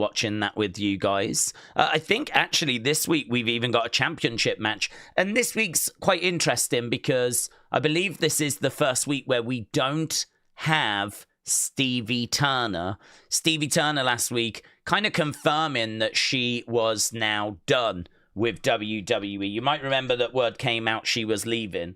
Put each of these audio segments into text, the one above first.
watching that with you guys. I think actually this week we've even got a championship match. And this week's quite interesting because I believe this is the first week where we don't have Stevie Turner. Stevie Turner last week kind of confirming that she was now done with WWE. You might remember that word came out she was leaving.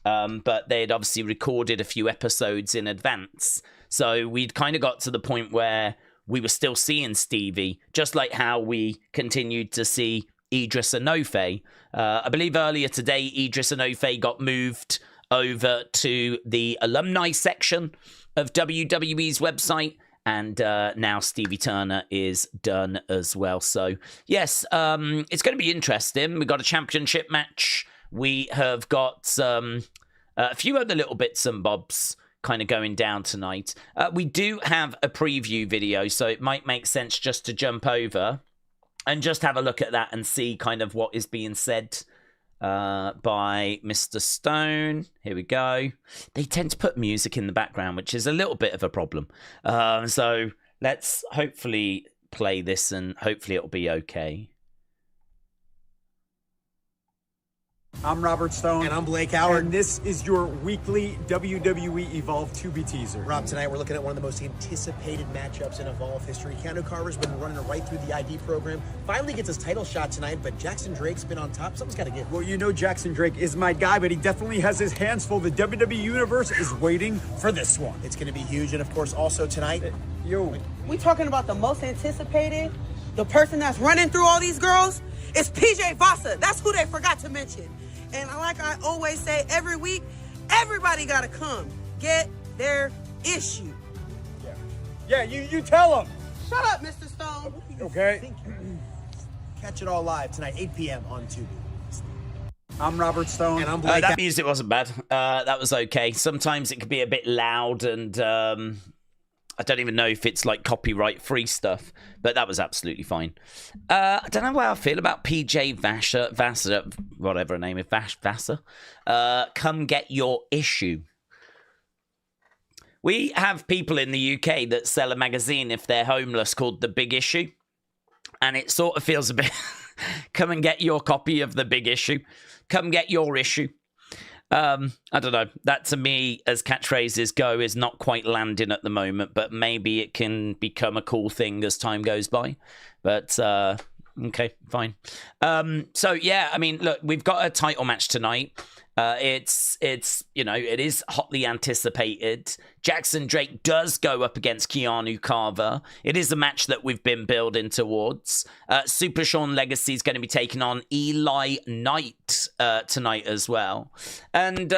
But they had obviously recorded a few episodes in advance. So we'd kind of got to the point where we were still seeing Stevie, just like how we continued to see Idris Enofe. I believe earlier today, Idris Enofe got moved over to the alumni section of WWE's website, and now Stevie Turner is done as well. So, yes, it's going to be interesting. We've got a championship match. We have got a few other little bits and bobs kind of going down tonight. We do have a preview video, so it might make sense just to jump over and just have a look at that and see kind of what is being said by Mr. Stone. Here we go. They tend to put music in the background, which is a little bit of a problem. So let's hopefully play this and hopefully it'll be okay. I'm Robert Stone. And I'm Blake Howard. And this is your weekly WWE Evolve 2B teaser. Rob, tonight we're looking at one of the most anticipated matchups in Evolve history. Keanu Carver's been running right through the ID program. Finally gets his title shot tonight, but Jackson Drake's been on top. Something's got to give. Well, you know Jackson Drake is my guy, but he definitely has his hands full. The WWE Universe is waiting for this one. It's going to be huge. And, of course, also tonight... We talking about the most anticipated? The person that's running through all these girls? It's PJ Vasa. That's who they forgot to mention. And like I always say every week, everybody got to come get their issue. Yeah, you tell them. Shut up, Mr. Stone. Okay. Catch it all live tonight, 8 p.m. on Tubi. I'm Robert Stone. And I'm Blake. That music wasn't bad. That was okay. Sometimes it could be a bit loud and... I don't even know if it's like copyright-free stuff, but that was absolutely fine. I don't know how I feel about PJ Vasa, whatever her name is, Vasa. Come get your issue. We have people in the UK that sell a magazine if they're homeless called The Big Issue, and it sort of feels a bit, come and get your copy of The Big Issue. Come get your issue. I don't know. That to me, as catchphrases go, is not quite landing at the moment, but maybe it can become a cool thing as time goes by. But, okay, fine. So, yeah, I mean, look, we've got a title match tonight. It's you know, it is hotly anticipated. Jackson Drake does go up against Keanu Carver. It is a match that we've been building towards. Super Sean Legacy is going to be taking on Eli Knight tonight as well. And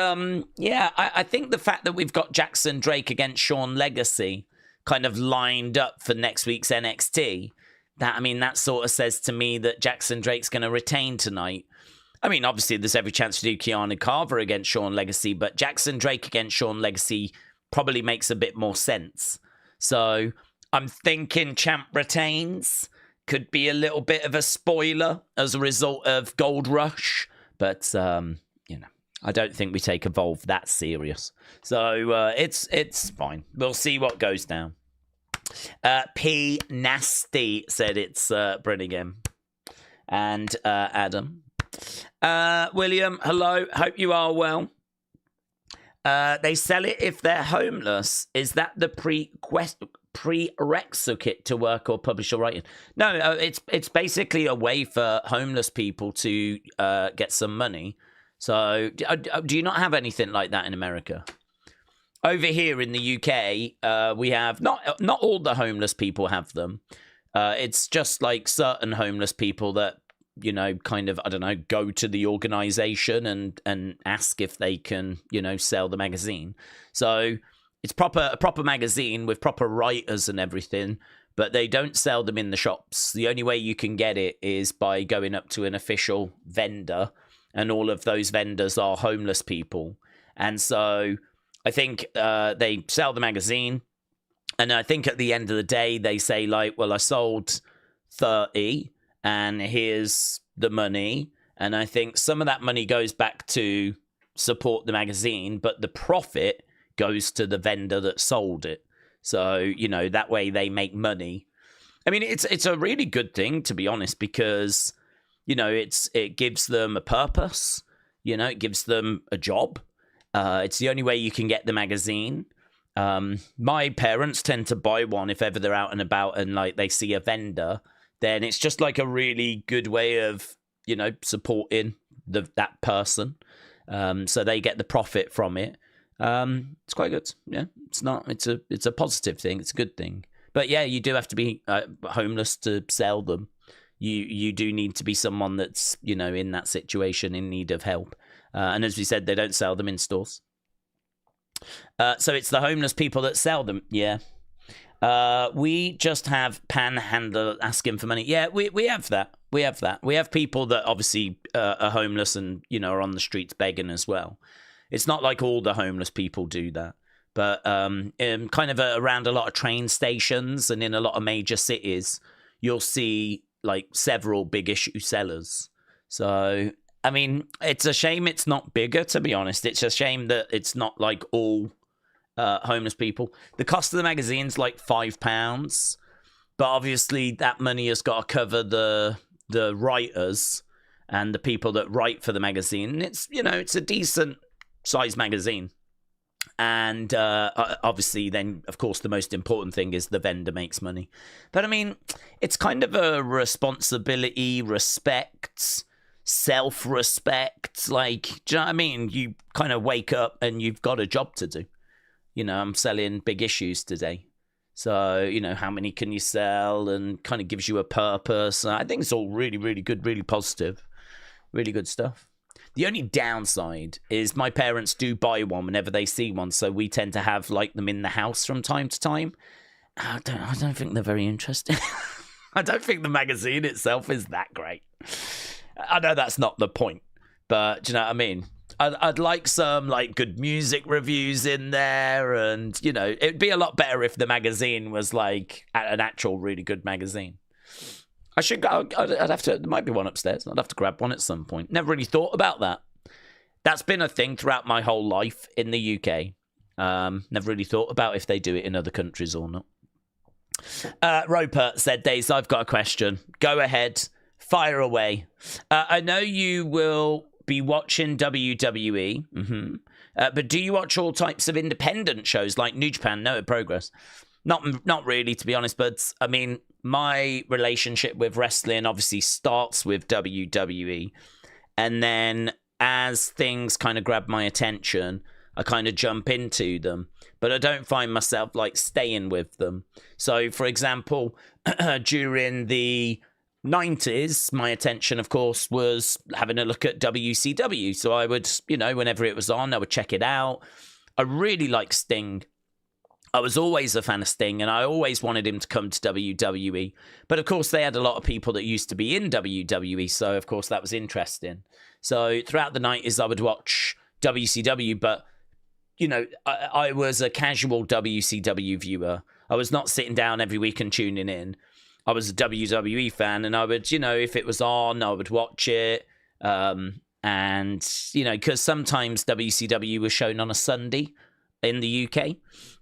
yeah, I think the fact that we've got Jackson Drake against Sean Legacy kind of lined up for next week's NXT, that sort of says to me that Jackson Drake's going to retain tonight. I mean, obviously, there's every chance to do Keanu Carver against Sean Legacy, but Jackson Drake against Sean Legacy probably makes a bit more sense. So I'm thinking Champ retains. Could be a little bit of a spoiler as a result of Gold Rush, but you know, I don't think we take Evolve that serious. So it's fine. We'll see what goes down. P Nasty said it's Brenningham and Adam. William, hello. Hope you are well. They sell it if they're homeless. Is that the prerequisite to work or publish or writing? No, it's basically a way for homeless people to get some money. So, do you not have anything like that in America? Over here in the UK, we have not all the homeless people have them. It's just like certain homeless people that, you know, kind of, I don't know, go to the organization and ask if they can, you know, sell the magazine. So it's a proper magazine with proper writers and everything, but they don't sell them in the shops. The only way you can get it is by going up to an official vendor, and all of those vendors are homeless people. And so I think they sell the magazine, and I think at the end of the day, they say like, well, I sold 30, and here's the money. And I think some of that money goes back to support the magazine, but the profit goes to the vendor that sold it. So, you know, that way they make money. I mean, it's a really good thing, to be honest, because, you know, it gives them a purpose. You know, it gives them a job. It's the only way you can get the magazine. My parents tend to buy one if ever they're out and about and like they see a vendor. Then it's just like a really good way of, you know, supporting that person. So they get the profit from it. It's quite good. Yeah, it's a positive thing. It's a good thing. But yeah, you do have to be homeless to sell them. You do need to be someone that's, you know, in that situation in need of help. And as we said, they don't sell them in stores. So it's the homeless people that sell them. Yeah. We just have panhandler asking for money. Yeah, we have that. We have that. We have people that obviously are homeless and, you know, are on the streets begging as well. It's not like all the homeless people do that. But kind of around a lot of train stations and in a lot of major cities, you'll see like several big issue sellers. So, I mean, it's a shame it's not bigger, to be honest. It's a shame that it's not like all homeless people. The cost of the magazine's like £5, but obviously that money has got to cover the writers and the people that write for the magazine. It's, you know, it's a decent size magazine. And obviously then, of course, the most important thing is the vendor makes money. But I mean, it's kind of a responsibility, respect, self-respect. Like, do you know what I mean? You kind of wake up and you've got a job to do. You know, I'm selling big issues today. So, you know, how many can you sell, and kind of gives you a purpose. I think it's all really, really good, really positive, really good stuff. The only downside is my parents do buy one whenever they see one, so we tend to have like them in the house from time to time. I don't think they're very interesting. I don't think the magazine itself is that great. I know that's not the point, but do you know what I mean? I'd like some like good music reviews in there, and you know, it'd be a lot better if the magazine was like an actual really good magazine. I should go. I'd have to. There might be one upstairs. I'd have to grab one at some point. Never really thought about that. That's been a thing throughout my whole life in the UK. Never really thought about if they do it in other countries or not. Roper said, Daze, I've got a question. Go ahead. Fire away. I know you will be watching WWE, but do you watch all types of independent shows like New Japan, No Progress? Not really, to be honest, but I mean, my relationship with wrestling obviously starts with WWE, and then as things kind of grab my attention, I kind of jump into them, but I don't find myself like staying with them. So, for example, during the 90s, my attention, of course, was having a look at WCW. So I would, you know, whenever it was on, I would check it out. I really like Sting. I was always a fan of Sting, and I always wanted him to come to WWE. But, of course, they had a lot of people that used to be in WWE, so, of course, that was interesting. So throughout the 90s, I would watch WCW, but, you know, I was a casual WCW viewer. I was not sitting down every week and tuning in. I was a WWE fan, and I would, you know, if it was on, I would watch it. And, you know, because sometimes WCW was shown on a Sunday in the UK,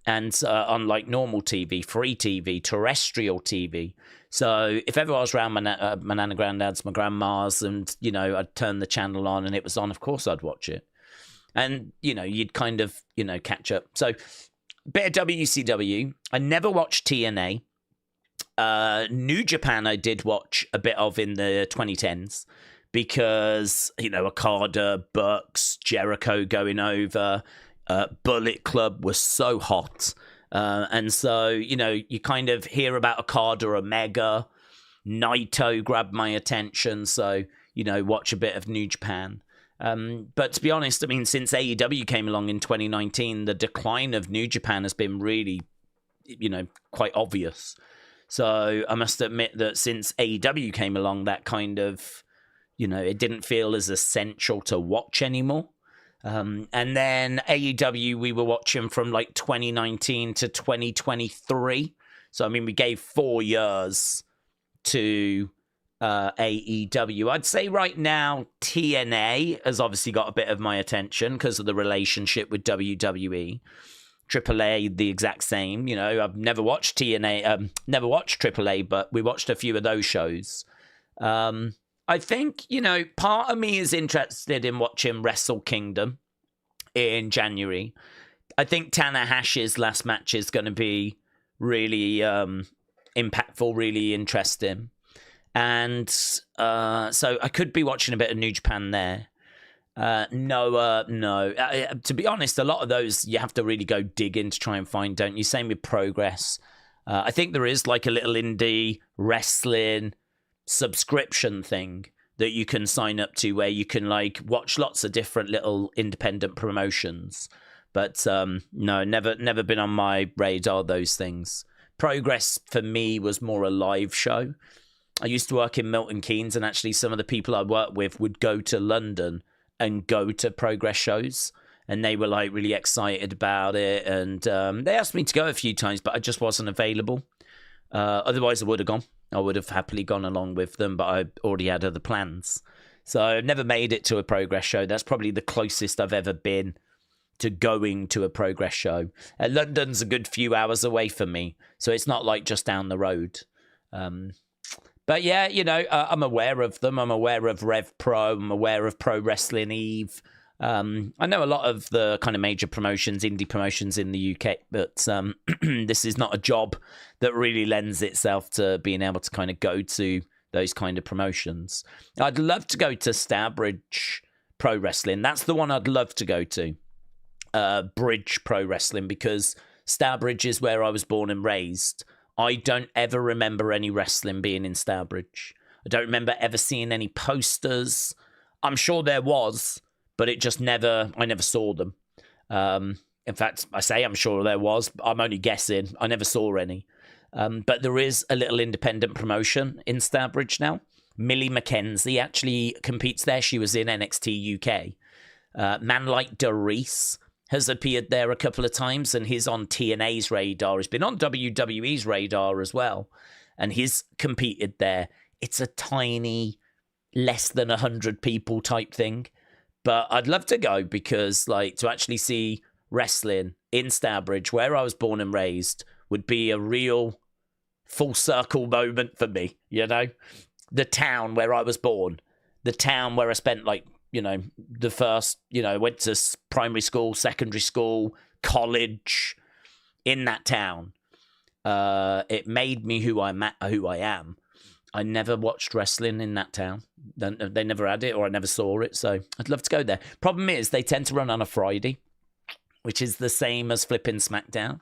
and on like normal TV, free TV, terrestrial TV. So if ever I was around my nana, granddad's, my grandma's, and, you know, I'd turn the channel on and it was on, of course I'd watch it. And, you know, you'd kind of, you know, catch up. So bit of WCW. I never watched TNA. New Japan I did watch a bit of in the 2010s because, you know, Okada, Bucks, Jericho going over, Bullet Club was so hot. And so, you know, you kind of hear about Okada, Omega, Naito grabbed my attention. So, you know, watch a bit of New Japan. But to be honest, I mean, since AEW came along in 2019, the decline of New Japan has been really, you know, quite obvious. So I must admit that since AEW came along, that kind of, you know, it didn't feel as essential to watch anymore. And then AEW, we were watching from like 2019 to 2023. So, I mean, we gave 4 years to AEW. I'd say right now, TNA has obviously got a bit of my attention because of the relationship with WWE. AAA the exact same. You know, I've never watched TNA, never watched AAA, but we watched a few of those shows. I think, you know, part of me is interested in watching Wrestle Kingdom in January. I think Tanahashi's last match is going to be really impactful, really interesting. And so I could be watching a bit of New Japan there. No. To be honest, a lot of those you have to really go dig in to try and find, don't you? Same with Progress. I think there is like a little indie wrestling subscription thing that you can sign up to where you can like watch lots of different little independent promotions. But no, never been on my radar, those things. Progress for me was more a live show. I used to work in Milton Keynes, and actually some of the people I worked with would go to London and go to Progress shows, and they were like really excited about it. And they asked me to go a few times, but I just wasn't available. Otherwise, I would have gone. I would have happily gone along with them, but I already had other plans. So I've never made it to a Progress show. That's probably the closest I've ever been to going to a Progress show. London's a good few hours away from me, so it's not like just down the road. But yeah, you know, I'm aware of them. I'm aware of Rev Pro. I'm aware of Pro Wrestling Eve. I know a lot of the kind of major promotions, indie promotions in the UK, but this is not a job that really lends itself to being able to kind of go to those kind of promotions. I'd love to go to Stourbridge Pro Wrestling. That's the one I'd love to go to. Bridge Pro Wrestling, because Stourbridge is where I was born and raised. I don't ever remember any wrestling being in Stourbridge. I don't remember ever seeing any posters. I'm sure there was, but it just I never saw them. In fact, I say I'm sure there was. I'm only guessing. I never saw any. But there is a little independent promotion in Stourbridge now. Millie McKenzie actually competes there. She was in NXT UK. Man like Doris has appeared there a couple of times, and he's on TNA's radar. He's been on WWE's radar as well, and he's competed there. It's a tiny, less than 100 people type thing, but I'd love to go because, like, to actually see wrestling in Stourbridge, where I was born and raised, would be a real full circle moment for me, you know? The town where I was born, the town where I spent, like, you know, the first, you know, went to primary school, secondary school, college, in that town. It made me who I am. I never watched wrestling in that town. They never had it, or I never saw it, so I'd love to go there. Problem is, they tend to run on a Friday, which is the same as flipping SmackDown.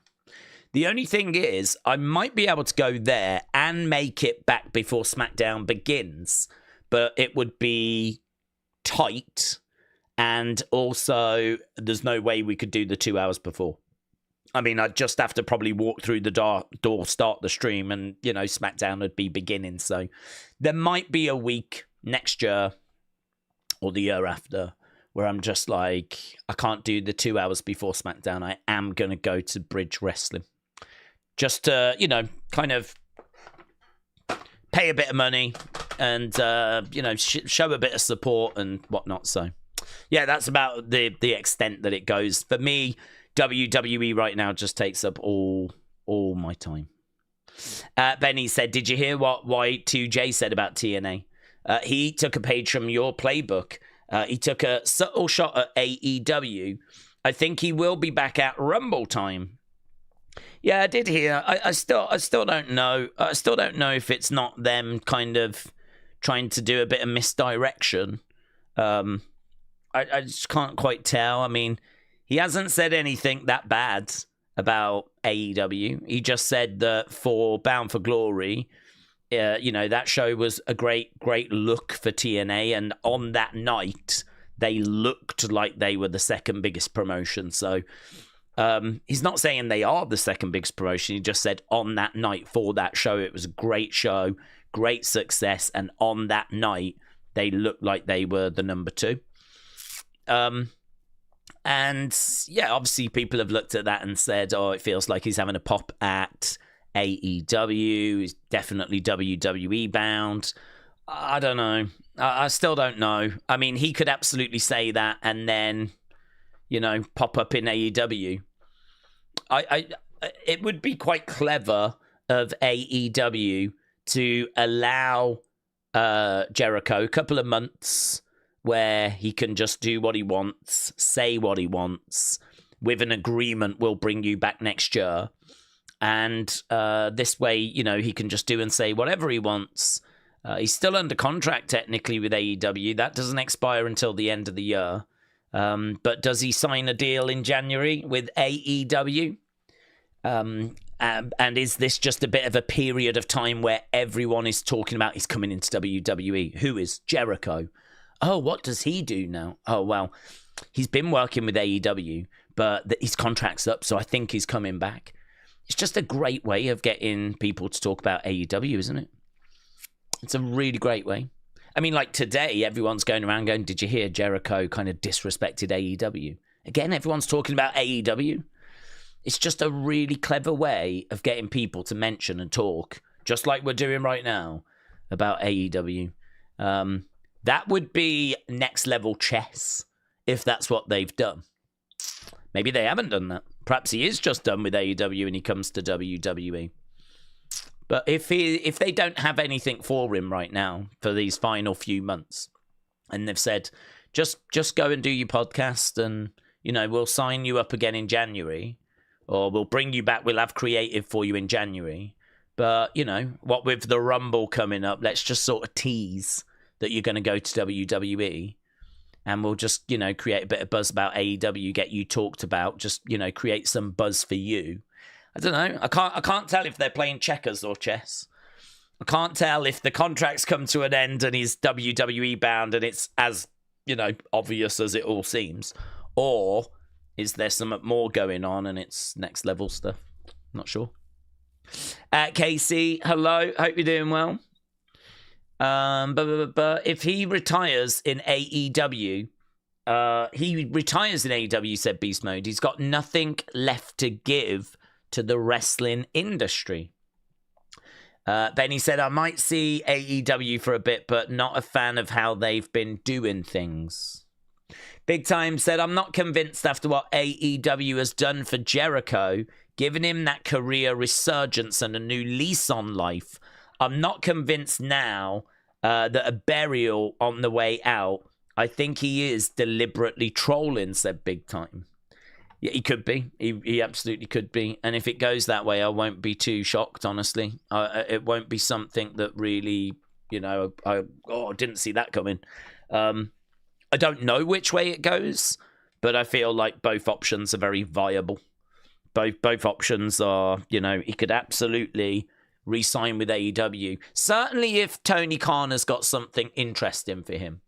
The only thing is, I might be able to go there and make it back before SmackDown begins, but it would be tight, and also there's no way we could do the 2 hours before. I mean, I'd just have to probably walk through the door, start the stream, and, you know, SmackDown would be beginning. So there might be a week next year or the year after where I'm just like, I can't do the 2 hours before SmackDown. I am going to go to Bridge Wrestling. Just to, you know, kind of pay a bit of money and, you know, show a bit of support and whatnot. So, yeah, that's about the extent that it goes. For me, WWE right now just takes up all my time. Benny said, did you hear what Y2J said about TNA? He took a page from your playbook. He took a subtle shot at AEW. I think he will be back at Rumble time. Yeah, I did hear. I still don't know. I still don't know if it's not them kind of trying to do a bit of misdirection. I just can't quite tell. I mean, he hasn't said anything that bad about AEW. He just said that for Bound for Glory, you know, that show was a great look for TNA, and on that night, they looked like they were the second biggest promotion. So he's not saying they are the second biggest promotion. He just said on that night for that show, it was a great show, great success, and on that night, they looked like they were the number two. And yeah, obviously people have looked at that and said, oh, it feels like he's having a pop at AEW. He's definitely WWE bound. I don't know. I still don't know. I mean, he could absolutely say that and then, you know, pop up in AEW. it would be quite clever of AEW to allow Jericho a couple of months where he can just do what he wants, say what he wants, with an agreement, we'll bring you back next year. And this way, you know, he can just do and say whatever he wants. He's still under contract technically with AEW. That doesn't expire until the end of the year. But does he sign a deal in January with AEW? And is this just a bit of a period of time where everyone is talking about he's coming into WWE? Who is Jericho? Oh, what does he do now? Oh, well, he's been working with AEW, but his contract's up, so I think he's coming back. It's just a great way of getting people to talk about AEW, isn't it? It's a really great way. I mean, like today, everyone's going around going, did you hear Jericho kind of disrespected AEW? Again, everyone's talking about AEW. It's just a really clever way of getting people to mention and talk, just like we're doing right now, about AEW. That would be next level chess, if that's what they've done. Maybe they haven't done that. Perhaps he is just done with AEW and he comes to WWE. But if they don't have anything for him right now for these final few months, and they've said, just go and do your podcast and, you know, we'll sign you up again in January, or we'll bring you back, we'll have creative for you in January. But, you know, what with the Rumble coming up, let's just sort of tease that you're going to go to WWE, and we'll just, you know, create a bit of buzz about AEW, get you talked about, just, you know, create some buzz for you. I don't know. I can't tell if they're playing checkers or chess. I can't tell if the contracts come to an end and he's WWE bound and it's as, you know, obvious as it all seems, or is there something more going on and it's next level stuff? Not sure. Casey, hello. Hope you're doing well. But if he retires in AEW, said Beast Mode. He's got nothing left to give to the wrestling industry. Benny said, I might see AEW for a bit, but not a fan of how they've been doing things. Big Time said, I'm not convinced after what AEW has done for Jericho, giving him that career resurgence and a new lease on life. I'm not convinced now that a burial on the way out. I think he is deliberately trolling, said Big Time. Yeah, he could be. He absolutely could be. And if it goes that way, I won't be too shocked, honestly. It won't be something that really, you know, I didn't see that coming. I don't know which way it goes, but I feel like both options are very viable. Both options are, you know, he could absolutely re-sign with AEW. Certainly if Tony Khan has got something interesting for him.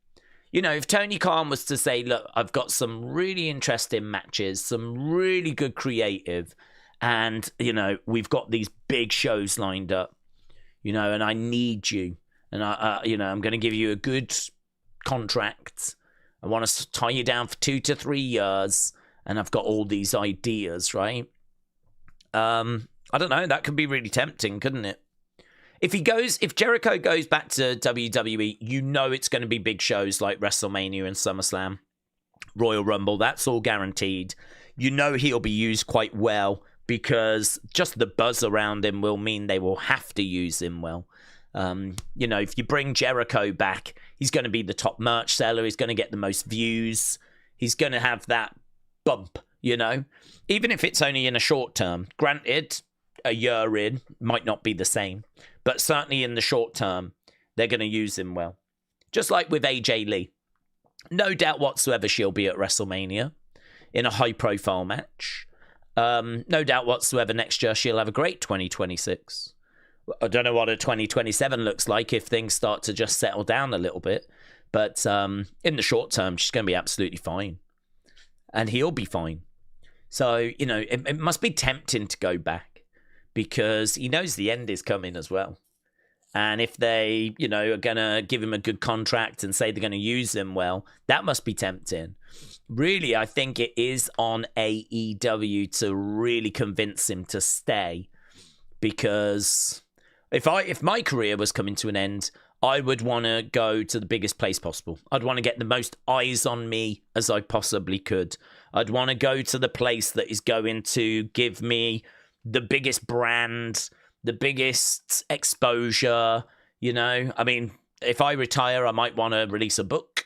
You know, if Tony Khan was to say, look, I've got some really interesting matches, some really good creative, and, you know, we've got these big shows lined up, you know, and I need you, and you know, I'm going to give you a good contract. I want to tie you down for 2 to 3 years, and I've got all these ideas, right? I don't know. That could be really tempting, couldn't it? If Jericho goes back to WWE, you know it's going to be big shows like WrestleMania and SummerSlam, Royal Rumble. That's all guaranteed. You know he'll be used quite well because just the buzz around him will mean they will have to use him well. You know, if you bring Jericho back, he's going to be the top merch seller. He's going to get the most views. He's going to have that bump, you know, even if it's only in a short term. Granted, a year in might not be the same, but certainly in the short term, they're going to use him well. Just like with AJ Lee. No doubt whatsoever she'll be at WrestleMania in a high-profile match. No doubt whatsoever next year she'll have a great 2026. I don't know what a 2027 looks like if things start to just settle down a little bit. But in the short term, she's going to be absolutely fine. And he'll be fine. So, you know, it must be tempting to go back because he knows the end is coming as well. And if they, you know, are going to give him a good contract and say they're going to use him well, that must be tempting. Really, I think it is on AEW to really convince him to stay because If my career was coming to an end, I would want to go to the biggest place possible. I'd want to get the most eyes on me as I possibly could. I'd want to go to the place that is going to give me the biggest brand, the biggest exposure, you know? I mean, if I retire, I might want to release a book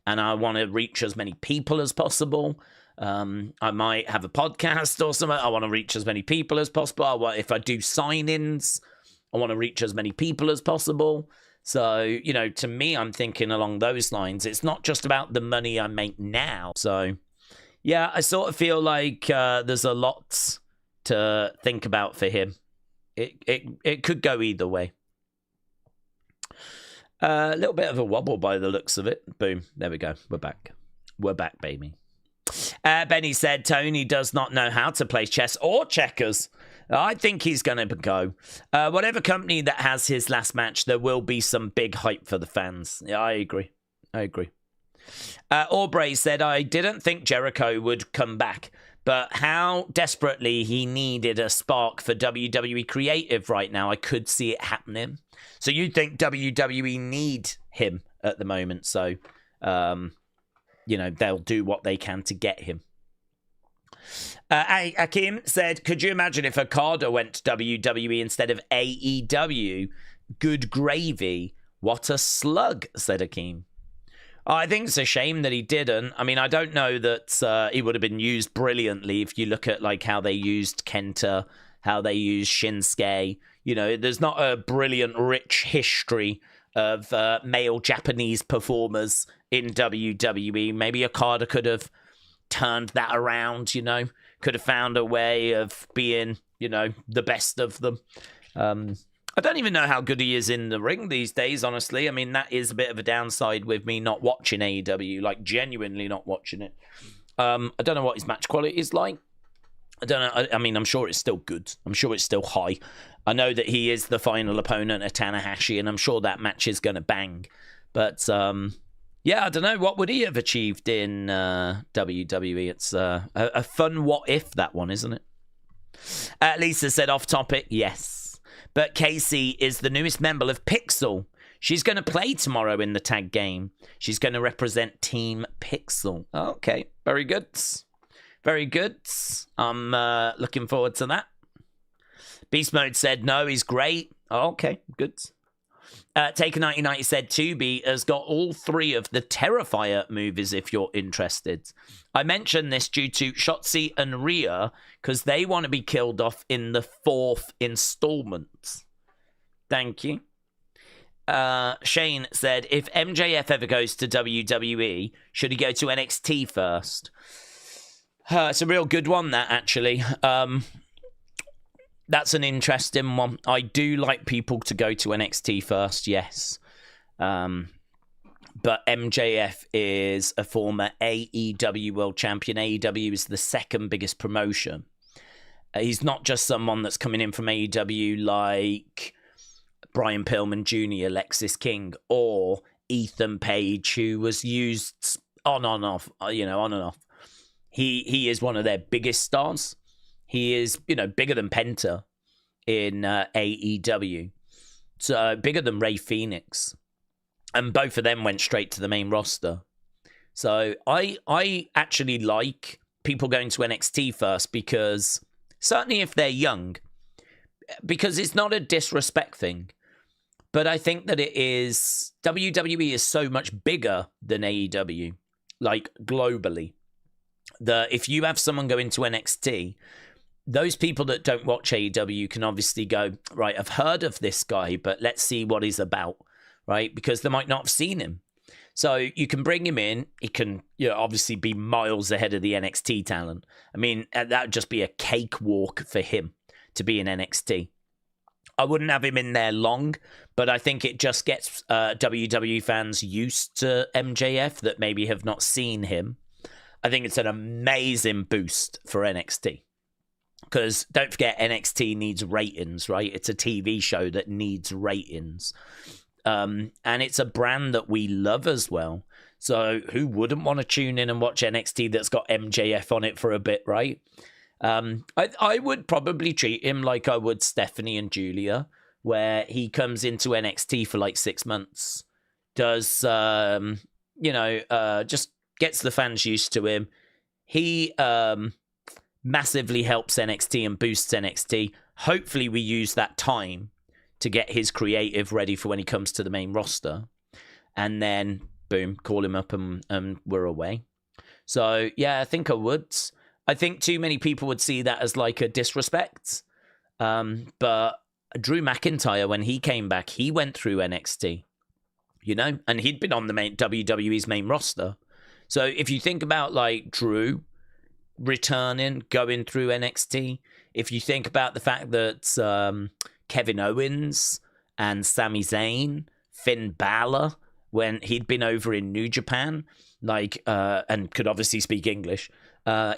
and I want to reach as many people as possible. I might have a podcast or something. I want to reach as many people as possible. If I do sign-ins, I want to reach as many people as possible. So, you know, to me, I'm thinking along those lines. It's not just about the money I make now. So, yeah, I sort of feel like there's a lot to think about for him. It could go either way. A little bit of a wobble by the looks of it. Boom. There we go. We're back. We're back, baby. Benny said Tony does not know how to play chess or checkers. I think he's going to go. Whatever company that has his last match, there will be some big hype for the fans. Yeah, I agree. Aubrey said, I didn't think Jericho would come back, but how desperately he needed a spark for WWE Creative right now, I could see it happening. So you think WWE need him at the moment, so, you know, they'll do what they can to get him. Akim said, could you imagine if Okada went to WWE instead of AEW? Good gravy. What a slug, said Akim. I think it's a shame that he didn't. I mean, I don't know that he would have been used brilliantly if you look at like how they used Kenta, how they used Shinsuke. You know, there's not a brilliant, rich history of male Japanese performers in WWE. Maybe Okada could have turned that around, you know, could have found a way of being, you know, the best of them. I don't even know how good he is in the ring these days, honestly. I mean, that is a bit of a downside with me not watching AEW, like genuinely not watching it. I don't know what his match quality is like. I don't know. I mean, I'm sure it's still good. I'm sure it's still high. I know that he is the final opponent of Tanahashi, and I'm sure that match is going to bang. But, yeah, I don't know. What would he have achieved in WWE? It's a fun what if, that one, isn't it? Lisa said off topic, yes. But Casey is the newest member of Pixel. She's going to play tomorrow in the tag game. She's going to represent Team Pixel. Okay, very good. Very good. I'm looking forward to that. Beast Mode said, no, he's great. Okay, good. Taker1990 said, Tubi has got all 3 of the Terrifier movies if you're interested. I mentioned this due to Shotzi and Rhea because they want to be killed off in the 4th installment. Thank you. Shane said, if MJF ever goes to WWE, should he go to NXT first? It's a real good one, that, actually. That's an interesting one. I do like people to go to NXT first, yes. But MJF is a former AEW World Champion. AEW is the 2nd biggest promotion. He's not just someone that's coming in from AEW like Brian Pillman Jr., Lexis King, or Ethan Page, who was used on and off, you know, on and off. He is one of their biggest stars. He is, you know, bigger than Penta in AEW. So bigger than Rey Fenix. And both of them went straight to the main roster. So I actually like people going to NXT first because, certainly if they're young, because it's not a disrespect thing. But I think that it is, WWE is so much bigger than AEW, like globally. If you have someone go into NXT, those people that don't watch AEW can obviously go, right, I've heard of this guy, but let's see what he's about, right? Because they might not have seen him. So you can bring him in. He can, you know, obviously be miles ahead of the NXT talent. I mean, that would just be a cakewalk for him to be in NXT. I wouldn't have him in there long, but I think it just gets WWE fans used to MJF that maybe have not seen him. I think it's an amazing boost for NXT. Because don't forget, NXT needs ratings, right? It's a TV show that needs ratings. And it's a brand that we love as well. So who wouldn't want to tune in and watch NXT that's got MJF on it for a bit, right? I would probably treat him like I would Stephanie and Julia. where he comes into NXT for like 6 months, does, just gets the fans used to him. He massively helps NXT and boosts NXT. Hopefully we use that time to get his creative ready for when he comes to the main roster. And then, boom, call him up and we're away. So, yeah, I think I would. I think too many people would see that as like a disrespect. But Drew McIntyre, when he came back, he went through NXT, and he'd been on the main WWE's main roster. So if you think about like Drew returning, going through NXT, if you think about the fact that Kevin Owens and Sami Zayn, Finn Balor, when he'd been over in New Japan, and could obviously speak English,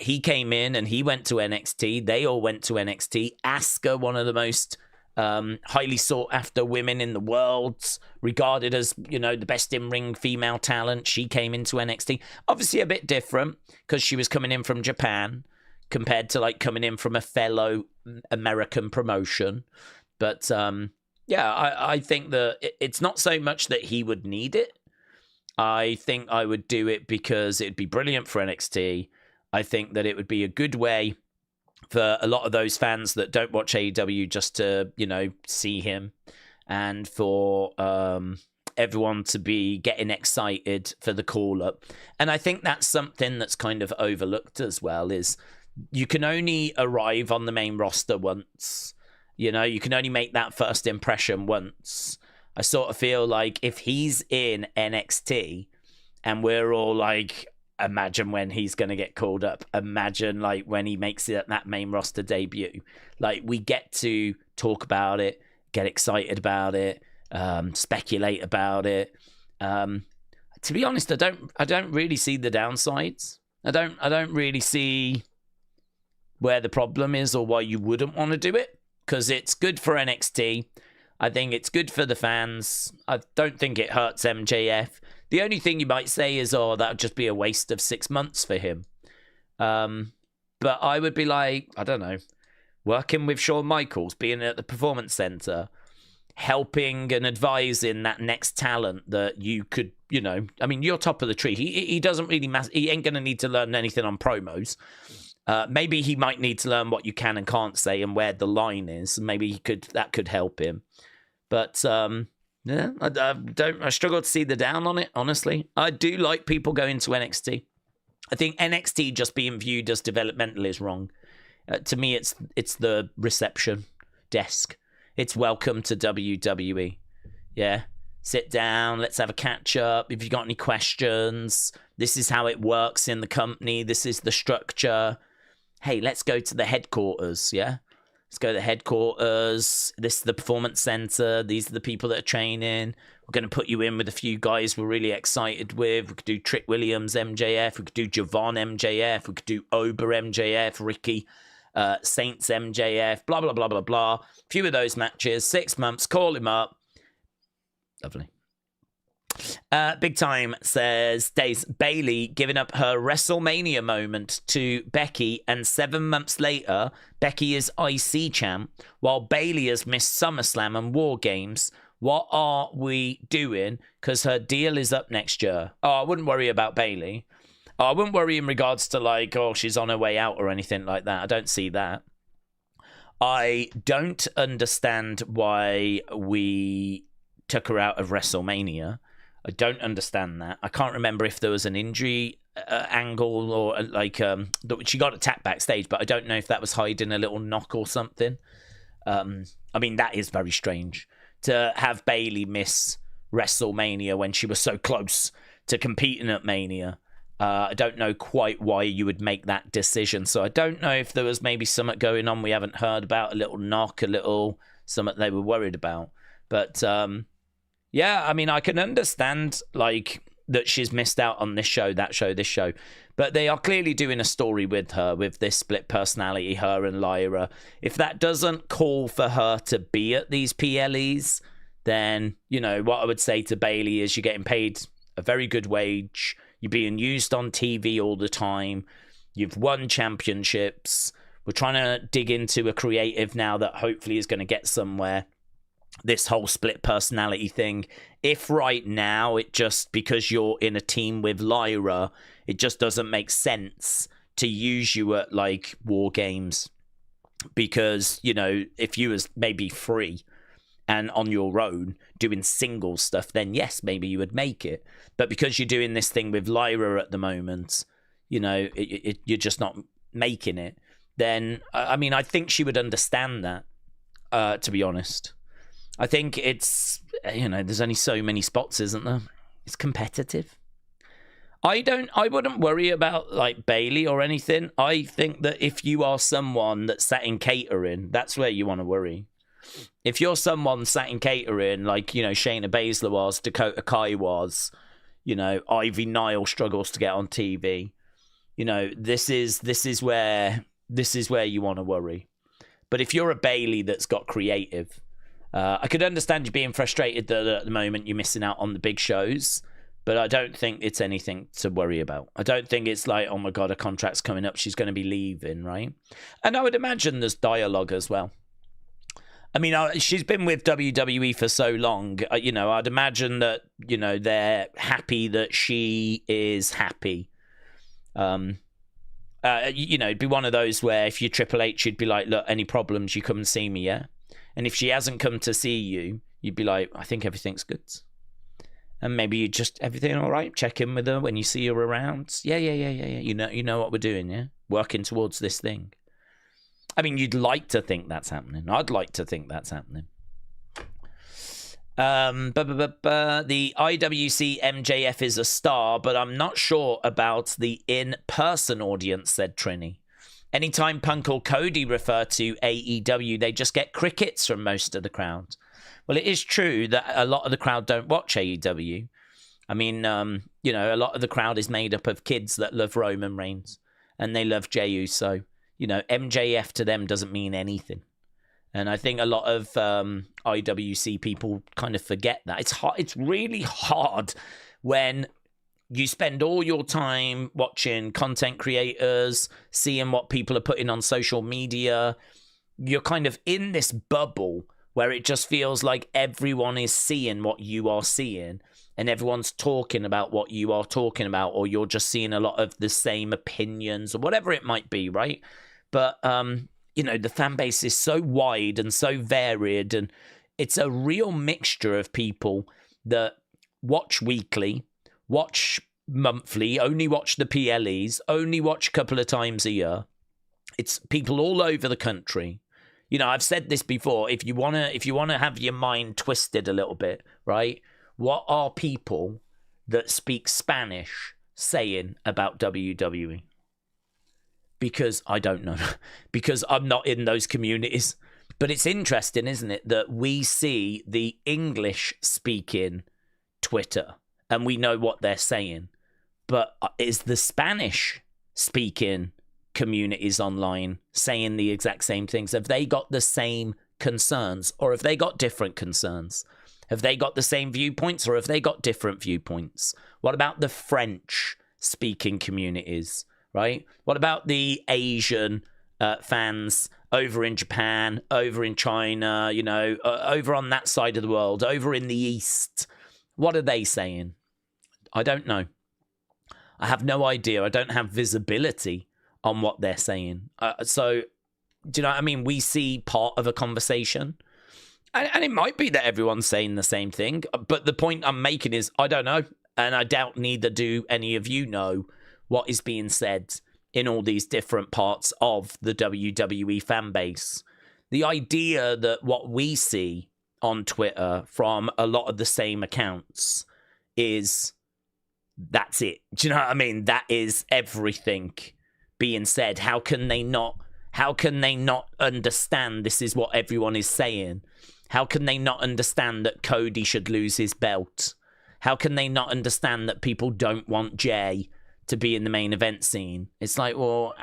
he came in and he went to NXT. They all went to NXT. Asuka, one of the most highly sought after women in the world, regarded as the best in-ring female talent, she came into NXT. Obviously a bit different because she was coming in from Japan compared to like coming in from a fellow American promotion. But I think that it's not so much that he would need it. I think I would do it because it'd be brilliant for NXT. I think that it would be a good way for a lot of those fans that don't watch AEW just to, see him, and for everyone to be getting excited for the call-up. And I think that's something that's kind of overlooked as well, is you can only arrive on the main roster once. You can only make that first impression once. I sort of feel like if he's in NXT and we're all like, imagine when he's going to get called up. Imagine like when he makes it at that main roster debut. Like we get to talk about it, get excited about it, speculate about it. To be honest, I don't really see the downsides. I don't really see where the problem is or why you wouldn't want to do it, because it's good for NXT. I think it's good for the fans. I don't think it hurts MJF. The only thing you might say is, that would just be a waste of 6 months for him. But I would be like, I don't know, working with Shawn Michaels, being at the Performance Center, helping and advising that next talent that you could, you're top of the tree. He doesn't really he ain't going to need to learn anything on promos. Maybe he might need to learn what you can and can't say and where the line is. Maybe that could help him. But I struggle to see the down on it, honestly. I do like people going to NXT. I think NXT just being viewed as developmental is wrong. To me, it's the reception desk. It's welcome to WWE. Yeah. Sit down, let's have a catch up. If you got any questions, this is how it works in the company. This is the structure. Hey, let's go to the headquarters, yeah? Let's go to the headquarters. This is the Performance Center. These are the people that are training. We're going to put you in with a few guys we're really excited with. We could do Trick Williams, MJF. We could do Javon, MJF. We could do Ober, MJF. Ricky Saints, MJF. Blah, blah, blah, blah, blah. A few of those matches. 6 months. Call him up. Lovely. Big Time says, Daze, Bayley giving up her WrestleMania moment to Becky, and 7 months later, Becky is IC champ, while Bayley has missed SummerSlam and War Games. What are we doing? Because her deal is up next year. Oh, I wouldn't worry about Bayley. Oh, I wouldn't worry in regards to like, she's on her way out or anything like that. I don't see that. I don't understand why we took her out of WrestleMania. I don't understand that. I can't remember if there was an injury angle or she got attacked backstage, but I don't know if that was hiding a little knock or something. That is very strange to have Bayley miss WrestleMania when she was so close to competing at Mania. I don't know quite why you would make that decision. So I don't know if there was maybe something going on we haven't heard about, a little knock, a little something they were worried about. But I can understand that she's missed out on this show, that show, this show. But they are clearly doing a story with her, with this split personality, her and Lyra. If that doesn't call for her to be at these PLEs, then, what I would say to Bayley is you're getting paid a very good wage. You're being used on TV all the time. You've won championships. We're trying to dig into a creative now that hopefully is going to get somewhere. this whole split personality thing. If right now it just, because you're in a team with Lyra, it just doesn't make sense to use you at like War Games, because, you know, if you was maybe free and on your own doing single stuff, then yes, maybe you would make it. But because you're doing this thing with Lyra at the moment, you know, you're just not making it. Then, I mean, I think she would understand that, to be honest. I think it's, you know, there's only so many spots, isn't there? It's competitive. I wouldn't worry about like Bailey or anything. I think that if you are someone that's sat in catering, that's where you want to worry. If you're someone sat in catering, like, you know, Shayna Baszler was, Dakota Kai was, you know, Ivy Nile struggles to get on TV. You know, this is where you want to worry. But if you're a Bailey that's got creative, I could understand you being frustrated that at the moment you're missing out on the big shows, but I don't think it's anything to worry about. I don't think it's like, oh my God, her contract's coming up, she's going to be leaving, right? And I would imagine there's dialogue as well. I mean, she's been with WWE for so long, you know, I'd imagine that, you know, they're happy that she is happy. You know, it'd be one of those where if you're Triple H, you'd be like, look, any problems, you come and see me, yeah? And if she hasn't come to see you, you'd be like, I think everything's good. And maybe you just, everything all right? Check in with her when you see her around. Yeah. You know what we're doing, yeah? Working towards this thing. I mean, you'd like to think that's happening. I'd like to think that's happening. The IWC MJF is a star, but I'm not sure about the in-person audience, said Trini. Anytime Punk or Cody refer to AEW, they just get crickets from most of the crowd. Well, it is true that a lot of the crowd don't watch AEW. I mean, you know, a lot of the crowd is made up of kids that love Roman Reigns and they love Jey Uso. You know, MJF to them doesn't mean anything. And I think a lot of IWC people kind of forget that. It's hard. It's really hard when you spend all your time watching content creators, seeing what people are putting on social media. You're kind of in this bubble where it just feels like everyone is seeing what you are seeing and everyone's talking about what you are talking about, or you're just seeing a lot of the same opinions or whatever it might be, right? But, you know, the fan base is so wide and so varied, and it's a real mixture of people that watch weekly, watch monthly, only watch the PLEs, only watch a couple of times a year. It's people all over the country. You know, I've said this before. If you wanna have your mind twisted a little bit, right? What are people that speak Spanish saying about WWE? Because I don't know. Because I'm not in those communities. But it's interesting, isn't it, that we see the English-speaking Twitter and we know what they're saying. But is the Spanish-speaking communities online saying the exact same things? Have they got the same concerns, or have they got different concerns? Have they got the same viewpoints, or have they got different viewpoints? What about the French-speaking communities, right? What about the Asian fans over in Japan, over in China, you know, over on that side of the world, over in the East? What are they saying? I don't know. I have no idea. I don't have visibility on what they're saying. So, do you know what I mean? We see part of a conversation. And it might be that everyone's saying the same thing. But the point I'm making is, I don't know. And I doubt neither do any of you know what is being said in all these different parts of the WWE fan base. The idea that what we see on Twitter from a lot of the same accounts is, that's it. Do you know what I mean? That is everything being said. How can they not understand this is what everyone is saying? How can they not understand that Cody should lose his belt? How can they not understand that people don't want Jey to be in the main event scene? It's like, well,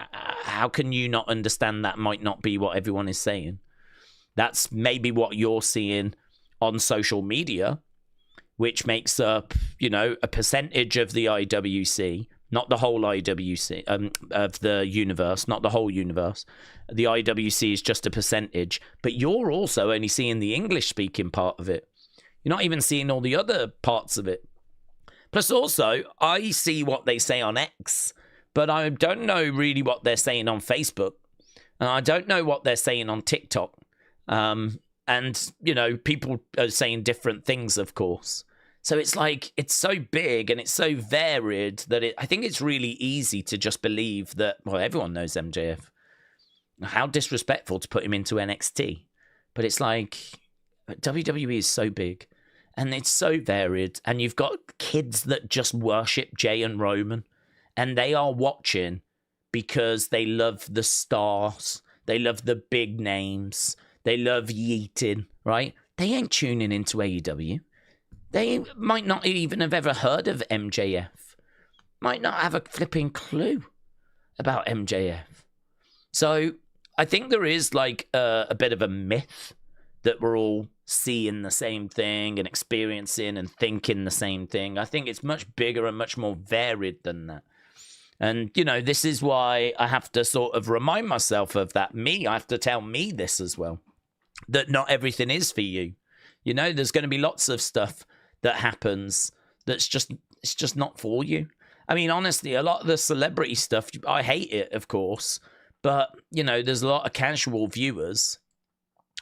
how can you not understand that might not be what everyone is saying? That's maybe what you're seeing on social media, which makes up, you know, a percentage of the IWC, not the whole IWC of the universe, not the whole universe. The IWC is just a percentage, but you're also only seeing the English-speaking part of it. You're not even seeing all the other parts of it. Plus, also, I see what they say on X, but I don't know really what they're saying on Facebook, and I don't know what they're saying on TikTok. And, you know, people are saying different things, of course. So it's like, it's so big and it's so varied that I think it's really easy to just believe that, well, everyone knows MJF. How disrespectful to put him into NXT. But it's like, WWE is so big and it's so varied. And you've got kids that just worship Jay and Roman. And they are watching because they love the stars. They love the big names. They love yeeting, right? They ain't tuning into AEW. They might not even have ever heard of MJF. Might not have a flipping clue about MJF. So I think there is like a bit of a myth that we're all seeing the same thing and experiencing and thinking the same thing. I think it's much bigger and much more varied than that. And, you know, this is why I have to sort of remind myself of that. I have to tell me this as well, that not everything is for you. You know, there's going to be lots of stuff that happens that's just not for you. I mean, honestly, a lot of the celebrity stuff, I hate it, of course, but, you know, there's a lot of casual viewers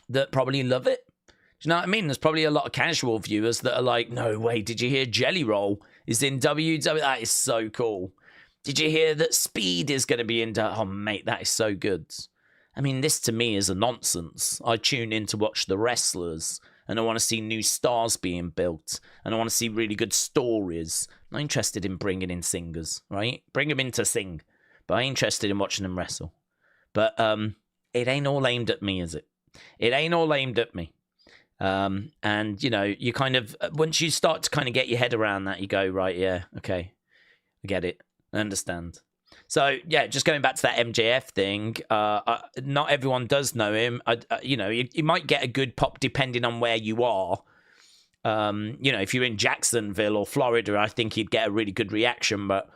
that probably love it. Do you know what I mean? There's probably a lot of casual viewers that are like, no way, did you hear Jelly Roll is in WWE? That is so cool. Did you hear that Speed is going to be in? Oh, mate, that is so good. I mean, this to me is a nonsense. I tune in to watch the wrestlers, and I want to see new stars being built, and I want to see really good stories. I'm not interested in bringing in singers, right? Bring them in to sing, but I'm interested in watching them wrestle. But it ain't all aimed at me, is it? It ain't all aimed at me. And, you know, you kind of, once you start to kind of get your head around that, you go, right, yeah, okay, I get it. I understand. So, yeah, just going back to that MJF thing, not everyone does know him. You know, you might get a good pop depending on where you are. You know, if you're in Jacksonville or Florida, I think he'd get a really good reaction. But,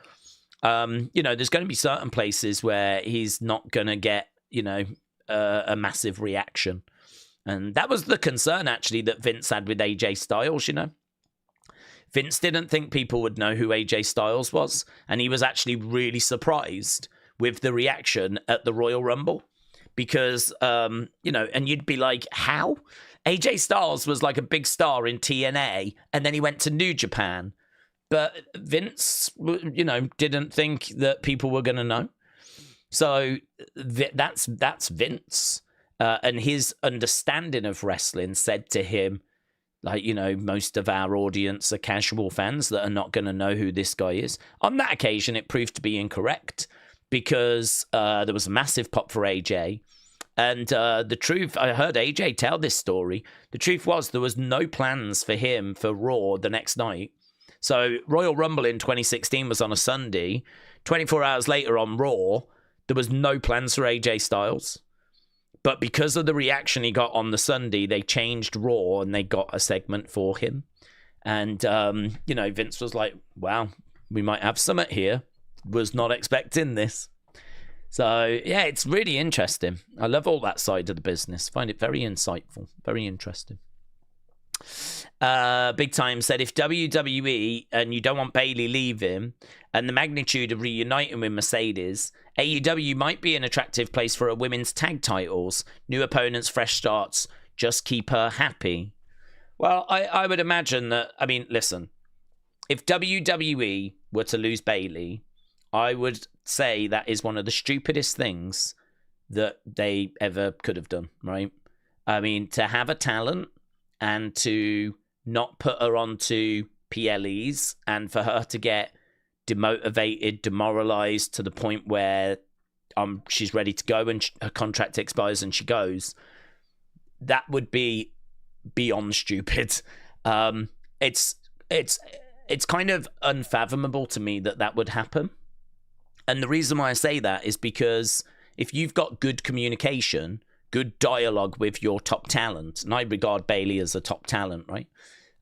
you know, there's going to be certain places where he's not going to get, you know, a massive reaction. And that was the concern, actually, that Vince had with AJ Styles, you know. Vince didn't think people would know who AJ Styles was, and he was actually really surprised with the reaction at the Royal Rumble because, you know, and you'd be like, how? AJ Styles was like a big star in TNA, and then he went to New Japan, but Vince, you know, didn't think that people were going to know. So that's Vince, and his understanding of wrestling said to him, like, you know, most of our audience are casual fans that are not going to know who this guy is. On that occasion, it proved to be incorrect because there was a massive pop for AJ. And the truth, I heard AJ tell this story. The truth was there was no plans for him for Raw the next night. So Royal Rumble in 2016 was on a Sunday. 24 hours later on Raw, there was no plans for AJ Styles. But because of the reaction he got on the Sunday, they changed Raw and they got a segment for him. And, you know, Vince was like, wow, we might have something here. Was not expecting this. So, yeah, it's really interesting. I love all that side of the business. Find it very insightful, very interesting. Big Time said, if WWE and you don't want Bayley leaving and the magnitude of reuniting with Mercedes, AEW might be an attractive place for a women's tag titles. New opponents, fresh starts. Just keep her happy. Well, I would imagine that, I mean, listen, if WWE were to lose Bayley, I would say that is one of the stupidest things that they ever could have done, right? I mean, to have a talent and to not put her onto PLEs and for her to get demotivated, demoralized to the point where she's ready to go and her contract expires and she goes, that would be beyond stupid. It's kind of unfathomable to me that would happen. And the reason why I say that is because if you've got good communication, good dialogue with your top talent, and I regard Bayley as a top talent, right?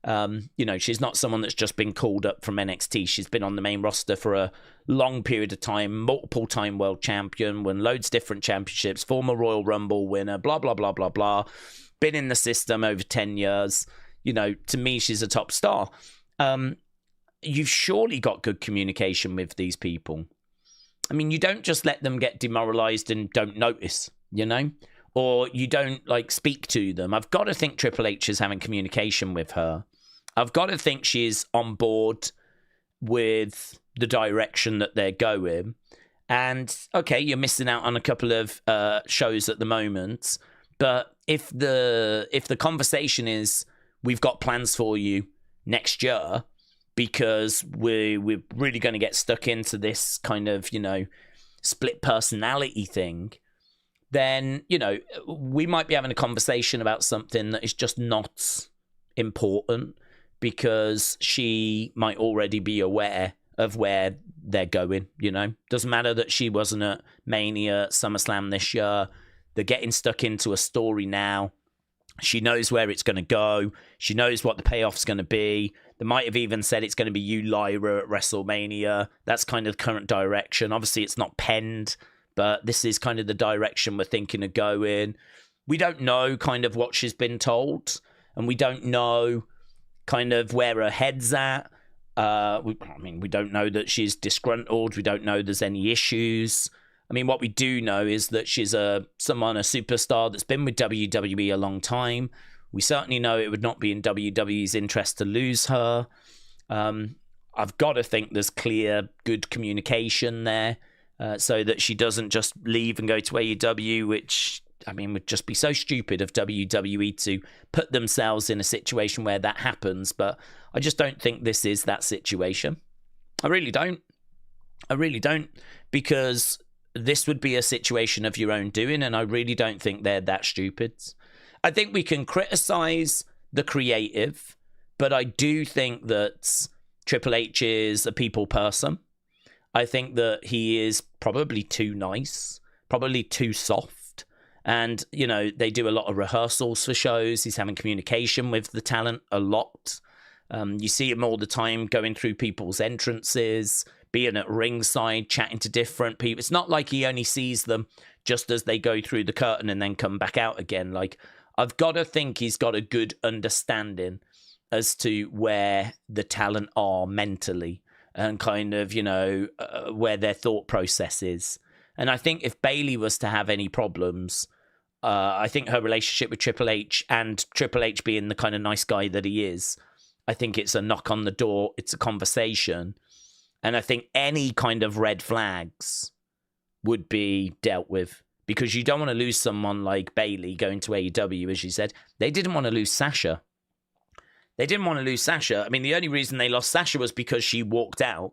You know, she's not someone that's just been called up from NXT. She's been on the main roster for a long period of time, multiple-time world champion, won loads of different championships, former Royal Rumble winner, blah, blah, blah, blah, blah. Been in the system over 10 years. You know, to me, she's a top star. You've surely got good communication with these people. I mean, you don't just let them get demoralized and don't notice, you know? Or you don't, like, speak to them. I've got to think Triple H is having communication with her. I've got to think she's on board with the direction that they're going. And, okay, you're missing out on a couple of shows at the moment. But if the conversation is, we've got plans for you next year, because we're really going to get stuck into this kind of, you know, split personality thing, then, you know, we might be having a conversation about something that is just not important, because she might already be aware of where they're going, you know. Doesn't matter that she wasn't at Mania, SummerSlam this year. They're getting stuck into a story now. She knows where it's going to go. She knows what the payoff's going to be. They might have even said it's going to be you, Lyra, at WrestleMania. That's kind of the current direction. Obviously, it's not penned, but this is kind of the direction we're thinking of going. We don't know kind of what she's been told, and we don't know kind of where her head's at. We don't know that she's disgruntled. We don't know there's any issues. I mean, what we do know is that she's a superstar that's been with WWE a long time. We certainly know it would not be in WWE's interest to lose her. I've got to think there's clear, good communication there, so that she doesn't just leave and go to AEW, which, I mean, would just be so stupid of WWE to put themselves in a situation where that happens. But I just don't think this is that situation. I really don't. Because this would be a situation of your own doing, and I really don't think they're that stupid. I think we can criticize the creative, but I do think that Triple H is a people person. I think that he is probably too nice, probably too soft. And, you know, they do a lot of rehearsals for shows. He's having communication with the talent a lot. You see him all the time going through people's entrances, being at ringside, chatting to different people. It's not like he only sees them just as they go through the curtain and then come back out again. Like, I've got to think he's got a good understanding as to where the talent are mentally and kind of, you know, where their thought process is. And I think if Bayley was to have any problems, I think her relationship with Triple H, and Triple H being the kind of nice guy that he is, I think it's a knock on the door. It's a conversation. And I think any kind of red flags would be dealt with, because you don't want to lose someone like Bayley going to AEW, as you said. They didn't want to lose Sasha. I mean, the only reason they lost Sasha was because she walked out.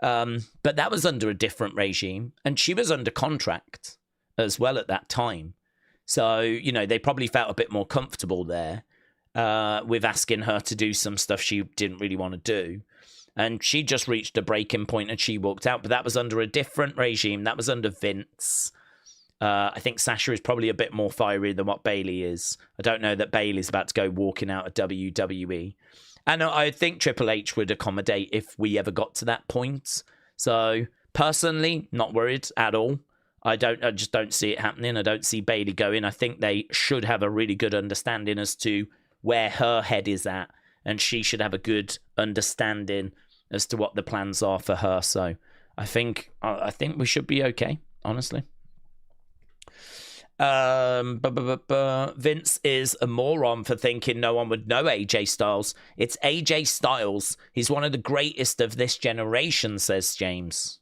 But that was under a different regime, and she was under contract as well at that time. So, you know, they probably felt a bit more comfortable there with asking her to do some stuff she didn't really want to do. And she just reached a breaking point and she walked out. But that was under a different regime. That was under Vince. I think Sasha is probably a bit more fiery than what Bayley is. I don't know that Bayley's about to go walking out of WWE. And I think Triple H would accommodate if we ever got to that point. So, personally, not worried at all. I just don't see it happening. I don't see Bayley going. I think they should have a really good understanding as to where her head is at. And she should have a good understanding as to what the plans are for her. So, I think we should be okay, honestly. Vince is a moron for thinking no one would know AJ Styles. It's AJ Styles. He's one of the greatest of this generation, says James.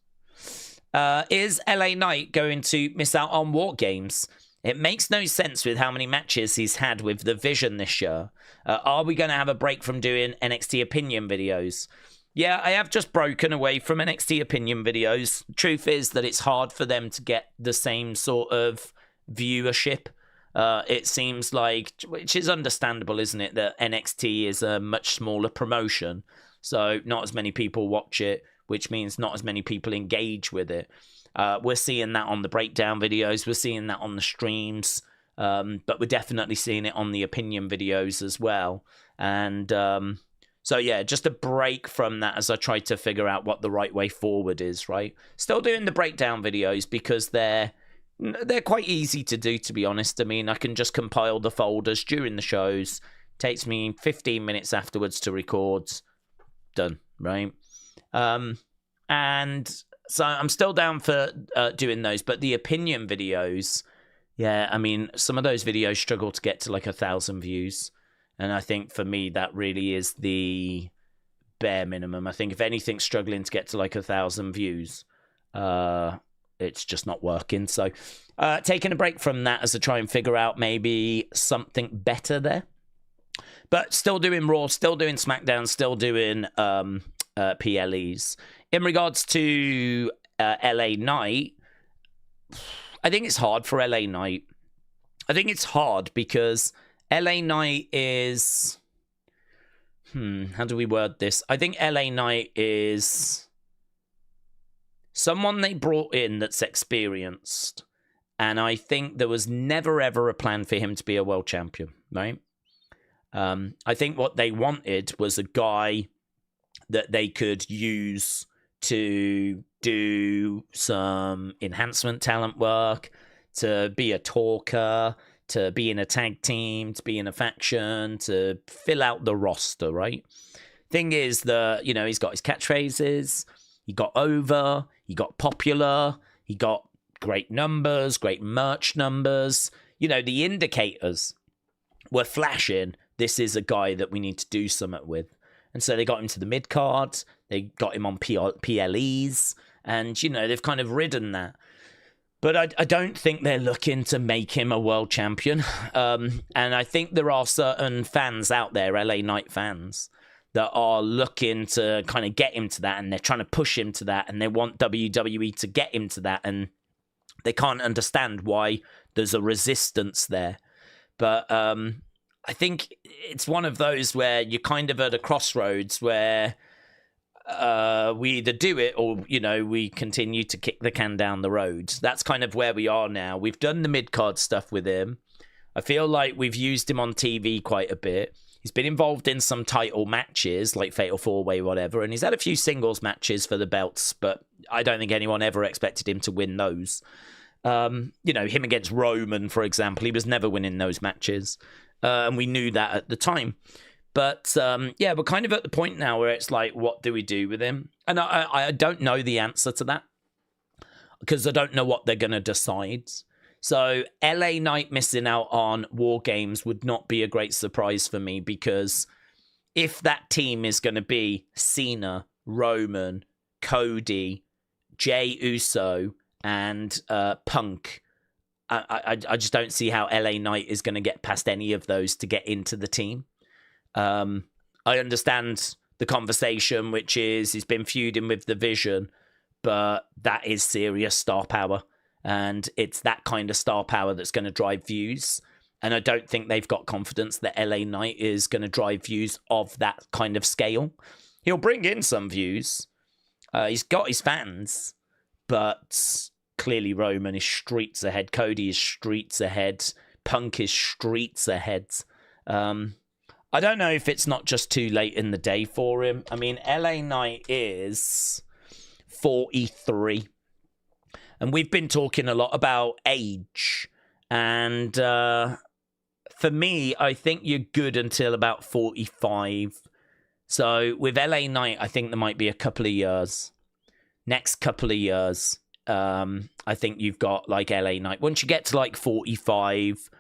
Is LA Knight going to miss out on War Games? It makes no sense with how many matches he's had with the Vision this year. Are we going to have a break from doing NXT opinion videos? Yeah, I have just broken away from NXT opinion videos. Truth is that it's hard for them to get the same sort of viewership. It seems like, which is understandable, isn't it, that NXT is a much smaller promotion, so not as many people watch it, which means not as many people engage with it. We're seeing that on the breakdown videos, we're seeing that on the streams, but we're definitely seeing it on the opinion videos as well. And so, yeah, just a break from that as I try to figure out what the right way forward is, right? Still doing the breakdown videos because they're quite easy to do, to be honest. I mean, I can just compile the folders during the shows. Takes me 15 minutes afterwards to record. Done, right? And so I'm still down for doing those. But the opinion videos, yeah, I mean, some of those videos struggle to get to like 1,000 views. And I think for me, that really is the bare minimum. I think if anything's struggling to get to like 1,000 views, it's just not working. So taking a break from that as I try and figure out maybe something better there. But still doing Raw, still doing SmackDown, still doing PLEs. In regards to LA Knight, I think it's hard for LA Knight. I think it's hard because LA Knight is... how do we word this? I think LA Knight is someone they brought in that's experienced. And I think there was never, ever a plan for him to be a world champion, right? I think what they wanted was a guy that they could use to do some enhancement talent work, to be a talker, to be in a tag team, to be in a faction, to fill out the roster, right? Thing is that, you know, he's got his catchphrases, he got over, he got popular, he got great numbers, great merch numbers. You know, the indicators were flashing. This is a guy that we need to do something with. And so they got him to the mid-card, they got him on PLEs, and, you know, they've kind of ridden that. But I don't think they're looking to make him a world champion. And I think there are certain fans out there, LA Knight fans, that are looking to kind of get him to that, and they're trying to push him to that, and they want WWE to get him to that, and they can't understand why there's a resistance there. But I think it's one of those where you're kind of at a crossroads where we either do it or, you know, we continue to kick the can down the road. That's kind of where we are now. We've done the mid-card stuff with him. I feel like we've used him on TV quite a bit. He's been involved in some title matches, like Fatal 4-Way, whatever, and he's had a few singles matches for the belts, but I don't think anyone ever expected him to win those. You know, him against Roman, for example, he was never winning those matches. And we knew that at the time. But, yeah, we're kind of at the point now where it's like, what do we do with him? And I don't know the answer to that because I don't know what they're going to decide. So LA Knight missing out on War Games would not be a great surprise for me, because if that team is going to be Cena, Roman, Cody, Jey Uso, and Punk, I just don't see how LA Knight is going to get past any of those to get into the team. I understand the conversation, which is he's been feuding with the Vision, but that is serious star power. And it's that kind of star power that's going to drive views. And I don't think they've got confidence that LA Knight is going to drive views of that kind of scale. He'll bring in some views. He's got his fans, but clearly Roman is streets ahead. Cody is streets ahead. Punk is streets ahead. I don't know if it's not just too late in the day for him. I mean, LA Knight is 43. And we've been talking a lot about age. And for me, I think you're good until about 45. So with LA Knight, I think there might be a couple of years. Next couple of years, I think you've got like LA Knight. Once you get to like 45,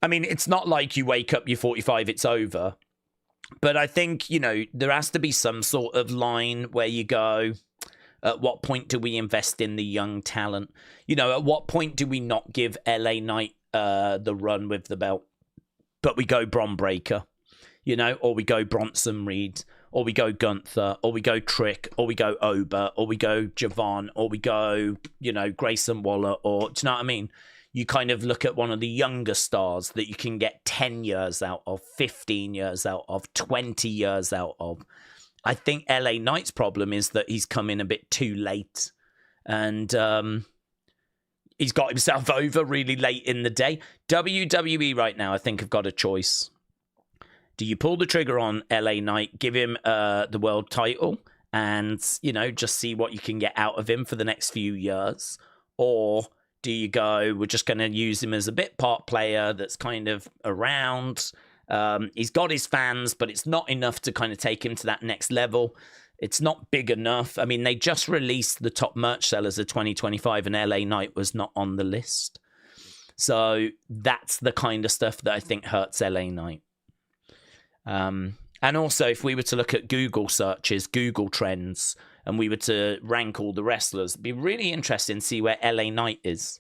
I mean, it's not like you wake up, you're 45, it's over. But I think, you know, there has to be some sort of line where you go, at what point do we invest in the young talent? You know, at what point do we not give LA Knight the run with the belt, but we go Bron Breakker, you know, or we go Bronson Reed, or we go Gunther, or we go Trick, or we go Ober, or we go Javon, or we go, you know, Grayson Waller, or, do you know what I mean? You kind of look at one of the younger stars that you can get 10 years out of, 15 years out of, 20 years out of. I think LA Knight's problem is that he's come in a bit too late, and he's got himself over really late in the day. WWE right now, I think, have got a choice. Do you pull the trigger on LA Knight, give him the world title, and, you know, just see what you can get out of him for the next few years? Or do you go, we're just going to use him as a bit part player that's kind of around? He's got his fans, but it's not enough to kind of take him to that next level. It's not big enough. I mean, they just released the top merch sellers of 2025, and LA Knight was not on the list. So that's the kind of stuff that I think hurts LA Knight. And also, if we were to look at Google searches, Google trends, and we were to rank all the wrestlers, it'd be really interesting to see where LA Knight is.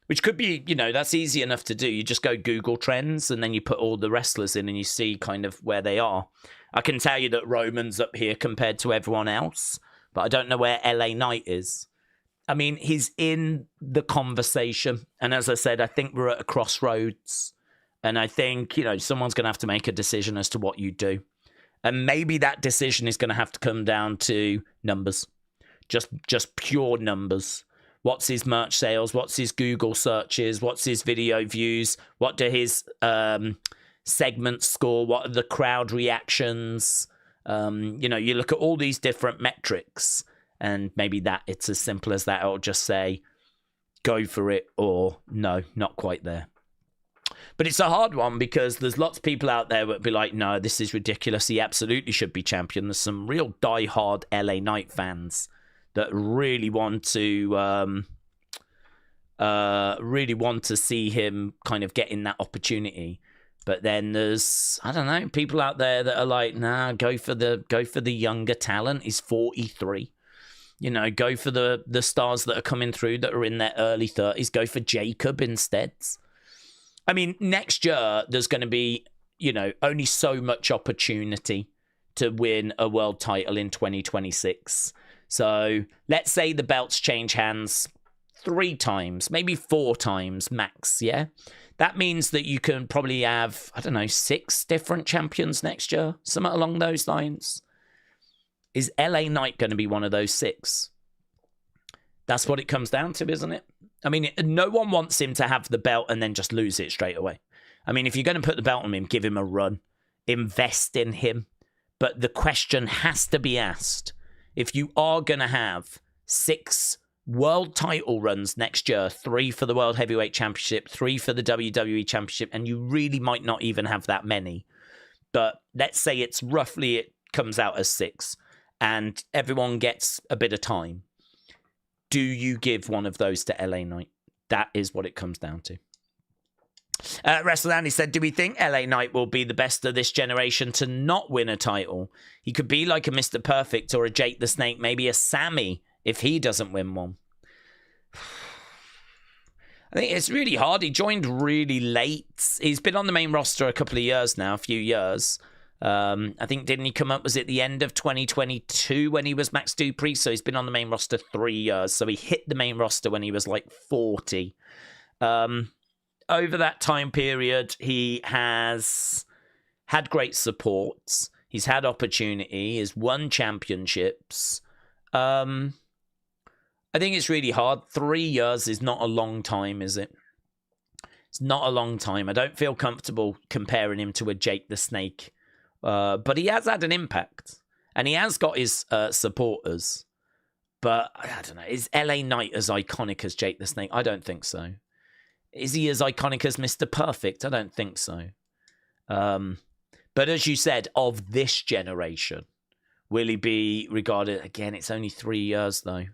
Which could be, you know, that's easy enough to do. You just go Google trends, and then you put all the wrestlers in, and you see kind of where they are. I can tell you that Roman's up here compared to everyone else, but I don't know where LA Knight is. I mean, he's in the conversation. And as I said, I think we're at a crossroads. And I think, you know, someone's going to have to make a decision as to what you do. And maybe that decision is going to have to come down to numbers. Just pure numbers. What's his merch sales? What's his Google searches? What's his video views? What do his segments score? What are the crowd reactions? You know, you look at all these different metrics, and maybe that it's as simple as that. Or just say, go for it, or no, not quite there. But it's a hard one because there's lots of people out there that would be like, no, this is ridiculous. He absolutely should be champion. There's some real diehard LA Knight fans that really want to see him kind of getting that opportunity. But then there's, I don't know, people out there that are like, nah, go for the younger talent. He's 43. You know, go for the stars that are coming through that are in their early 30s. Go for Jacob instead. I mean, next year, there's going to be, you know, only so much opportunity to win a world title in 2026. So let's say the belts change hands 3 times, maybe 4 times max, yeah? That means that you can probably have, I don't know, 6 different champions next year, something along those lines. Is LA Knight going to be one of those 6? That's what it comes down to, isn't it? I mean, no one wants him to have the belt and then just lose it straight away. I mean, if you're going to put the belt on him, give him a run. Invest in him. But the question has to be asked. If you are going to have 6 world title runs next year, 3 for the World Heavyweight Championship, 3 for the WWE Championship, and you really might not even have that many. But let's say it's roughly, it comes out as 6, and everyone gets a bit of time. Do you give one of those to LA Knight? That is what it comes down to. Wrestler Andy said, do we think LA Knight will be the best of this generation to not win a title? He could be like a Mr. Perfect or a Jake the Snake, maybe a Sammy if he doesn't win one. I think it's really hard. He joined really late. He's been on the main roster a couple of years now, a few years. I think, didn't he come up, was it the end of 2022 when he was Max Dupree? So he's been on the main roster 3 years. So he hit the main roster when he was like 40. Over that time period, he has had great support. He's had opportunity. He's won championships. I think it's really hard. 3 years is not a long time, is it? It's not a long time. I don't feel comfortable comparing him to a Jake the Snake. But he has had an impact. And he has got his supporters. But, I don't know, is LA Knight as iconic as Jake the Snake? I don't think so. Is he as iconic as Mr. Perfect? I don't think so. But as you said, of this generation, will he be regarded... Again, it's only 3 years, though.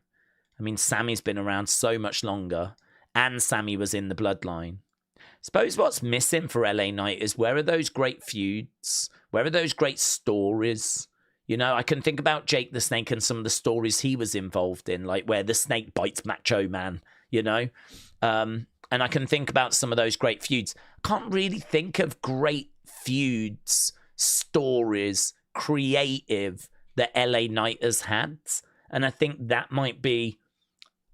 I mean, Sammy's been around so much longer. And Sammy was in the bloodline. Suppose what's missing for LA Knight is where are those great feuds? Where are those great stories? You know, I can think about Jake the Snake and some of the stories he was involved in, like where the snake bites Macho Man, you know? And I can think about some of those great feuds. I can't really think of great feuds, stories, creative that LA Knight has had. And I think that might be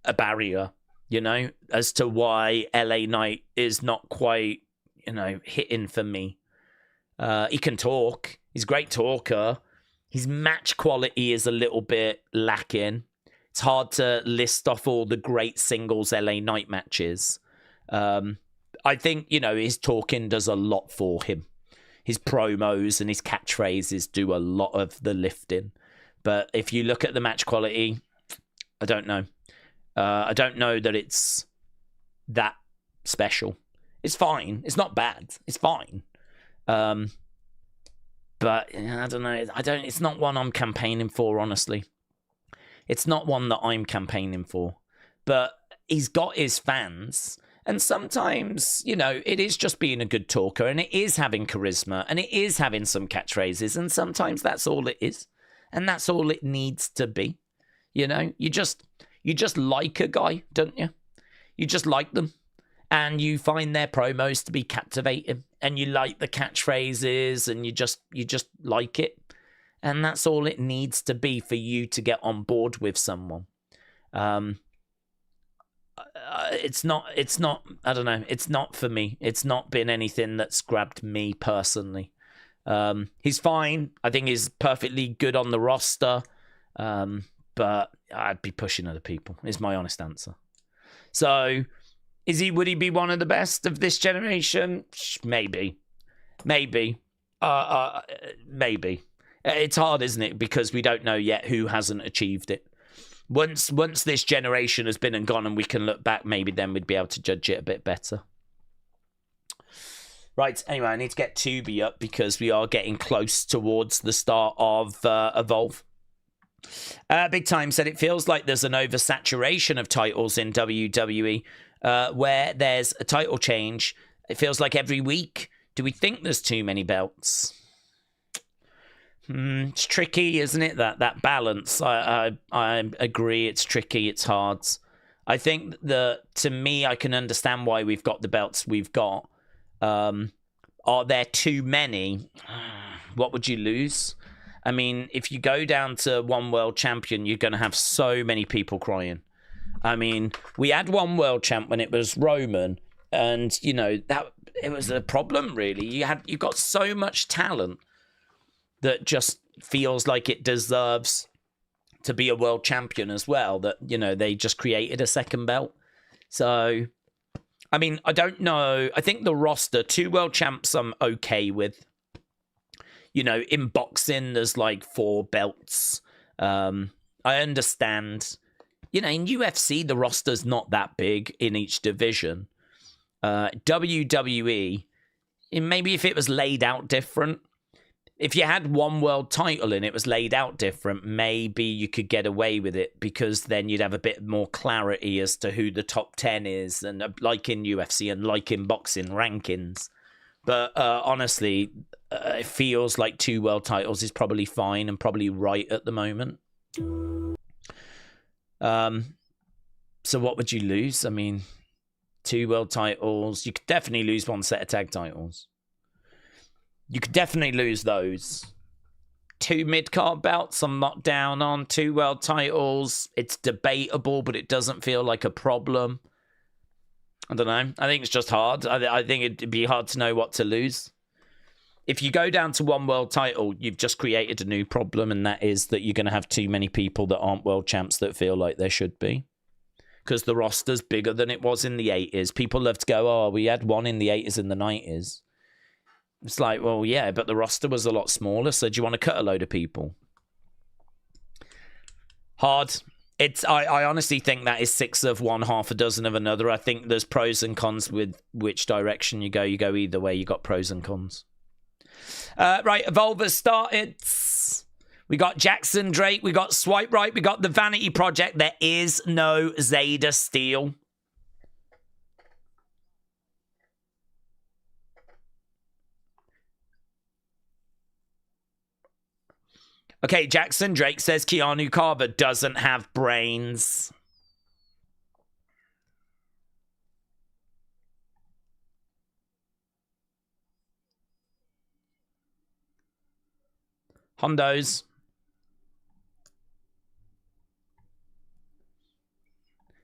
a barrier, you know, as to why LA Knight is not quite, you know, hitting for me. He can talk. He's a great talker. His match quality is a little bit lacking. It's hard to list off all the great singles LA Knight matches. I think, you know, his talking does a lot for him. his promos and his catchphrases do a lot of the lifting. But if you look at the match quality, I don't know. I don't know that it's that special. It's fine. It's not bad. It's fine. But I don't know. It's not one I'm campaigning for, honestly. It's not one that I'm campaigning for. But he's got his fans. And sometimes, you know, it is just being a good talker, and it is having charisma, and it is having some catchphrases, and sometimes that's all it is. And that's all it needs to be. You know, you just like a guy, don't you? You just like them. And you find their promos to be captivating, and you like the catchphrases, and you just like it. And that's all it needs to be for you to get on board with someone. It's not, I don't know, it's not for me. It's not been anything that's grabbed me personally. He's fine. I think he's perfectly good on the roster. But I'd be pushing other people, is my honest answer. So, would he be one of the best of this generation? Maybe. Maybe. It's hard, isn't it? Because we don't know yet who hasn't achieved it. Once this generation has been and gone and we can look back, maybe then we'd be able to judge it a bit better. Right, anyway, I need to get Tubi up because we are getting close towards the start of Evolve. Big Time said it feels like there's an oversaturation of titles in WWE where there's a title change. It feels like every week. Do we think there's too many belts? It's tricky, isn't it? That balance. I agree. It's tricky. It's hard. I think to me, I can understand why we've got the belts we've got. Are there too many? What would you lose? I mean, if you go down to one world champion, you're going to have so many people crying. I mean, we had one world champ when it was Roman, and you know that it was a problem. Really, you got so much talent that just feels like it deserves to be a world champion as well. That, you know, they just created a second belt. So, I mean, I don't know. I think the roster, 2 world champs, I'm okay with. You know, in boxing, there's like 4 belts. I understand. You know, in UFC, the roster's not that big in each division. WWE, maybe if it was laid out different, if you had one world title and it was laid out different, maybe you could get away with it because then you'd have a bit more clarity as to who the top 10 is, and like in UFC and like in boxing rankings. But honestly, it feels like 2 world titles is probably fine and probably right at the moment. So what would you lose? I mean, 2 world titles. You could definitely lose 1 set of tag titles. You could definitely lose those. 2 mid-card belts, I'm not down on. 2 world titles, it's debatable, but it doesn't feel like a problem. I don't know. I think it's just hard. I think it'd be hard to know what to lose. If you go down to 1 world title, you've just created a new problem, and that is that you're going to have too many people that aren't world champs that feel like there should be. Because the roster's bigger than it was in the 80s. People love to go, oh, we had one in the 80s and the 90s. It's like, well, yeah, but the roster was a lot smaller, so do you want to cut a load of people? Hard. I honestly think that is 6 of one, half a dozen of another. I think there's pros and cons with which direction you go. You go either way, you got pros and cons. Right, Evolve has started. We got Jackson Drake, we got Swipe Right, we got the Vanity Project. There is no Zeta Steel. Okay, Jackson Drake says Keanu Carver doesn't have brains. Hondos.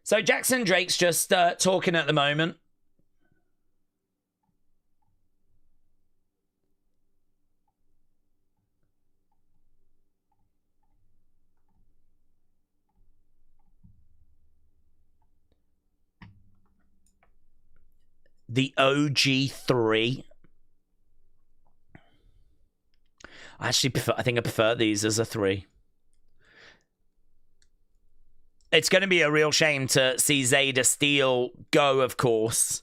So Jackson Drake's just talking at the moment. The OG3. I think I prefer these as a 3. It's going to be a real shame to see Zayda Steele go, of course.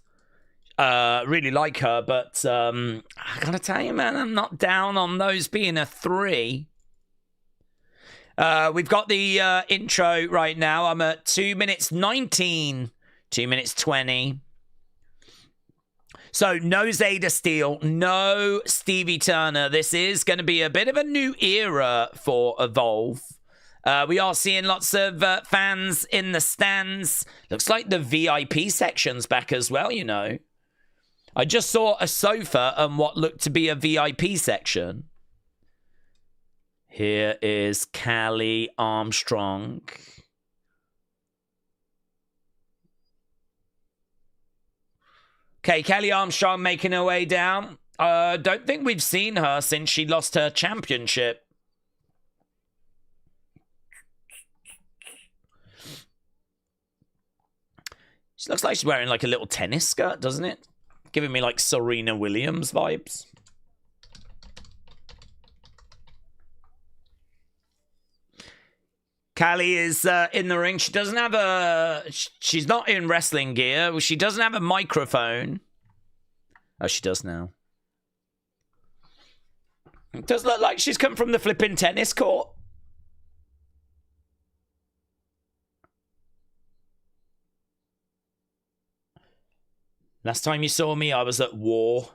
Really like her, but I gotta tell you, man, I'm not down on those being a 3. We've got the intro right now. I'm at 2 minutes 19, 2 minutes 20. So no Zayda Steele, no Stevie Turner. This is going to be a bit of a new era for Evolve. We are seeing lots of fans in the stands. Looks like the VIP section's back as well, you know. I just saw a sofa and what looked to be a VIP section. Here is Charlee Armstrong. Okay, Charlee Armstrong making her way down. Don't think we've seen her since she lost her championship. She looks like she's wearing like a little tennis skirt, doesn't it? Giving me like Serena Williams vibes. Charlee is in the ring. She doesn't have a... She's not in wrestling gear. She doesn't have a microphone. Oh, she does now. It does look like she's come from the flipping tennis court. Last time you saw me, I was at war.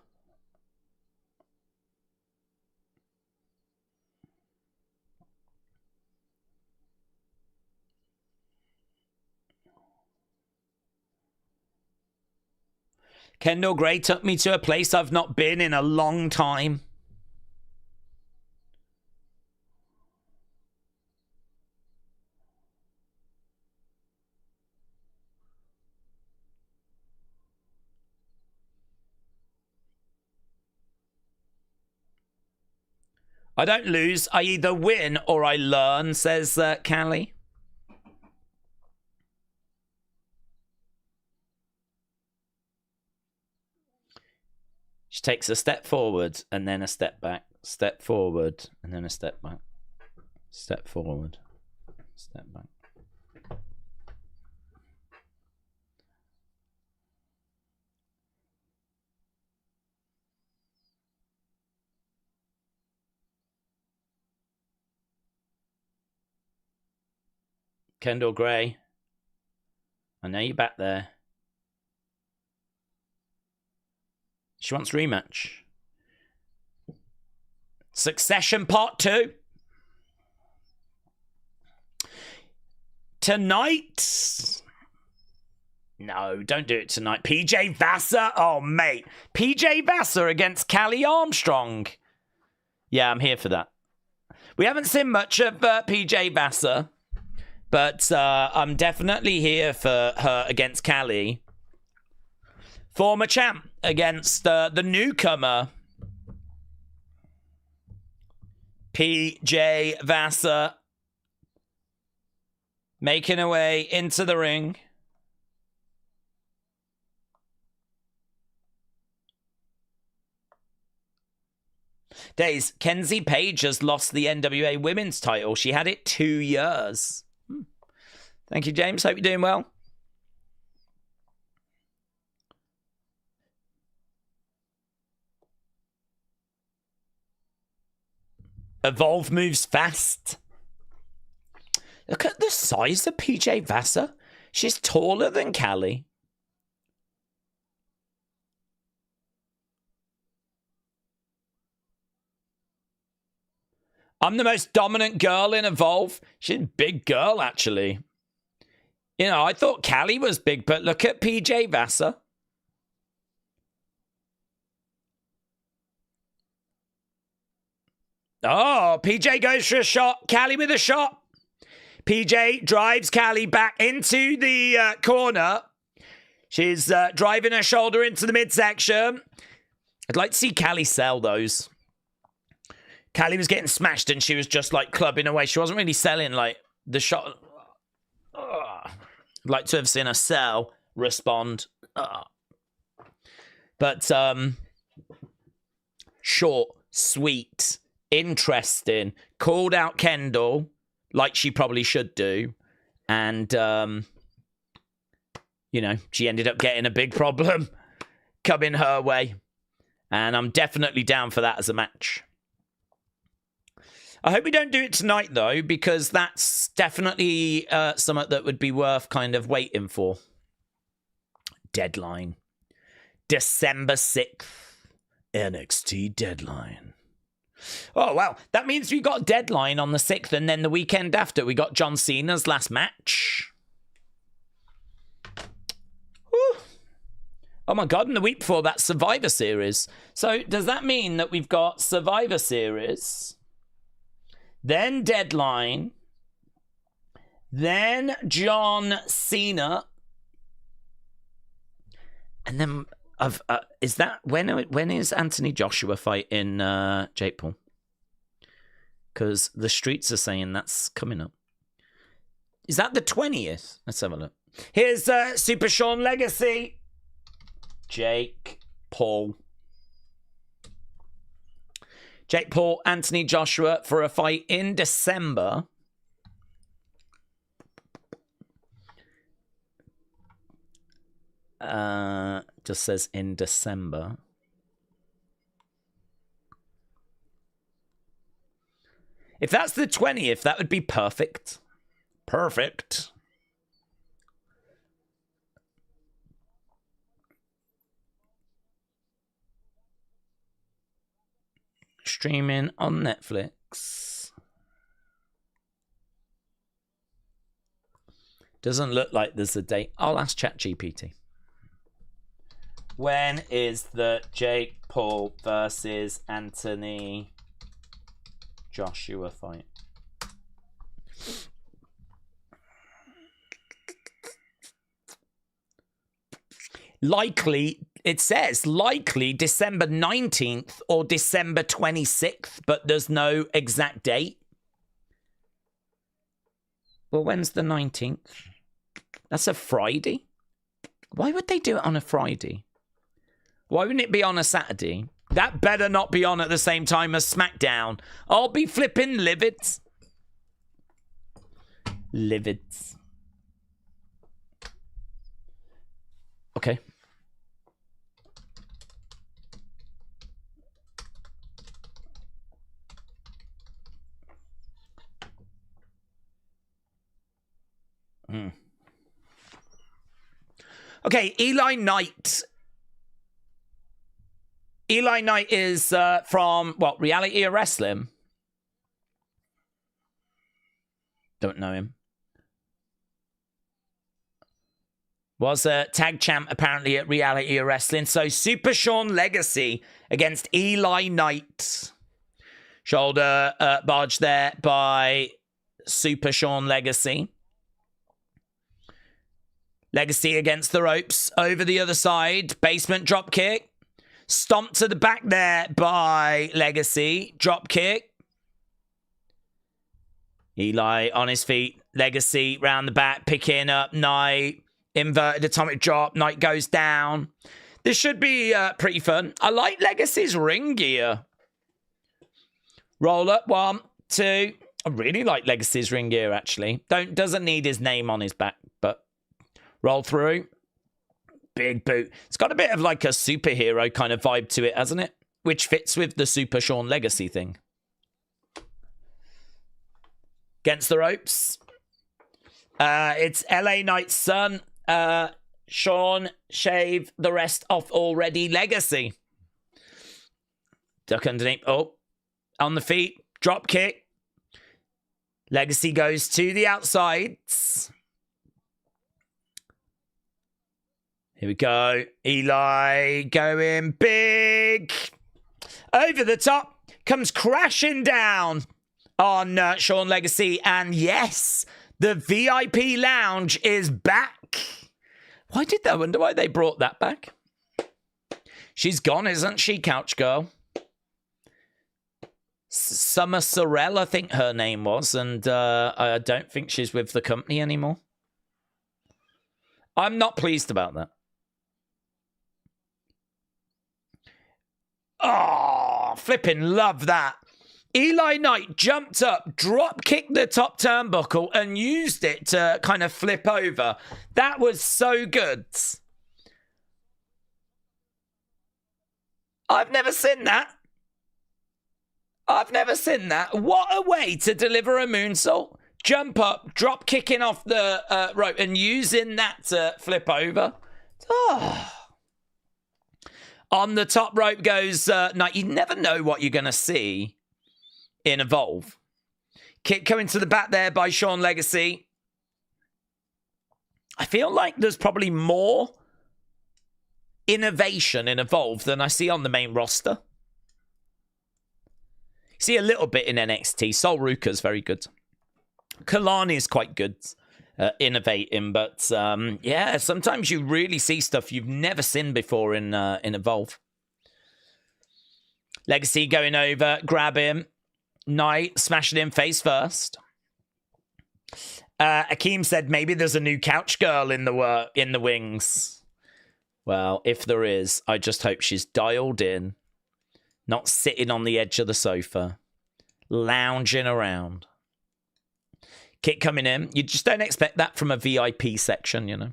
Kendal Gray took me to a place I've not been in a long time. I don't lose. I either win or I learn, says Charlee. She takes a step forward and then a step back. Step forward and then a step back. Step forward. Step back. Kendal Gray, I know you're back there. She wants rematch. Succession Part 2. Tonight? No, don't do it tonight. PJ Vassar? Oh, mate. PJ Vassar against Charlee Armstrong. Yeah, I'm here for that. We haven't seen much of PJ Vassar. But I'm definitely here for her against Charlee. Former champ against the newcomer. PJ Vassar. Making her way into the ring. Daze, Kenzie Page has lost the NWA Women's title. She had it 2 years. Thank you, James. Hope you're doing well. Evolve moves fast. Look at the size of PJ Vassar. She's taller than Charlee. I'm the most dominant girl in Evolve. She's a big girl, actually. You know, I thought Charlee was big, but look at PJ Vassar. Oh, PJ goes for a shot. Charlee with a shot. PJ drives Charlee back into the corner. She's driving her shoulder into the midsection. I'd like to see Charlee sell those. Charlee was getting smashed and she was just like clubbing away. She wasn't really selling like the shot. I'd like to have seen her sell, respond. But short, sweet, interesting. Called out Kendal, like she probably should do. And, you know, she ended up getting a big problem coming her way. And I'm definitely down for that as a match. I hope we don't do it tonight, though, because that's definitely something that would be worth kind of waiting for. Deadline. December 6th. NXT Deadline. Oh, wow. That means we got Deadline on the 6th, and then the weekend after, we got John Cena's last match. Whew. Oh, my God. And the week before that, Survivor Series. So does that mean that we've got Survivor Series, then Deadline, then John Cena, and then is that when is Anthony Joshua fighting Jake Paul? Because the streets are saying that's coming up. Is that the 20th? Let's have a look. Here's Super Sean Legacy, Jake Paul. Jake Paul, Anthony Joshua for a fight in December. Just says in December. If that's the 20th, that would be perfect. Perfect. Streaming on Netflix. Doesn't look like there's a date. I'll ask ChatGPT. When is the Jake Paul versus Anthony Joshua fight? Likely, it says likely December 19th or December 26th, but there's no exact date. Well, when's the 19th? That's a Friday. Why would they do it on a Friday? Why wouldn't it be on a Saturday? That better not be on at the same time as SmackDown. I'll be flipping livid. Livid. Okay. Okay, Eli Knight. Eli Knight is from, what, Reality of Wrestling? Don't know him. Was a tag champ, apparently, at Reality of Wrestling. So, Super Sean Legacy against Eli Knight. Shoulder barge there by Super Sean Legacy. Legacy against the ropes. Over the other side. Basement drop kick. Stomp to the back there by Legacy. Drop kick. Eli on his feet. Legacy round the back. Picking up Knight. Inverted atomic drop. Knight goes down. This should be pretty fun. I like Legacy's ring gear. Roll up. 1, 2. I really like Legacy's ring gear, actually. Doesn't need his name on his back, but roll through. Big boot. It's got a bit of like a superhero kind of vibe to it, hasn't it? Which fits with the Super Sean Legacy thing. Against the ropes. It's LA Knight's son. Sean, shave the rest off already. Legacy. Duck underneath. Oh. On the feet. Drop kick. Legacy goes to the outsides. Here we go. Eli going big. Over the top. Comes crashing down on Sean Legacy. And yes, the VIP lounge is back. Why did that? I wonder why they brought that back. She's gone, isn't she, Couch Girl? Summer Sorrell, I think her name was. And I don't think she's with the company anymore. I'm not pleased about that. Oh, flipping love that. Eli Knight jumped up, drop kicked the top turnbuckle, and used it to kind of flip over. That was so good. I've never seen that. What a way to deliver a moonsault. Jump up, drop kicking off the rope, and using that to flip over. Oh. On the top rope goes Knight. You never know what you're going to see in Evolve. Kick coming to the back there by Sean Legacy. I feel like there's probably more innovation in Evolve than I see on the main roster. See a little bit in NXT. Sol Ruka's very good. Kalani's quite good innovating, but yeah, sometimes you really see stuff you've never seen before in Evolve. Legacy going over, grab him. Knight smashing him face first. Akeem said maybe there's a new couch girl in the wings. Well, if there is, I just hope she's dialed in, not sitting on the edge of the sofa, lounging around. Kick coming in. You just don't expect that from a VIP section, you know.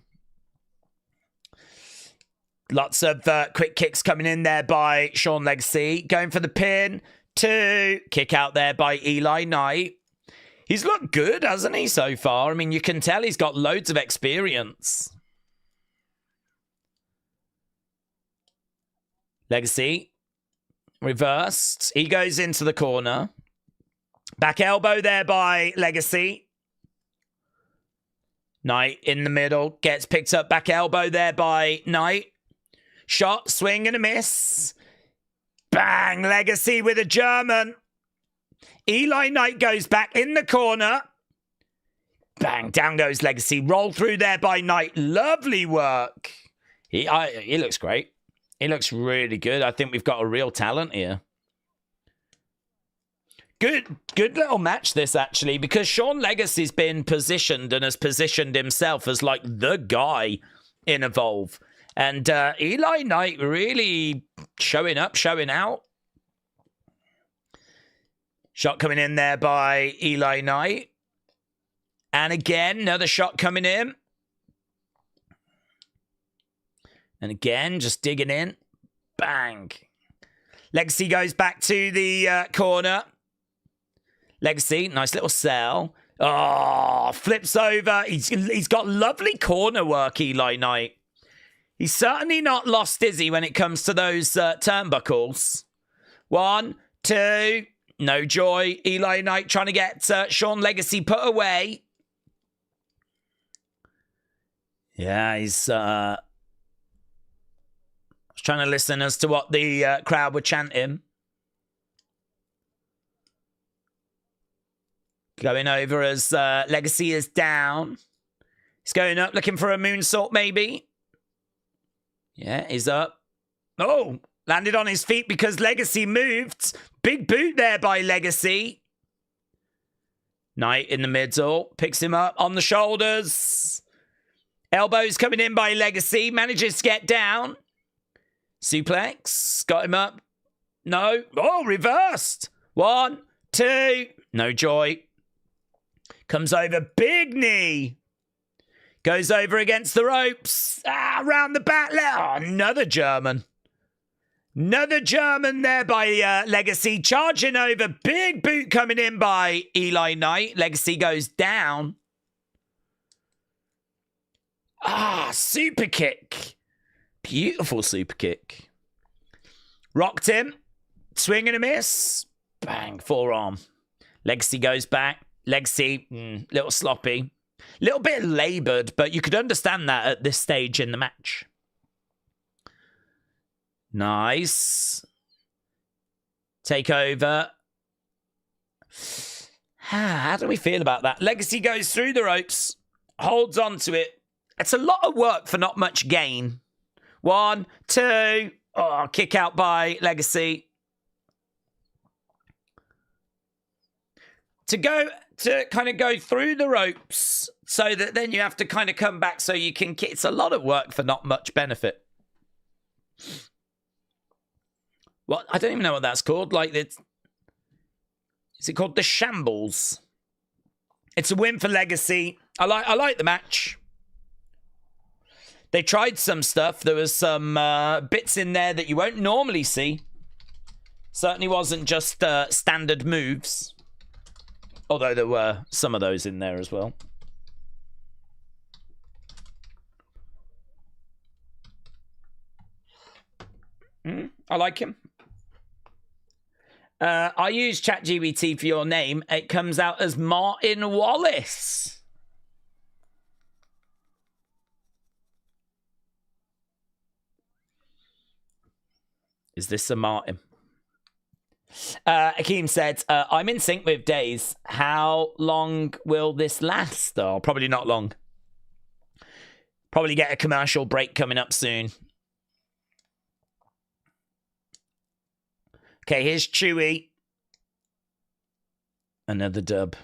Lots of quick kicks coming in there by Sean Legacy. Going for the pin. 2. Kick out there by Eli Knight. He's looked good, hasn't he, so far? I mean, you can tell he's got loads of experience. Legacy. Reversed. He goes into the corner. Back elbow there by Legacy. Knight in the middle. Gets picked up. Back elbow there by Knight. Shot. Swing and a miss. Bang! Legacy with a German. Eli Knight goes back in the corner. Bang! Down goes Legacy. Roll through there by Knight. Lovely work. He looks great. He looks really good. I think we've got a real talent here. Good little match this, actually, because Sean Legacy's been positioned and has positioned himself as like the guy in Evolve. And Eli Knight really showing up, showing out. Shot coming in there by Eli Knight. And again, another shot coming in. And again, just digging in. Bang. Legacy goes back to the corner. Legacy, nice little sell. Oh, flips over. He's got lovely corner work, Eli Knight. He's certainly not lost, is he, when it comes to those turnbuckles. 1, 2. No joy. Eli Knight trying to get Sean Legacy put away. Yeah, he's... I was trying to listen as to what the crowd were chanting. Going over as Legacy is down. He's going up, looking for a moonsault, maybe. Yeah, he's up. Oh, landed on his feet because Legacy moved. Big boot there by Legacy. Knight in the middle. Picks him up on the shoulders. Elbows coming in by Legacy. Manages to get down. Suplex. Got him up. No. Oh, reversed. 1, 2. No joy. Comes over. Big knee. Goes over against the ropes. Round the back. Oh, another German. Another German there by Legacy. Charging over. Big boot coming in by Eli Knight. Legacy goes down. Super kick. Beautiful super kick. Rocked him. Swing and a miss. Bang. Forearm. Legacy goes back. Legacy, little sloppy. Little bit laboured, but you could understand that at this stage in the match. Nice. Take over. How do we feel about that? Legacy goes through the ropes. Holds on to it. It's a lot of work for not much gain. 1, 2. Oh, kick out by Legacy. To kind of go through the ropes so that then you have to kind of come back so you can... It's a lot of work for not much benefit. What? I don't even know what that's called. Like, it's... Is it called the Shambles? It's a win for Legacy. I like the match. They tried some stuff. There was some bits in there that you won't normally see. Certainly wasn't just standard moves. Although there were some of those in there as well. I like him. I use ChatGPT for your name. It comes out as Martin Wallace. Is this a Martin? Akeem said, I'm in sync with Daze. How long will this last? Oh, probably not long. Probably get a commercial break coming up soon. Okay, here's Chewy. Another dub.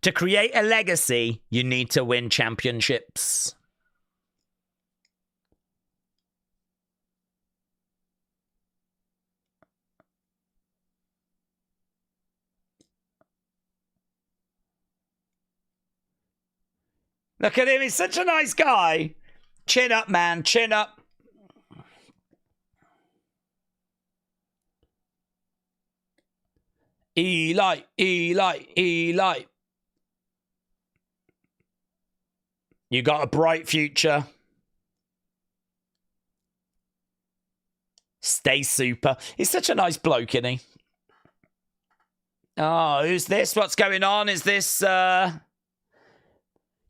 To create a legacy, you need to win championships. Look at him, he's such a nice guy. Chin up, man, chin up. Eli, Eli, Eli. You got a bright future. Stay super. He's such a nice bloke, isn't he? Oh, who's this? What's going on? Is this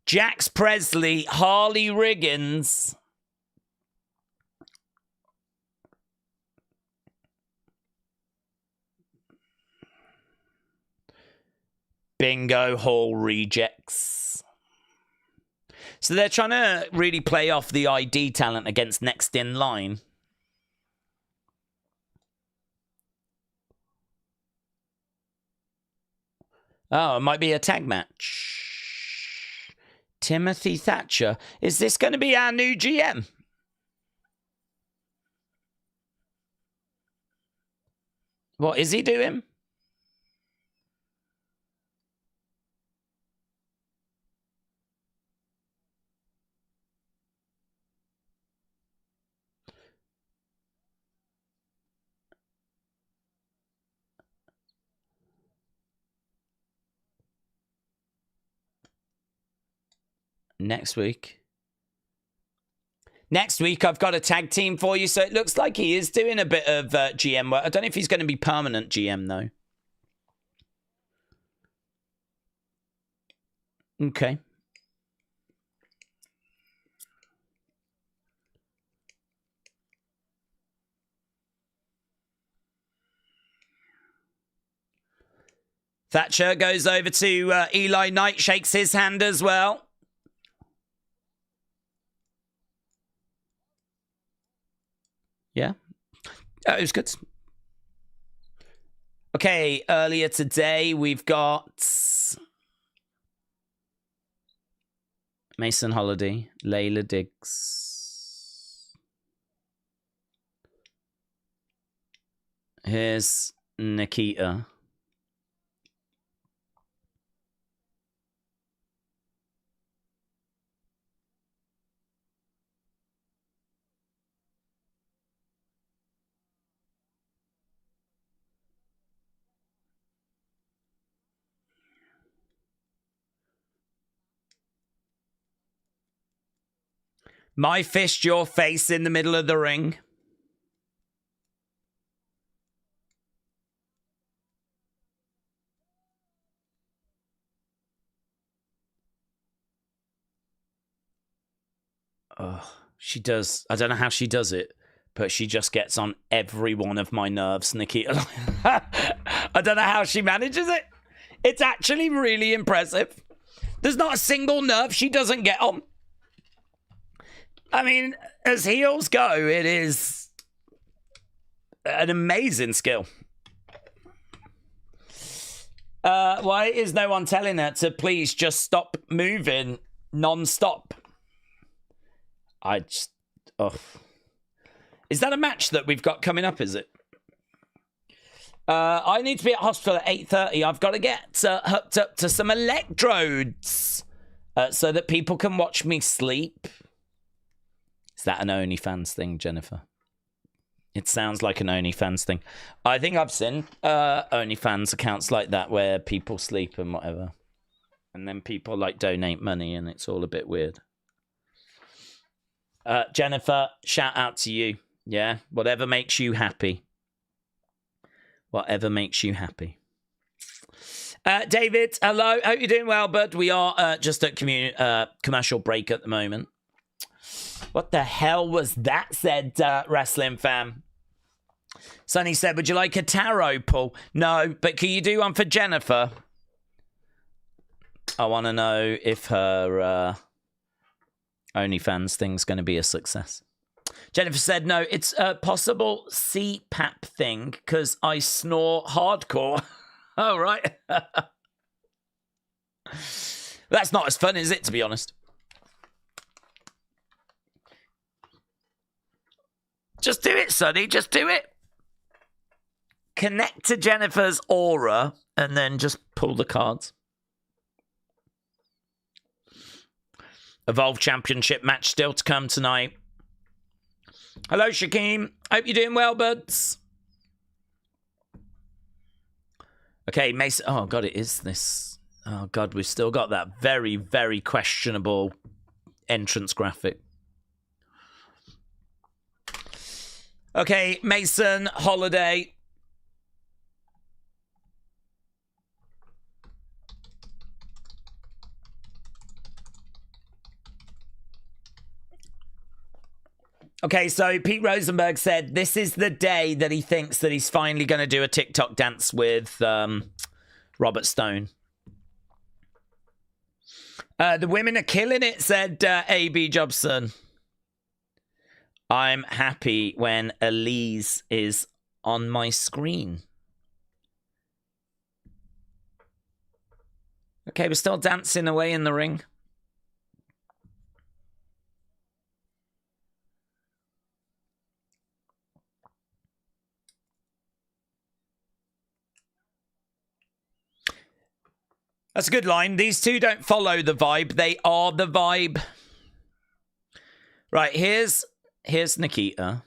Jax Presley, Harley Riggins? Bingo Hall rejects. So they're trying to really play off the ID talent against next in line. Oh, it might be a tag match. Timothy Thatcher. Is this going to be our new GM? What is he doing? Next week. Next week, I've got a tag team for you. So it looks like he is doing a bit of GM work. I don't know if he's going to be permanent GM, though. Okay. Thatcher goes over to Eli Knight, shakes his hand as well. Yeah. It was good. Okay, earlier today we've got Mason Holiday, Layla Diggs. Here's Nikita. My fist, your face in the middle of the ring. Oh, she does. I don't know how she does it, but she just gets on every one of my nerves, Nikita. I don't know how she manages it. It's actually really impressive. There's not a single nerve she doesn't get on. I mean, as heels go, it is an amazing skill. Why is no one telling her to please just stop moving non-stop? I just... Oh. Is that a match that we've got coming up, is it? I need to be at hospital at 8:30. I've got to get hooked up to some electrodes so that people can watch me sleep. Is that an OnlyFans thing, Jennifer? It sounds like an OnlyFans thing. I think I've seen OnlyFans accounts like that where people sleep and whatever. And then people like donate money and it's all a bit weird. Jennifer, shout out to you. Yeah, whatever makes you happy. Whatever makes you happy. David, hello. Hope you're doing well, bud. We are just at commercial break at the moment. What the hell was that, said Wrestling Fam? Sonny said, would you like a tarot pull? No, but can you do one for Jennifer? I want to know if her OnlyFans thing's going to be a success. Jennifer said, no, it's a possible CPAP thing because I snore hardcore. Oh, right. That's not as fun, is it, to be honest? Just do it, Sonny. Just do it. Connect to Jennifer's aura and then just pull the cards. Evolve Championship match still to come tonight. Hello, Shakeem. Hope you're doing well, buds. Okay, Mason. Oh, God, it is this. Oh, God, we've still got that very, very questionable entrance graphic. Okay, Mason, Holiday. Okay, so Pete Rosenberg said this is the day that he thinks that he's finally going to do a TikTok dance with Robert Stone. The women are killing it, said A.B. Jobson. I'm happy when Elise is on my screen. Okay, we're still dancing away in the ring. That's a good line. These two don't follow the vibe. They are the vibe. Right, here's Nikita.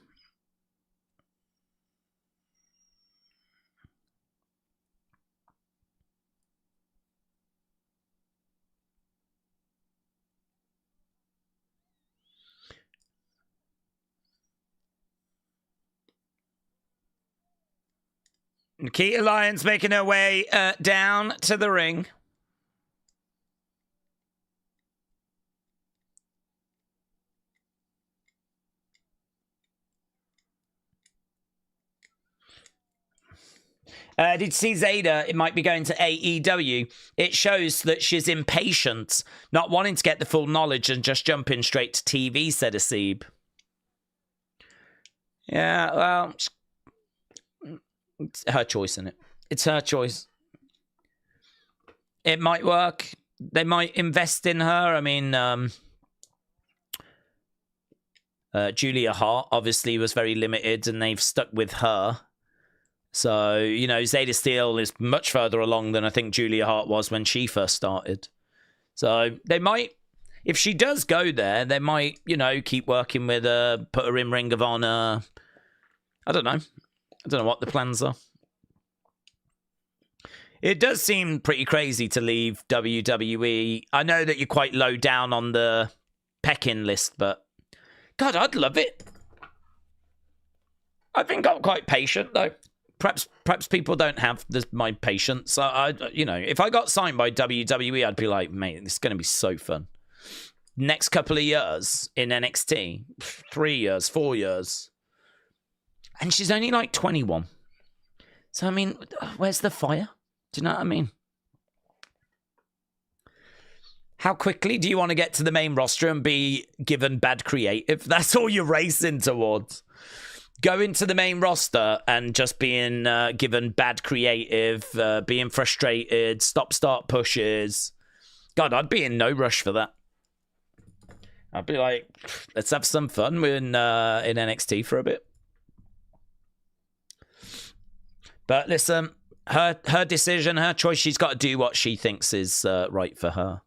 Nikita Lyons making her way down to the ring. Did you see Zeta? It might be going to AEW. It shows that she's impatient, not wanting to get the full knowledge and just jumping straight to TV, said Asib. Yeah, well, it's her choice, isn't it? It's her choice. It might work. They might invest in her. I mean, Julia Hart obviously was very limited, and they've stuck with her. So, you know, Zeta Steel is much further along than I think Julia Hart was when she first started. So they might, if she does go there, they might, you know, keep working with her, put her in Ring of Honor. I don't know. I don't know what the plans are. It does seem pretty crazy to leave WWE. I know that you're quite low down on the pecking list, but God, I'd love it. I think I'm quite patient, though. Perhaps people don't have my patience. You know, if I got signed by WWE, I'd be like, mate, this is going to be so fun. Next couple of years in NXT, 3 years, 4 years. And she's only like 21. So, I mean, where's the fire? Do you know what I mean? How quickly do you want to get to the main roster and be given bad creative? That's all you're racing towards. Go into the main roster and just being given bad creative, being frustrated, stop-start pushes. God, I'd be in no rush for that. I'd be like, let's have some fun in NXT for a bit. But listen, her decision, her choice. She's got to do what she thinks is right for her.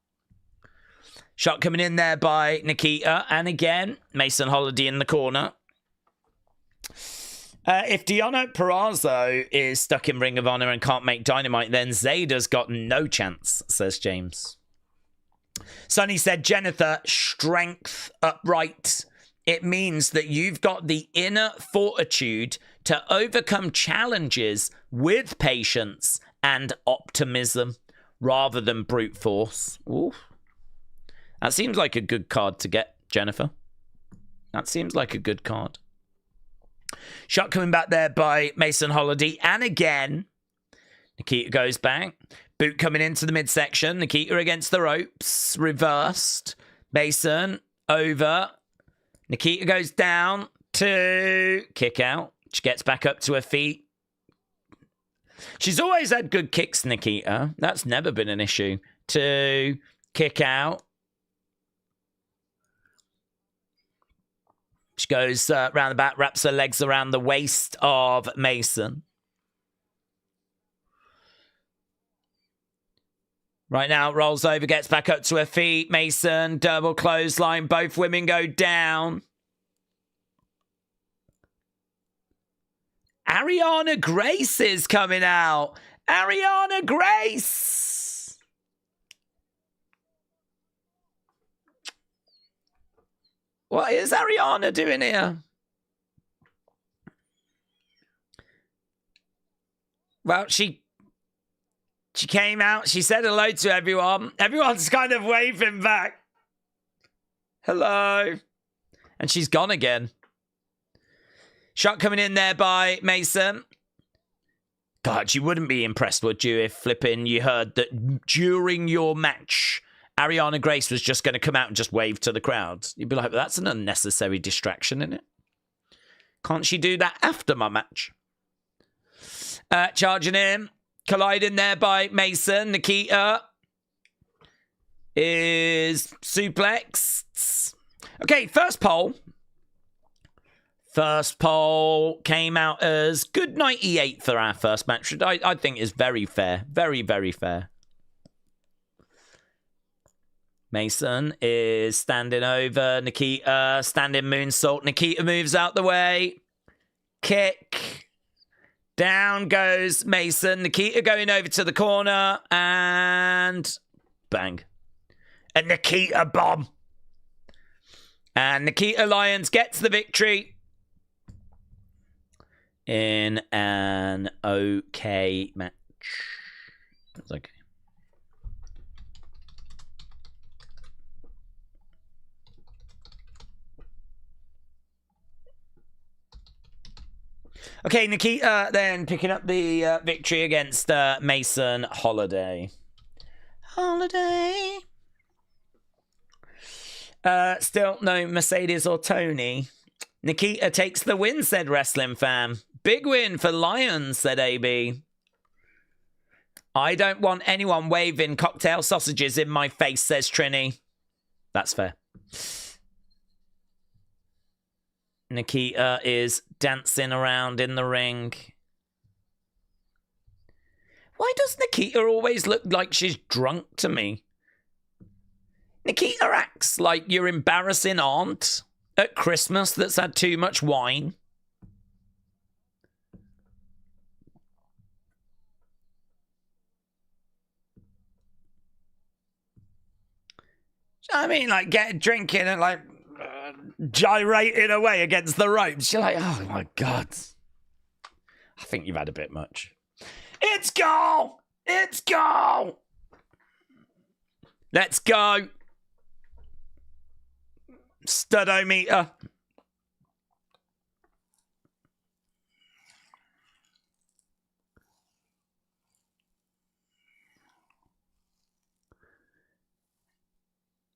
Shot coming in there by Nikita. And again, Mason Holiday in the corner. If Deonna Purrazzo is stuck in Ring of Honor and can't make Dynamite, then Zayda's got no chance, says James. Sonny said, Jennifer, strength upright. It means that you've got the inner fortitude to overcome challenges with patience and optimism rather than brute force. Ooh. That seems like a good card to get, Jennifer. That seems like a good card. Shot coming back there by Mason Holiday. And again, Nikita goes back. Boot coming into the midsection. Nikita against the ropes. Reversed. Mason over. Nikita goes down to kick out. She gets back up to her feet. She's always had good kicks, Nikita. That's never been an issue. To kick out. She goes round the back, wraps her legs around the waist of Mason. Right now, rolls over, gets back up to her feet. Mason, double clothesline. Both women go down. Ariana Grace is coming out. Ariana Grace. What is Ariana doing here? Well, she came out. She said hello to everyone. Everyone's kind of waving back. Hello. And she's gone again. Shot coming in there by Mason. God, you wouldn't be impressed, would you, if flipping you heard that during your match, Ariana Grace was just going to come out and just wave to the crowd. You'd be like, well, that's an unnecessary distraction, isn't it? Can't she do that after my match? Charging in. Colliding there by Mason. Nikita is suplexed. Okay, first poll. First poll came out as good 98 for our first match. I think is very fair. Very, very fair. Mason is standing over Nikita. Standing moonsault. Nikita moves out the way. Kick. Down goes Mason. Nikita going over to the corner. And bang. A Nikita bomb. And Nikita Lyons gets the victory. In an okay match. It's okay. Okay, Nikita then picking up the victory against Mason Holiday. Holiday. Still no Mercedes or Tony. Nikita takes the win, said Wrestling Fan. Big win for Lions, said AB. I don't want anyone waving cocktail sausages in my face, says Trini. That's fair. Nikita is dancing around in the ring. Why does Nikita always look like she's drunk to me? Nikita acts like your embarrassing aunt at Christmas that's had too much wine. I mean, like, drinking and, like, gyrating away against the ropes. You're like, oh, my God. I think you've had a bit much. It's go! It's go! Let's go. Studometer.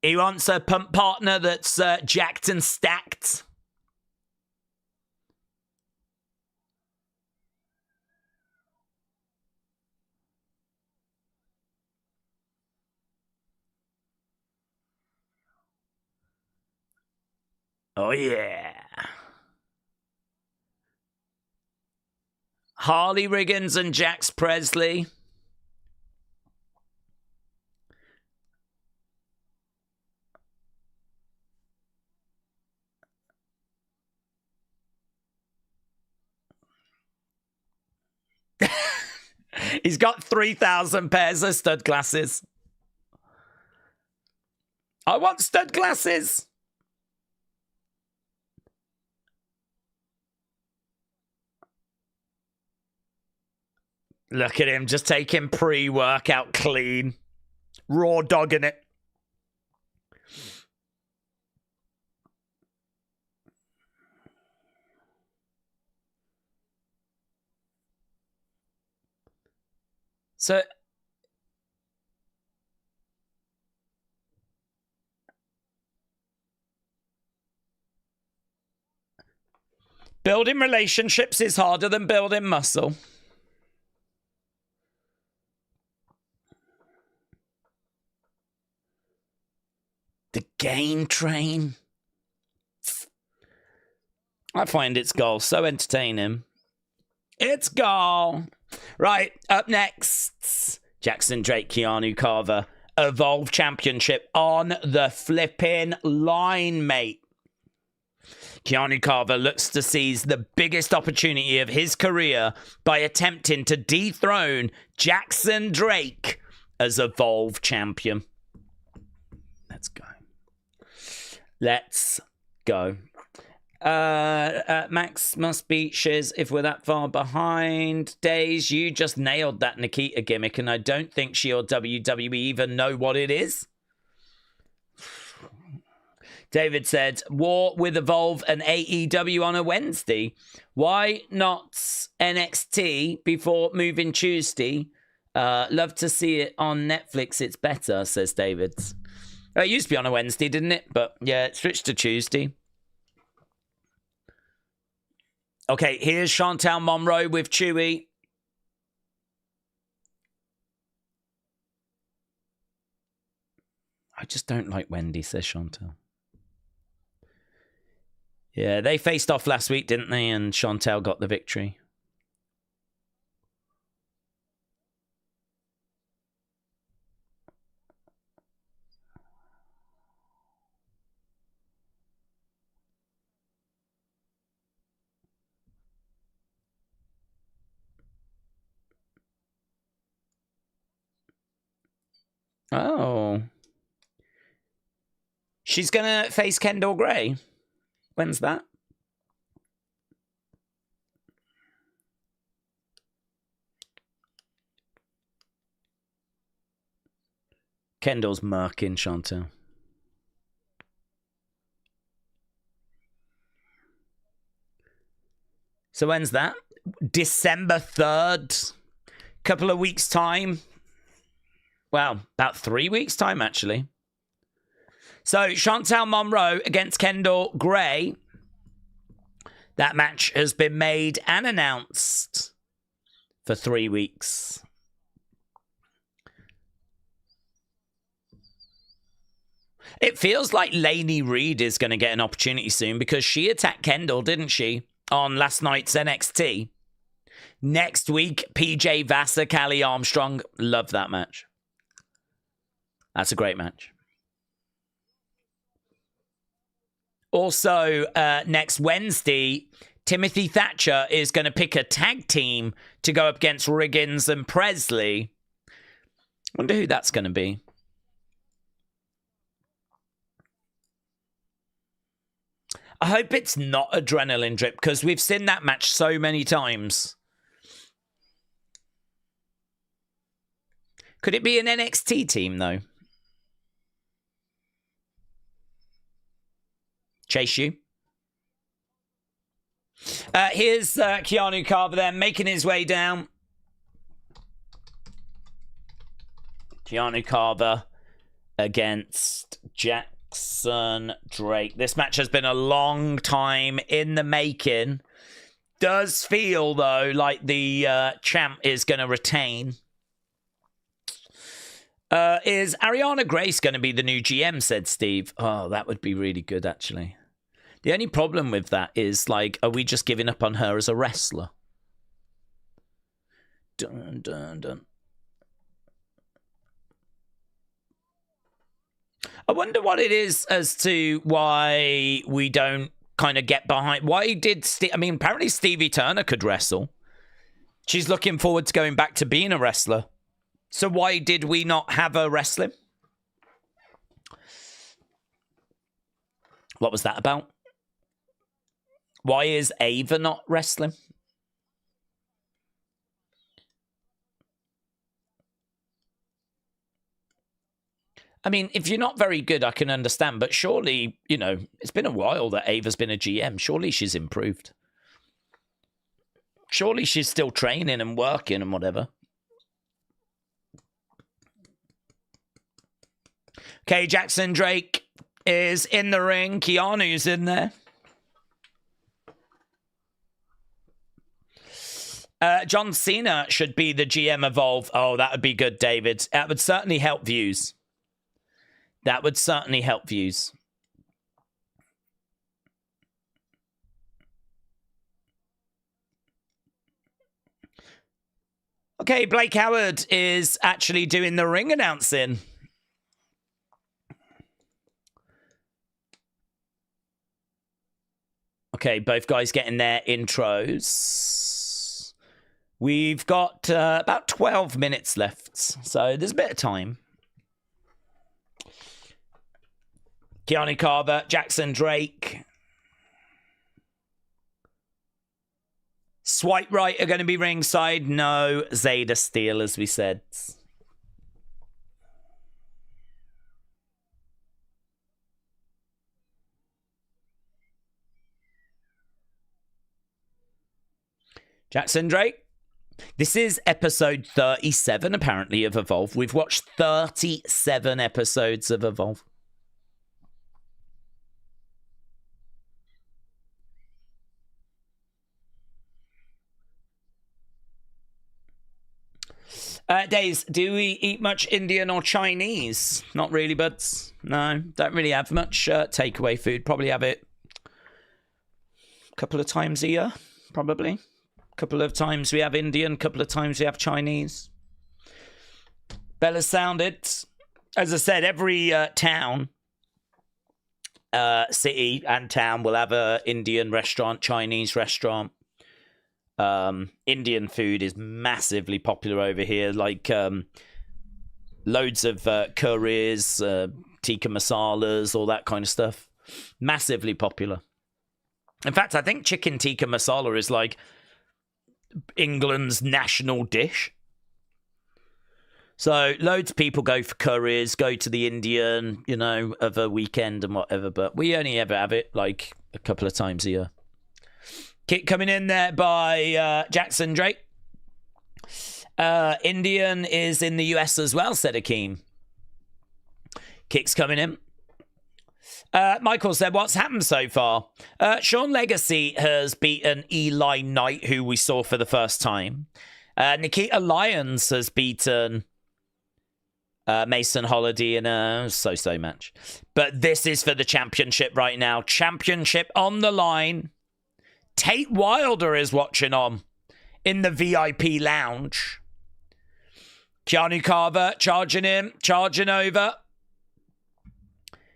He wants a pump partner that's jacked and stacked. Oh, yeah. Harley Riggins and Jax Presley. He's got 3,000 pairs of stud glasses. I want stud glasses. Look at him just taking pre-workout clean. Raw dogging it. So building relationships is harder than building muscle. The gain train. I find its goal so entertaining. It's goal. Right, up next, Jackson Drake, Keanu Carver, Evolve Championship on the flipping line, mate. Keanu Carver looks to seize the biggest opportunity of his career by attempting to dethrone Jackson Drake as Evolve champion. Let's go. Let's go. Max must beat Shiz if we're that far behind. Daze, you just nailed that Nikita gimmick, and I don't think she or WWE even know what it is. David said, War with Evolve and AEW on a Wednesday. Why not NXT before moving Tuesday? Love to see it on Netflix. It's better, says David. It used to be on a Wednesday, didn't it? But yeah, it switched to Tuesday. Okay, here's Chantal Monroe with Chewy. I just don't like Wendy, says Chantal. Yeah, they faced off last week, didn't they? And Chantal got the victory. Oh. She's going to face Kendal Gray. When's that? Kendall's murking Chantal. So when's that? December 3rd. Couple of weeks' time. Well, about 3 weeks' time, actually. So, Chantal Monroe against Kendal Gray. That match has been made and announced for 3 weeks. It feels like Lainey Reed is going to get an opportunity soon because she attacked Kendal, didn't she, on last night's NXT. Next week, PJ Vassar, Callie Armstrong. Love that match. That's a great match. Also, next Wednesday, Timothy Thatcher is going to pick a tag team to go up against Riggins and Presley. Wonder who that's going to be. I hope it's not Adrenaline Drip because we've seen that match so many times. Could it be an NXT team, though? Chase you. Here's Keanu Carver there, making his way down. Keanu Carver against Jackson Drake. This match has been a long time in the making. Does feel, though, like the champ is going to retain. Is Ariana Grace going to be the new GM, said Steve. Oh, that would be really good, actually. The only problem with that is, like, are we just giving up on her as a wrestler? Dun, dun, dun. I wonder what it is as to why we don't kind of get behind. Why did I mean, apparently Stevie Turner could wrestle. She's looking forward to going back to being a wrestler. So why did we not have her wrestling? What was that about? Why is Ava not wrestling? I mean, if you're not very good, I can understand. But surely, you know, it's been a while that Ava's been a GM. Surely she's improved. Surely she's still training and working and whatever. Okay, Jackson Drake is in the ring. Keanu's in there. John Cena should be the GM Evolve. Oh, that would be good, David. That would certainly help views. That would certainly help views. Okay, Blake Howard is actually doing the ring announcing. Okay, both guys getting their intros. We've got about 12 minutes left, so there's a bit of time. Keanu Carver, Jackson Drake. Swipe Right are going to be ringside. No Zeta Steel, as we said. Jackson Drake. This is episode 37, apparently, of Evolve. We've watched 37 episodes of Evolve. Daze, do we eat much Indian or Chinese? Not really, buds. No, don't really have much takeaway food. Probably have it a couple of times a year, probably. A couple of times we have Indian, a couple of times we have Chinese. Bella sounded. As I said, every town, city and town will have an Indian restaurant, Chinese restaurant. Indian food is massively popular over here, like loads of curries, tikka masalas, all that kind of stuff. Massively popular. In fact, I think chicken tikka masala is like England's national dish. So loads of people go for curries, go to the Indian, you know, of a weekend and whatever, but we only ever have it like a couple of times a year. Kick coming in there by Jackson Drake. Indian is in the US as well, said Akeem. Kick's coming in. Michael said, what's happened so far? Sean Legacy has beaten Eli Knight, who we saw for the first time. Nikita Lyons has beaten Mason Holiday in a so-so match. But this is for the championship right now. Championship on the line. Tate Wilder is watching on in the VIP lounge. Keanu Carver charging in, charging over.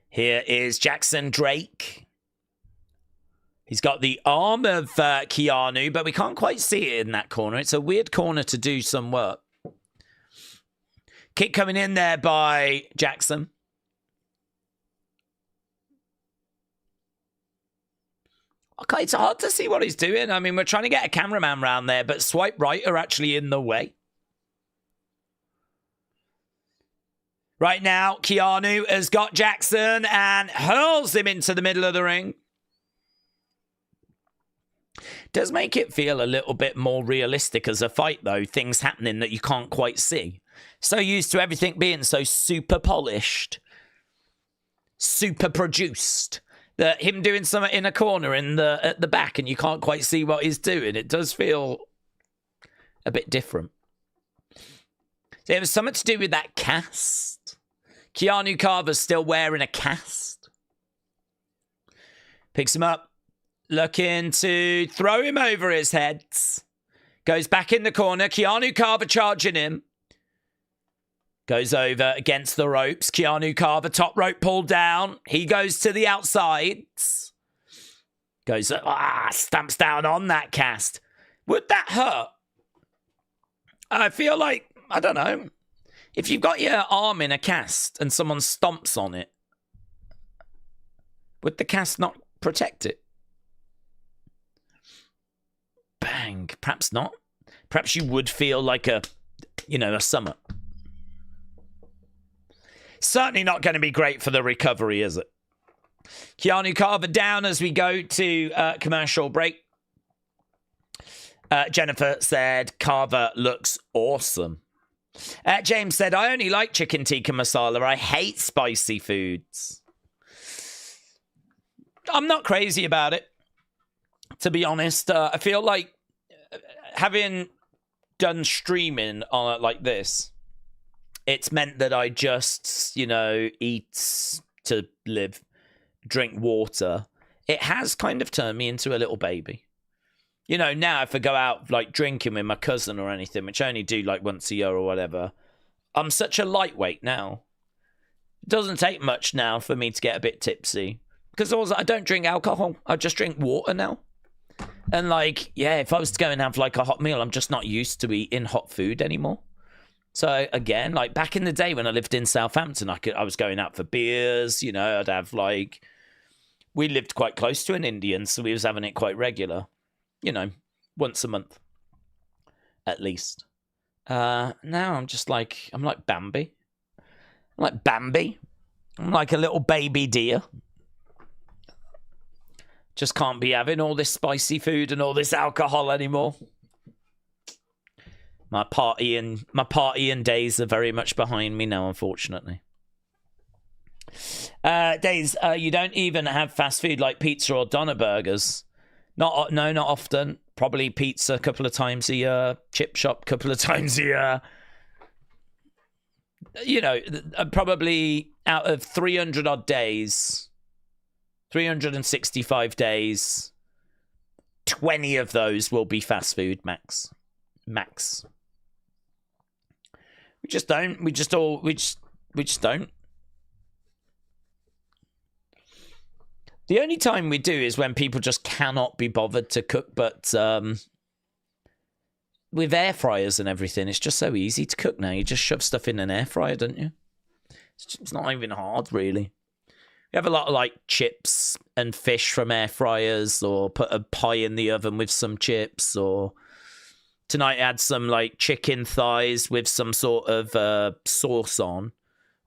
Here is Jackson Drake. He's got the arm of Keanu, but we can't quite see it in that corner. It's a weird corner to do some work. Kick coming in there by Jackson. Okay, it's hard to see what he's doing. I mean, we're trying to get a cameraman round there, but Swipe Right are actually in the way. Right now, Keanu has got Jackson and hurls him into the middle of the ring. Does make it feel a little bit more realistic as a fight, though. Things happening that you can't quite see. So used to everything being so super polished, super produced, that him doing something in a corner at the back and you can't quite see what he's doing. It does feel a bit different. So it was something to do with that cast. Keanu Carver's still wearing a cast. Picks him up. Looking to throw him over his head. Goes back in the corner. Keanu Carver charging him. Goes over against the ropes. Keanu Carver, top rope pulled down. He goes to the outside. Goes, stamps down on that cast. Would that hurt? I feel like, I don't know. If you've got your arm in a cast and someone stomps on it, would the cast not protect it? Bang. Perhaps not. Perhaps you would feel like a summer. Certainly not going to be great for the recovery, is it? Keanu Carver down as we go to commercial break. Jennifer said, Carver looks awesome. James said, I only like chicken tikka masala. I hate spicy foods. I'm not crazy about it, to be honest. I feel like having done streaming on like this, it's meant that I just, eat to live, drink water. It has kind of turned me into a little baby. Now if I go out like drinking with my cousin or anything, which I only do like once a year or whatever, I'm such a lightweight now. It doesn't take much now for me to get a bit tipsy. Because also I don't drink alcohol. I just drink water now. And if I was to go and have like a hot meal, I'm just not used to eating hot food anymore. So again, like back in the day when I lived in Southampton, I was going out for beers, I'd have we lived quite close to an Indian, so we was having it quite regular, once a month at least. Now I'm just I'm like Bambi. I'm like Bambi. I'm like a little baby deer. Just can't be having all this spicy food and all this alcohol anymore. My partying days are very much behind me now, unfortunately. Days, you don't even have fast food like pizza or doner burgers. Not often. Probably pizza a couple of times a year. Chip shop a couple of times a year. Probably out of 300 odd days, 365 days, 20 of those will be fast food max. We just don't. We just don't. The only time we do is when people just cannot be bothered to cook, but with air fryers and everything, it's just so easy to cook now. You just shove stuff in an air fryer, don't you? It's not even hard, really. We have a lot of chips and fish from air fryers, or put a pie in the oven with some chips, or tonight I had some chicken thighs with some sort of sauce on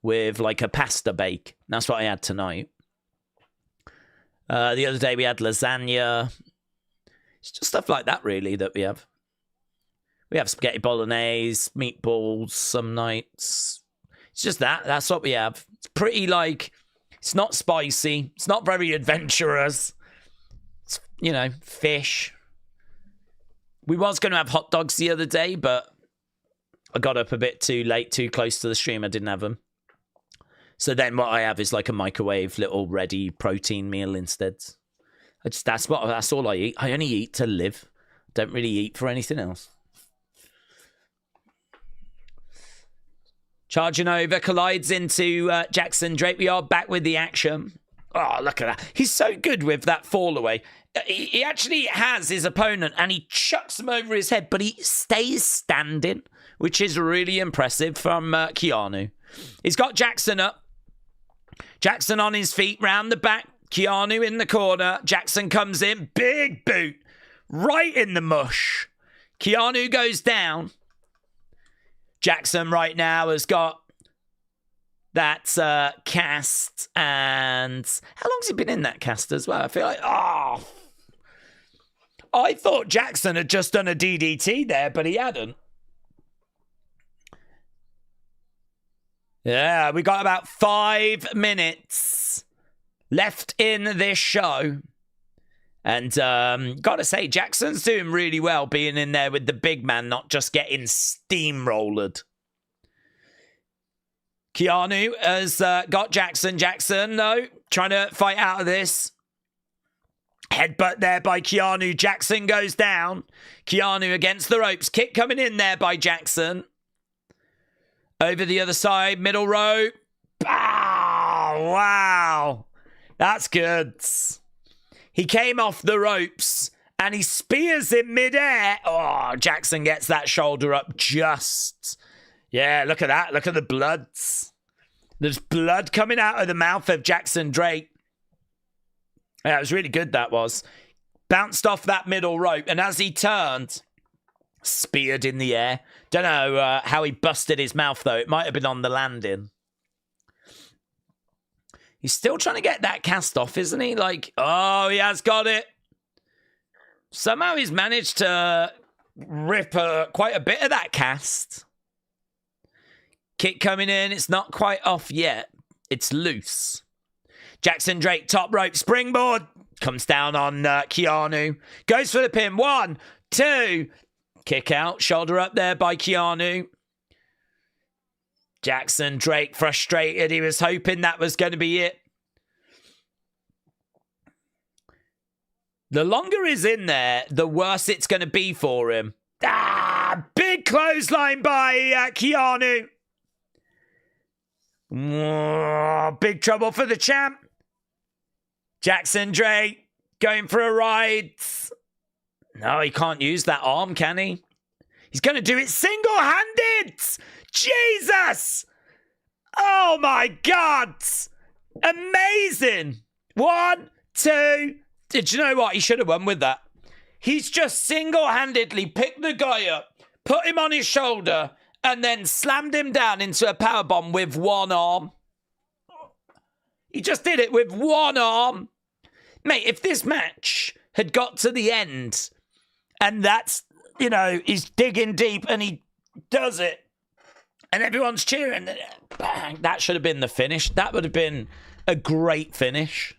with a pasta bake. That's what I had tonight. The other day we had lasagna. It's just stuff like that, really, that we have. We have spaghetti bolognese, meatballs some nights. It's just that. That's what we have. It's pretty it's not spicy. It's not very adventurous. It's, fish. We was going to have hot dogs the other day, but I got up a bit too late, too close to the stream. I didn't have them. So then what I have is a microwave little ready protein meal instead. That's all I eat. I only eat to live. Don't really eat for anything else. Charging over, collides into Jackson Drake. We are back with the action. Oh, look at that. He's so good with that fall away. He actually has his opponent and he chucks him over his head, but he stays standing, which is really impressive from Keanu. He's got Jackson up. Jackson on his feet, round the back. Keanu in the corner. Jackson comes in. Big boot. Right in the mush. Keanu goes down. Jackson right now has got that cast. And how long's he been in that cast as well? I feel I thought Jackson had just done a DDT there, but he hadn't. Yeah, we got about 5 minutes left in this show. And gotta say, Jackson's doing really well being in there with the big man, not just getting steamrolled. Keanu has got Jackson. Jackson, no, trying to fight out of this. Headbutt there by Keanu. Jackson goes down. Keanu against the ropes. Kick coming in there by Jackson. Over the other side. Middle rope. Oh, wow. That's good. He came off the ropes and he spears in midair. Oh, Jackson gets that shoulder up just. Yeah, look at that. Look at the blood. There's blood coming out of the mouth of Jackson Drake. Yeah, it was really good, that was. Bounced off that middle rope, and as he turned, speared in the air. Don't know how he busted his mouth, though. It might have been on the landing. He's still trying to get that cast off, isn't he? Like, oh, he has got it. Somehow he's managed to rip quite a bit of that cast. Kick coming in. It's not quite off yet. It's loose. Jackson Drake, top rope, springboard. Comes down on Keanu. Goes for the pin. 1, 2. Kick out. Shoulder up there by Keanu. Jackson Drake frustrated. He was hoping that was going to be it. The longer he's in there, the worse it's going to be for him. Big clothesline by Keanu. Big trouble for the champ. Jackson Drake going for a ride. No, he can't use that arm, can he? He's going to do it single-handed. Jesus! Oh, my God. Amazing. 1, 2. Did you know what? He should have won with that. He's just single-handedly picked the guy up, put him on his shoulder, and then slammed him down into a powerbomb with one arm. He just did it with one arm. Mate, if this match had got to the end, and that's, you know, he's digging deep and he does it, and everyone's cheering, bang, that should have been the finish. That would have been a great finish.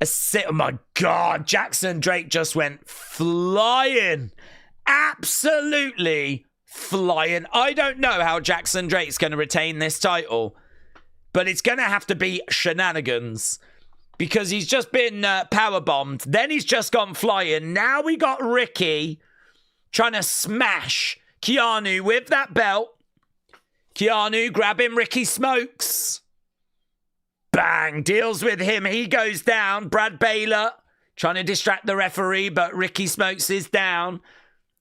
Oh my God, Jackson Drake just went flying. Absolutely flying. I don't know how Jackson Drake's going to retain this title, but it's going to have to be shenanigans because he's just been powerbombed. Then he's just gone flying. Now we got Ricky trying to smash Keanu with that belt. Keanu grabbing Ricky Smokes. Bang, deals with him. He goes down. Brad Baylor trying to distract the referee, but Ricky Smokes is down.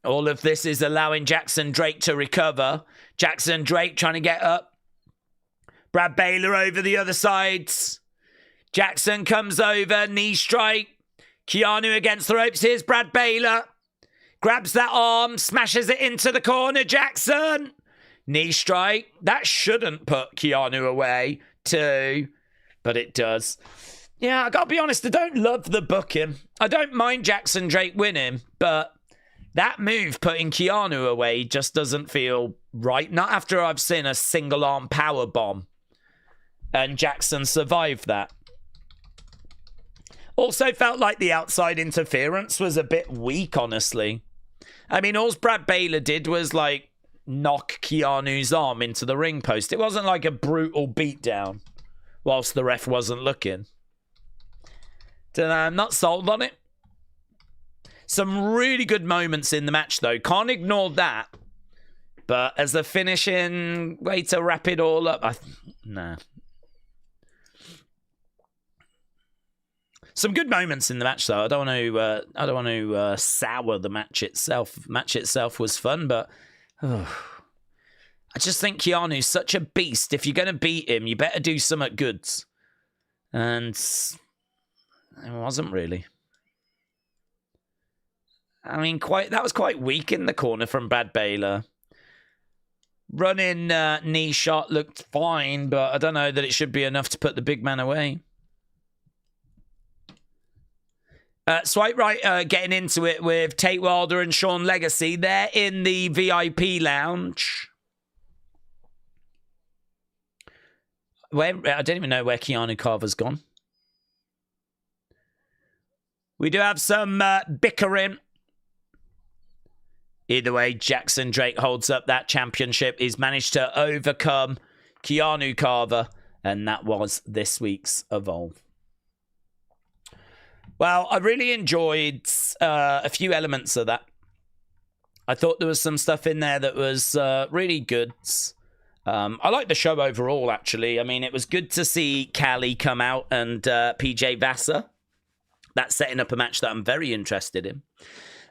All of this is allowing Jackson Drake to recover. Jackson Drake trying to get up. Brad Baylor over the other side. Jackson comes over, knee strike. Keanu against the ropes. Here's Brad Baylor. Grabs that arm, smashes it into the corner. Jackson. Knee strike. That shouldn't put Keanu away, too. But it does. Yeah, I gotta be honest, I don't love the booking. I don't mind Jackson Drake winning, but that move putting Keanu away just doesn't feel right. Not after I've seen a single arm power bomb. And Jackson survived that. Also felt like the outside interference was a bit weak, honestly. I mean, all Brad Baylor did was, like, knock Keanu's arm into the ring post. It wasn't like a brutal beatdown whilst the ref wasn't looking. I'm not sold on it. Some really good moments in the match, though. Can't ignore that. But as a finishing way to wrap it all up, nah. Some good moments in the match, though. I don't want to sour the match itself. The match itself was fun, but I just think Keanu's such a beast. If you're going to beat him, you better do something good. And it wasn't really. I mean, that was quite weak in the corner from Brad Baylor. Running knee shot looked fine, but I don't know that it should be enough to put the big man away. Swipe right, getting into it with Tate Wilder and Sean Legacy. They're in the VIP lounge. I don't even know where Keanu Carver's gone. We do have some bickering. Either way, Jackson Drake holds up that championship. He's managed to overcome Keanu Carver, and that was this week's Evolve. Well, I really enjoyed a few elements of that. I thought there was some stuff in there that was really good. I like the show overall, actually. I mean, it was good to see Callie come out and PJ Vassar. That's setting up a match that I'm very interested in.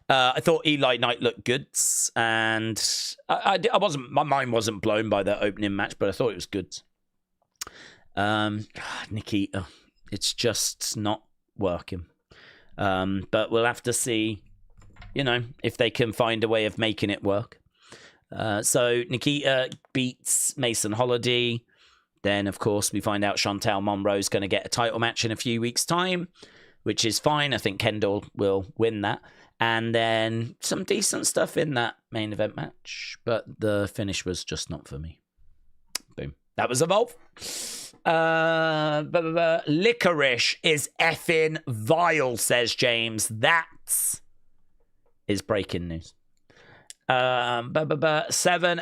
I thought Eli Knight looked good, and I wasn't. My mind wasn't blown by the opening match, but I thought it was good. Nikita, it's just not working. But we'll have to see, if they can find a way of making it work. So Nikita beats Mason Holiday. Then, of course, we find out Chantal Monroe's going to get a title match in a few weeks' time, which is fine. I think Kendal will win that. And then some decent stuff in that main event match. But the finish was just not for me. Boom. That was Evolve. Licorice is effing vile, says James. That is breaking news. 7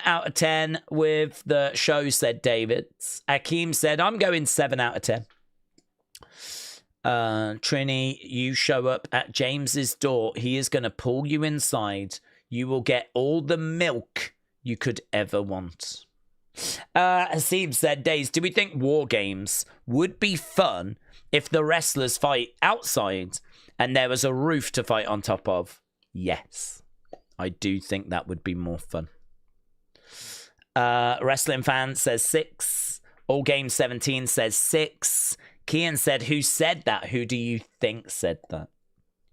out of 10 with the show, said David. Akeem said, I'm going 7 out of 10. Trini, you show up at James's door. He is going to pull you inside. You will get all the milk you could ever want. Hasib said, Daze, do we think War Games would be fun if the wrestlers fight outside and there was a roof to fight on top of? Yes. I do think that would be more fun. Wrestling Fan says 6. All Game 17 says 6. Kian said, who said that? Who do you think said that?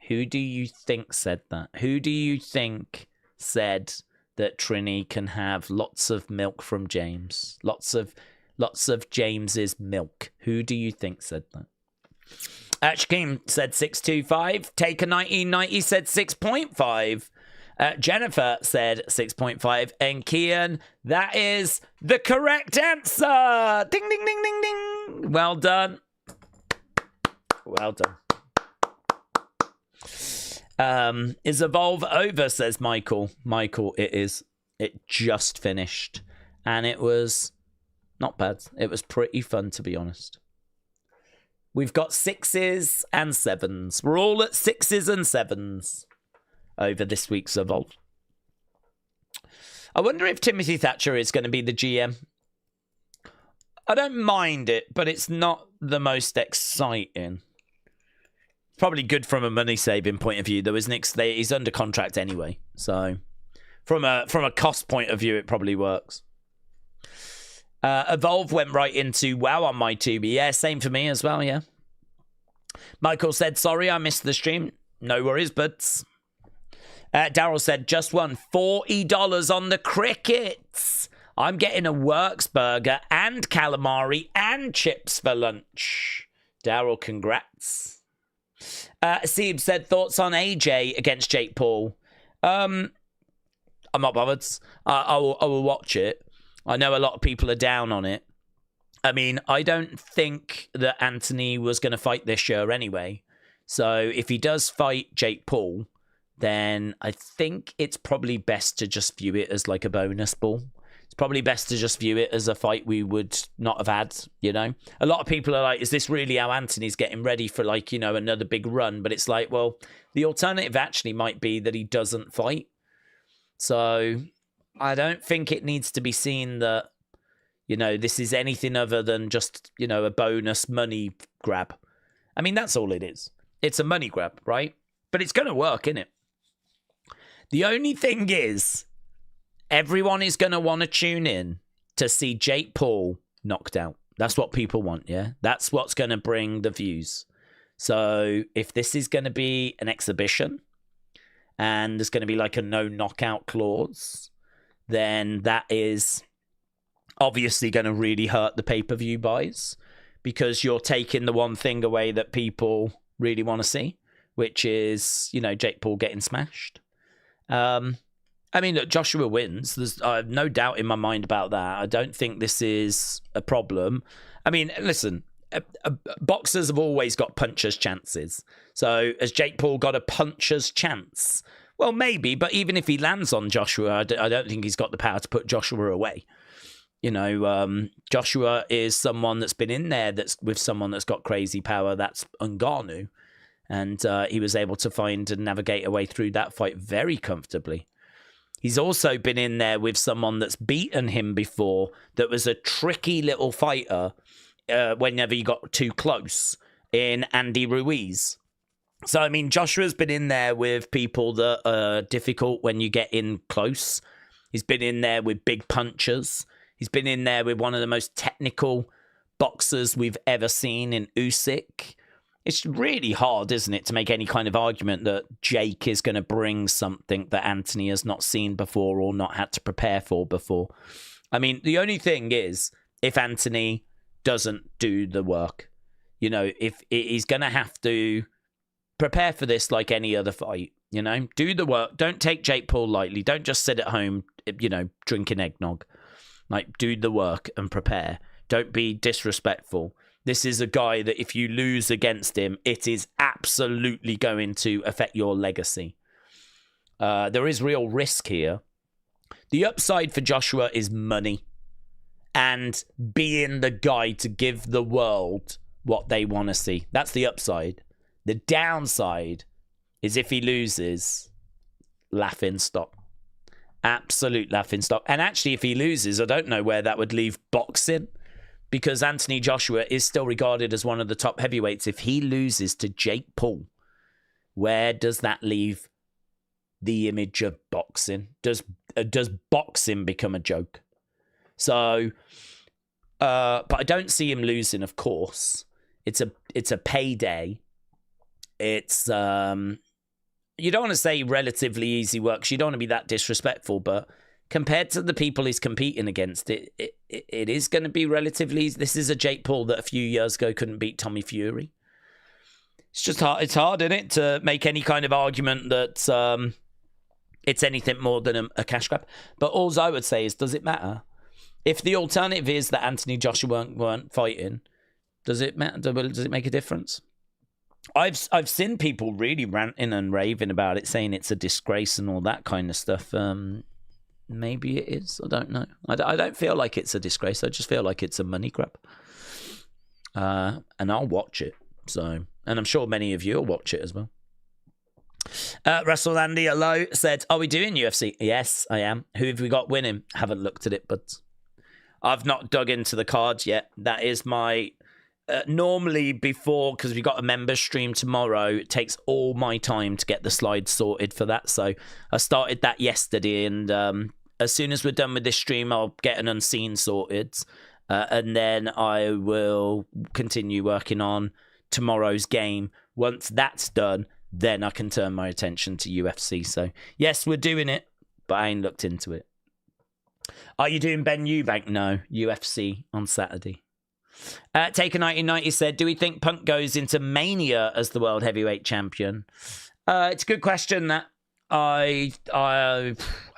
Who do you think said that? Who do you think said that Trini can have lots of milk from James? Lots of James's milk. Who do you think said that? Ashkim said 625. Taker 1990 said 6.5. Jennifer said 6.5. And Kian, that is the correct answer. Ding, ding, ding, ding, ding. Well done. Well done. Is Evolve over, says Michael. Michael, it is. It just finished. And it was not bad. It was pretty fun, to be honest. We've got 6s and 7s. We're all at 6s and 7s over this week's Evolve. I wonder if Timothy Thatcher is going to be the GM. I don't mind it, but it's not the most exciting. Probably good from a money-saving point of view, though, isn't it? He's under contract anyway. So from a cost point of view, it probably works. Evolve went right into WoW on my Tubi. Yeah, same for me as well, yeah. Michael said, sorry, I missed the stream. No worries, buds. Daryl said, just won $40 on the crickets. I'm getting a Works burger and calamari and chips for lunch. Daryl, congrats. Seeb said, thoughts on AJ against Jake Paul? I'm not bothered. I will watch it. I know a lot of people are down on it. I mean, I don't think that Anthony was going to fight this year anyway. So if he does fight Jake Paul, then I think it's probably best to just view it as like a bonus ball. It's probably best to just view it as a fight we would not have had, A lot of people are like, is this really how Anthony's getting ready for another big run? But it's like, well, the alternative actually might be that he doesn't fight. So I don't think it needs to be seen that, this is anything other than just, a bonus money grab. I mean, that's all it is. It's a money grab, right? But it's going to work, innit? The only thing is, everyone is going to want to tune in to see Jake Paul knocked out. That's what people want, yeah? That's what's going to bring the views. So if this is going to be an exhibition and there's going to be like a no knockout clause, then that is obviously going to really hurt the pay-per-view buys because you're taking the one thing away that people really want to see, which is, Jake Paul getting smashed. I mean, look, Joshua wins. There's no doubt in my mind about that. I don't think this is a problem. I mean, listen, boxers have always got puncher's chances. So has Jake Paul got a puncher's chance? Well, maybe, but even if he lands on Joshua, I don't think he's got the power to put Joshua away. Joshua is someone that's been in there that's with someone that's got crazy power. That's Ngannou. And he was able to find and navigate a way through that fight very comfortably. He's also been in there with someone that's beaten him before, that was a tricky little fighter whenever you got too close, in Andy Ruiz. So, I mean, Joshua's been in there with people that are difficult when you get in close. He's been in there with big punchers. He's been in there with one of the most technical boxers we've ever seen in Usyk. It's really hard, isn't it, to make any kind of argument that Jake is going to bring something that Anthony has not seen before or not had to prepare for before. I mean, the only thing is, if Anthony doesn't do the work, you know, if he's going to have to prepare for this like any other fight, you know, do the work. Don't take Jake Paul lightly. Don't just sit at home, you know, drinking eggnog. Like, do the work and prepare. Don't be disrespectful. This is a guy that if you lose against him, it is absolutely going to affect your legacy. There is real risk here. The upside for Joshua is money and being the guy to give the world what they want to see. That's the upside. The downside is if he loses, laughing stock. Absolute laughing stock. And actually, if he loses, I don't know where that would leave boxing, because Anthony Joshua is still regarded as one of the top heavyweights. If he loses to Jake Paul, where does that leave the image of boxing? Does boxing become a joke? So, but I don't see him losing, of course. It's a payday. It's, you don't want to say relatively easy work, 'cause you don't want to be that disrespectful, but compared to the people he's competing against, it is going to be relatively easy. This is a Jake Paul that a few years ago couldn't beat Tommy Fury. It's just hard. It's hard, isn't it, to make any kind of argument that it's anything more than a cash grab. But all I would say is, does it matter? If the alternative is that Anthony Joshua weren't fighting, does it matter? Does it make a difference? I've seen people really ranting and raving about it, saying it's a disgrace and all that kind of stuff. Maybe it is. I don't know. I don't feel like it's a disgrace. I just feel like it's a money grab. And I'll watch it. So, and I'm sure many of you will watch it as well. Russell Andy Hello said, "Are we doing UFC?" Yes, I am. Who have we got winning? Haven't looked at it, but I've not dug into the cards yet. That is my normally before, because we got a members stream tomorrow. It takes all my time to get the slides sorted for that. So I started that yesterday, and as soon as we're done with this stream, I'll get an unseen sorted, and then I will continue working on tomorrow's game. Once that's done, then I can turn my attention to UFC. So yes, we're doing it, but I ain't looked into it. Are you doing Ben Eubank? No, UFC on Saturday. Taker 1990 said, "Do we think Punk goes into Mania as the world heavyweight champion?" It's a good question. That I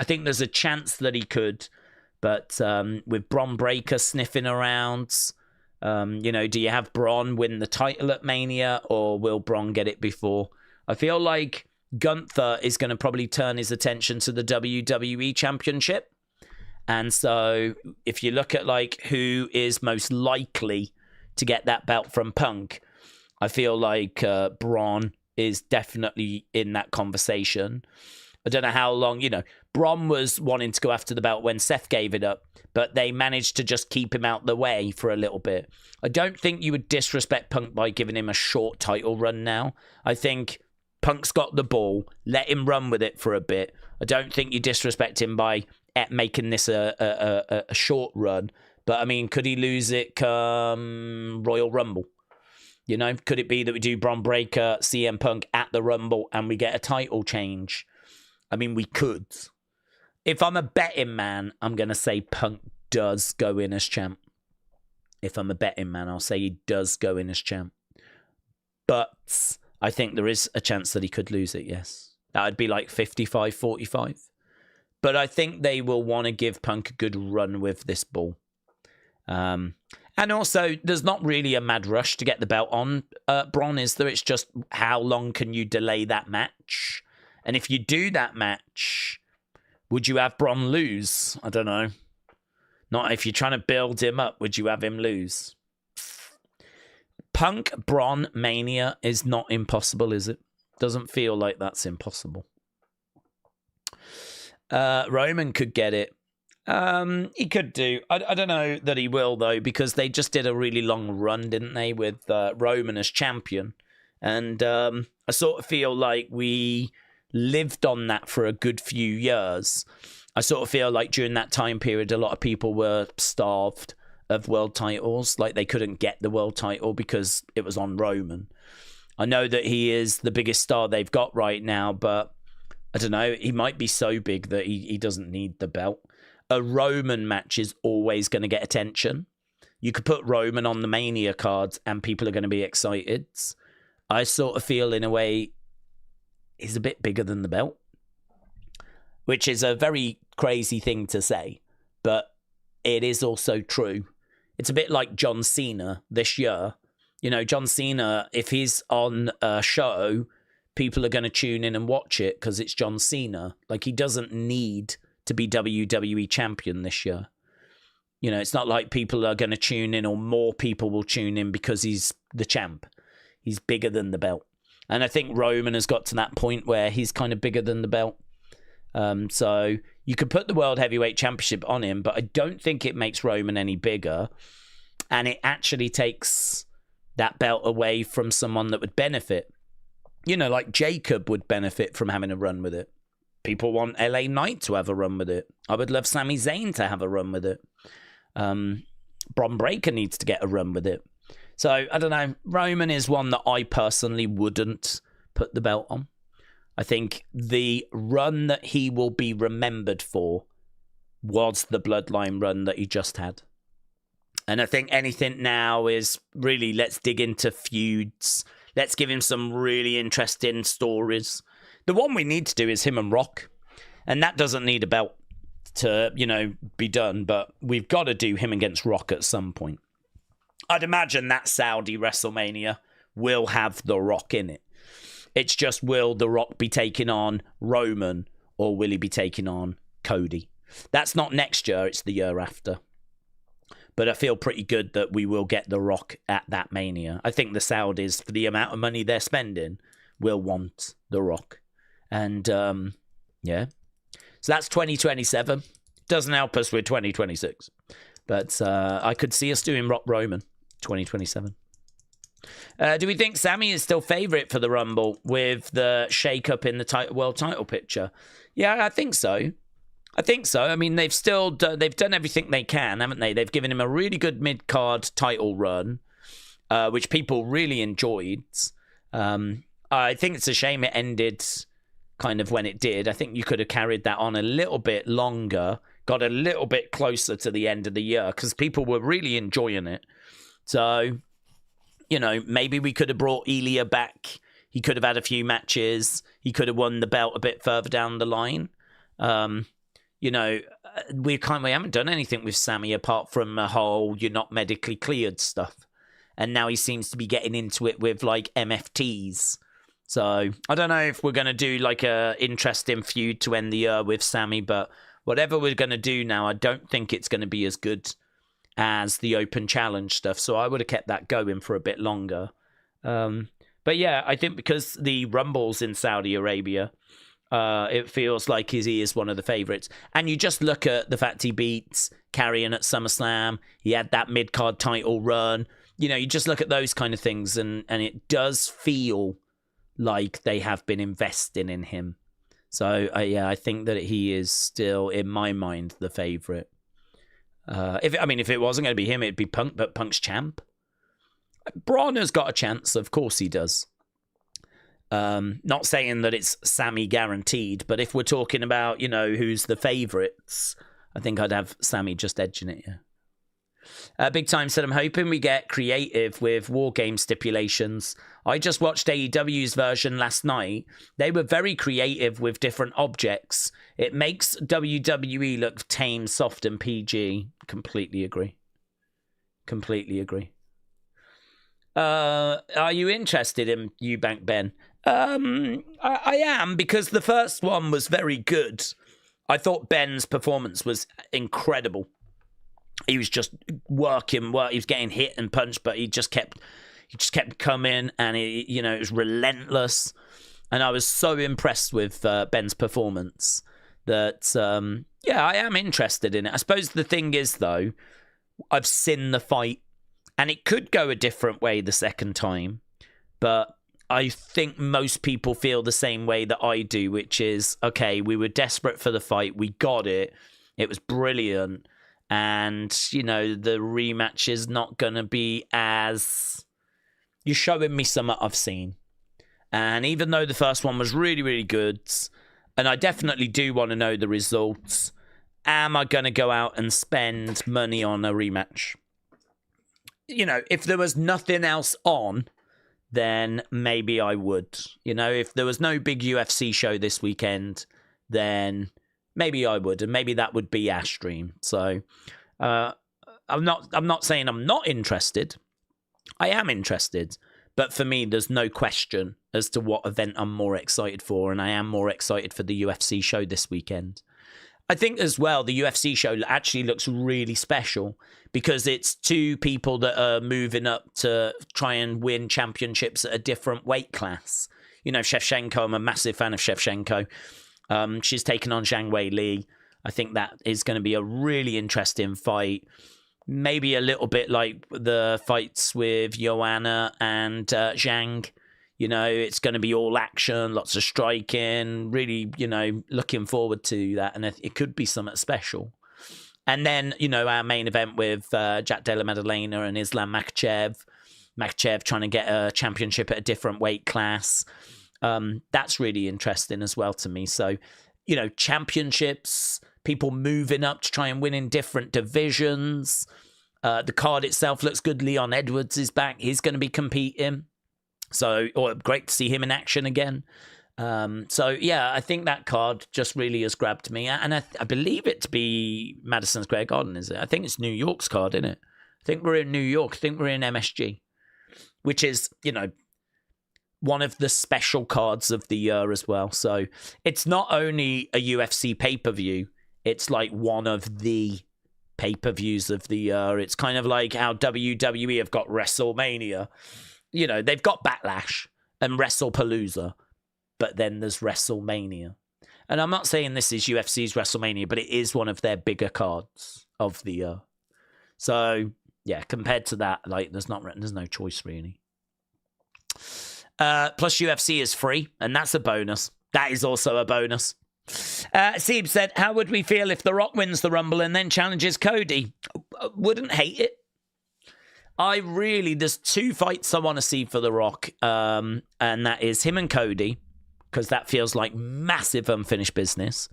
think there's a chance that he could, but with Bron Breakker sniffing around, you know, do you have Bron win the title at Mania, or will Bron get it before? I feel like Gunther is going to probably turn his attention to the WWE Championship. And so if you look at like who is most likely to get that belt from Punk, I feel like Braun is definitely in that conversation. I don't know how long, you know, Braun was wanting to go after the belt when Seth gave it up, but they managed to just keep him out the way for a little bit. I don't think you would disrespect Punk by giving him a short title run now. I think Punk's got the ball, let him run with it for a bit. I don't think you disrespect him by making this a short run. But I mean, could he lose it come Royal Rumble? You know, could it be that we do Bron Breakker, CM Punk at the Rumble and we get a title change? I mean, we could. If I'm a betting man, I'm going to say Punk does go in as champ. If I'm a betting man, I'll say he does go in as champ. But I think there is a chance that he could lose it, yes. That would be like 55-45. But I think they will want to give Punk a good run with this ball. And also, there's not really a mad rush to get the belt on Bron, is there? It's just how long can you delay that match? And if you do that match, would you have Bron lose? I don't know. Not if you're trying to build him up, would you have him lose? Punk Braun Mania is not impossible, is it? Doesn't feel like that's impossible. Roman could get it. He could do. I don't know that he will, though, because they just did a really long run, didn't they, with Roman as champion. And I sort of feel like we lived on that for a good few years. I sort of feel like during that time period, a lot of people were starved of world titles. Like they couldn't get the world title because it was on Roman. I know that he is the biggest star they've got right now, but I don't know. He might be so big that he doesn't need the belt. A Roman match is always going to get attention. You could put Roman on the Mania cards and people are going to be excited. I sort of feel in a way he's a bit bigger than the belt, which is a very crazy thing to say, but it is also true. It's a bit like John Cena this year. You know, John Cena, if he's on a show, people are going to tune in and watch it because it's John Cena. Like, he doesn't need to be WWE champion this year. You know, it's not like people are going to tune in or more people will tune in because he's the champ. He's bigger than the belt. And I think Roman has got to that point where he's kind of bigger than the belt. So you could put the World Heavyweight Championship on him, but I don't think it makes Roman any bigger. And it actually takes that belt away from someone that would benefit. You know, like Jacob would benefit from having a run with it. People want LA Knight to have a run with it. I would love Sami Zayn to have a run with it. Bron Breakker needs to get a run with it. So, I don't know. Roman is one that I personally wouldn't put the belt on. I think the run that he will be remembered for was the Bloodline run that he just had. And I think anything now is really, let's dig into feuds. Let's give him some really interesting stories. The one we need to do is him and Rock. And that doesn't need a belt to, you know, be done. But we've got to do him against Rock at some point. I'd imagine that Saudi WrestleMania will have The Rock in it. It's just, will The Rock be taking on Roman or will he be taking on Cody? That's not next year, it's the year after. But I feel pretty good that we will get The Rock at that Mania. I think the Saudis, for the amount of money they're spending, will want The Rock. And, yeah. So that's 2027. Doesn't help us with 2026. But I could see us doing Rock Roman 2027. Do we think Sami is still favourite for the Rumble with the shake-up in the world title picture? Yeah, I think so. I mean, they've done everything they can, haven't they? They've given him a really good mid-card title run, which people really enjoyed. I think it's a shame it ended kind of when it did. I think you could have carried that on a little bit longer, got a little bit closer to the end of the year, because people were really enjoying it. So, you know, maybe we could have brought Ilya back. He could have had a few matches. He could have won the belt a bit further down the line. You know, we haven't done anything with Sami apart from a whole "you're not medically cleared" stuff. And now he seems to be getting into it with, like, MFTs. So, I don't know if we're going to do, like, a interesting feud to end the year with Sami, but whatever we're going to do now, I don't think it's going to be as good as the open challenge stuff. So I would have kept that going for a bit longer. But yeah, I think because the Rumble's in Saudi Arabia, it feels like he is one of the favourites. And you just look at the fact he beats Carrion at SummerSlam. He had that mid-card title run. You know, you just look at those kind of things and it does feel like they have been investing in him. So, yeah, I think that he is still, in my mind, the favourite. If it wasn't going to be him, it'd be Punk, but Punk's champ. Braun has got a chance, of course he does. Not saying that it's Sami guaranteed, but if we're talking about, you know, who's the favourites, I think I'd have Sami just edging it, yeah. Big Time said, I'm hoping we get creative with war game stipulations. I just watched AEW's version last night. They were very creative with different objects. It makes WWE look tame, soft, and PG. Completely agree. Are you interested in Eubank Ben? I am, because the first one was very good. I thought Ben's performance was incredible. He was just working. He was getting hit and punched, but he He just kept coming, and it was relentless. And I was so impressed with Ben's performance that, I am interested in it. I suppose the thing is, though, I've seen the fight, and it could go a different way the second time. But I think most people feel the same way that I do, which is, okay, we were desperate for the fight. We got it. It was brilliant. And, the rematch is not going to be as... You're showing me something I've seen. And even though the first one was really, really good, and I definitely do want to know the results, am I going to go out and spend money on a rematch? If there was nothing else on, then maybe I would. If there was no big UFC show this weekend, then maybe I would, and maybe that would be our stream. So I'm not saying I'm not interested. I am interested, but for me, there's no question as to what event I'm more excited for, and I am more excited for the UFC show this weekend. I think as well, the UFC show actually looks really special because it's two people that are moving up to try and win championships at a different weight class. Shevchenko, I'm a massive fan of Shevchenko. She's taken on Zhang Weili. I think that is going to be a really interesting fight. Maybe a little bit like the fights with Joanna and Zhang. It's going to be all action, lots of striking. Really, looking forward to that. And it could be something special. And then, our main event with Jack Della Maddalena and Islam Makhachev. Makhachev trying to get a championship at a different weight class. That's really interesting as well to me. So, championships, people moving up to try and win in different divisions. The card itself looks good. Leon Edwards is back. He's going to be competing. So, great to see him in action again. I think that card just really has grabbed me. And I believe it to be Madison Square Garden, is it? I think it's New York's card, isn't it? I think we're in New York. I think we're in MSG, which is, one of the special cards of the year as well. So it's not only a UFC pay-per-view, it's like one of the pay-per-views of the year. It's kind of like how WWE have got WrestleMania. They've got Backlash and WrestlePalooza, but then there's WrestleMania. And I'm not saying this is UFC's WrestleMania, but it is one of their bigger cards of the year. So, yeah, compared to that, there's no choice really. Plus UFC is free, and that's a bonus. That is also a bonus. Seeb said, how would we feel if The Rock wins the Rumble and then challenges Cody? Wouldn't hate it. There's two fights I want to see for The Rock, and that is him and Cody, because that feels like massive unfinished business.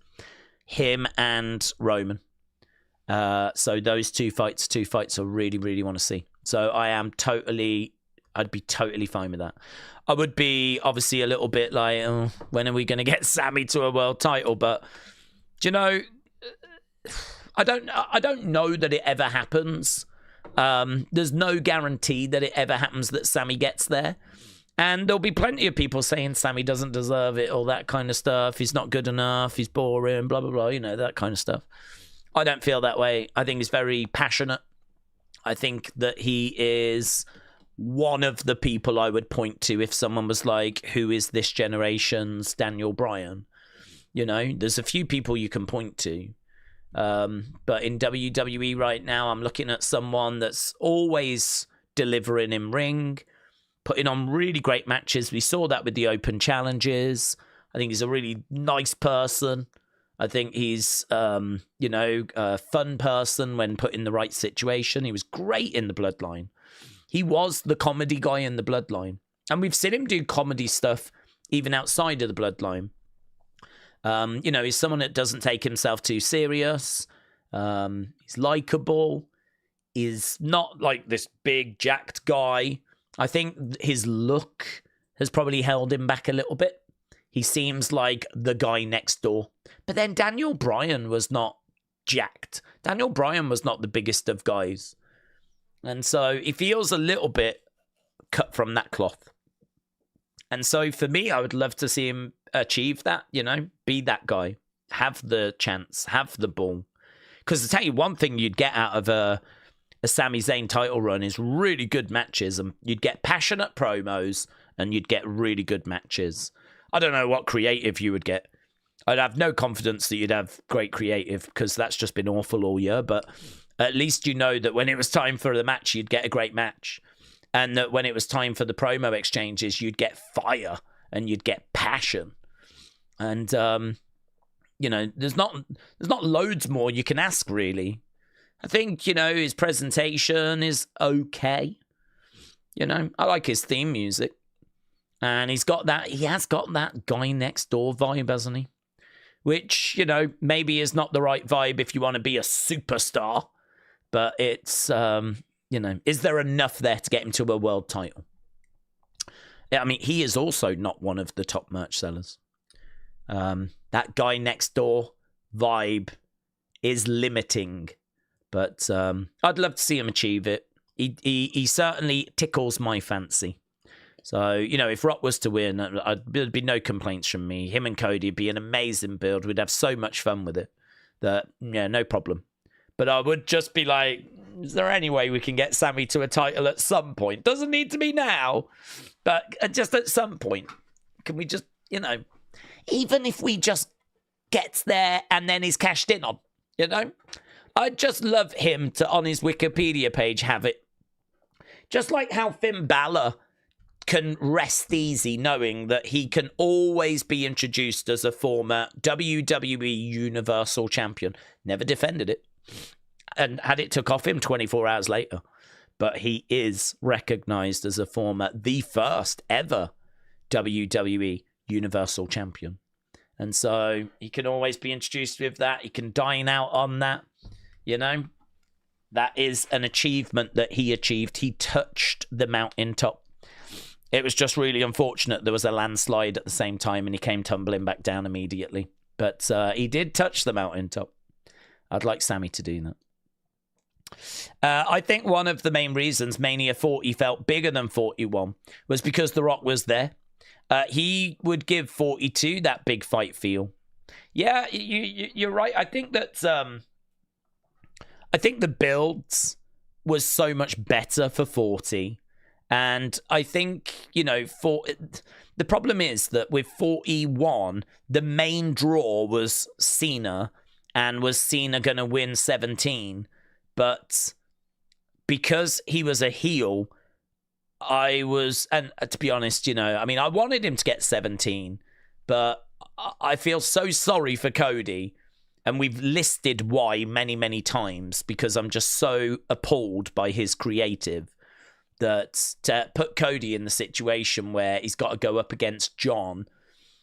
Him and Roman. So those two fights I really, really want to see. So I'd be totally fine with that. I would be obviously a little bit like, when are we going to get Sammy to a world title? But I don't know that it ever happens. There's no guarantee that it ever happens that Sammy gets there. And there'll be plenty of people saying Sammy doesn't deserve it, all that kind of stuff. He's not good enough. He's boring, blah, blah, blah, that kind of stuff. I don't feel that way. I think he's very passionate. I think that he is one of the people I would point to if someone was like, who is this generation's Daniel Bryan? There's a few people you can point to. But in WWE right now, I'm looking at someone that's always delivering in ring, putting on really great matches. We saw that with the open challenges. I think he's a really nice person. I think he's, a fun person when put in the right situation. He was great in the Bloodline. He was the comedy guy in the Bloodline. And we've seen him do comedy stuff even outside of the Bloodline. He's someone that doesn't take himself too serious. He's likable. He's not like this big jacked guy. I think his look has probably held him back a little bit. He seems like the guy next door. But then Daniel Bryan was not jacked. Daniel Bryan was not the biggest of guys. And so he feels a little bit cut from that cloth. And so for me, I would love to see him achieve that, be that guy, have the chance, have the ball. Because to tell you one thing you'd get out of a a Sami Zayn title run is really good matches, and you'd get passionate promos and you'd get really good matches. I don't know what creative you would get. I'd have no confidence that you'd have great creative because that's just been awful all year, but at least you know that when it was time for the match, you'd get a great match. And that when it was time for the promo exchanges, you'd get fire and you'd get passion. And, you know, there's not loads more you can ask, really. I think, you know, his presentation is okay. You know, I like his theme music. And he has got that guy next door vibe, hasn't he? Which, you know, maybe is not the right vibe if you want to be a superstar. But it's, you know, is there enough there to get him to a world title? I mean, he is also not one of the top merch sellers. That guy next door vibe is limiting. But I'd love to see him achieve it. He certainly tickles my fancy. So, you know, if Rock was to win, there'd be no complaints from me. Him and Cody would be an amazing build. We'd have so much fun with it. That, yeah, no problem. But I would just be like, is there any way we can get Sami to a title at some point? Doesn't need to be now, but just at some point. Can we just, you know, even if we just gets there and then he's cashed in on, you know? I'd just love him to, on his Wikipedia page, have it. Just like how Finn Balor can rest easy knowing that he can always be introduced as a former WWE Universal Champion. Never defended it. And had it took off him 24 hours later. But he is recognized as a former, the first ever WWE Universal Champion. And so he can always be introduced with that. He can dine out on that. You know, that is an achievement that he achieved. He touched the mountaintop. It was just really unfortunate there was a landslide at the same time and he came tumbling back down immediately. But he did touch the mountaintop. I'd like Sami to do that. I think one of the main reasons Mania 40 felt bigger than 41 was because The Rock was there. He would give 42 that big fight feel. Yeah, you're right. I think that I think the builds was so much better for 40. And I think, you know, the problem is that with 41, the main draw was Cena, and was Cena going to win 17? But because he was a heel, and to be honest, you know, I mean, I wanted him to get 17, but I feel so sorry for Cody. And we've listed why many, many times, because I'm just so appalled by his creative. That to put Cody in the situation where he's got to go up against John,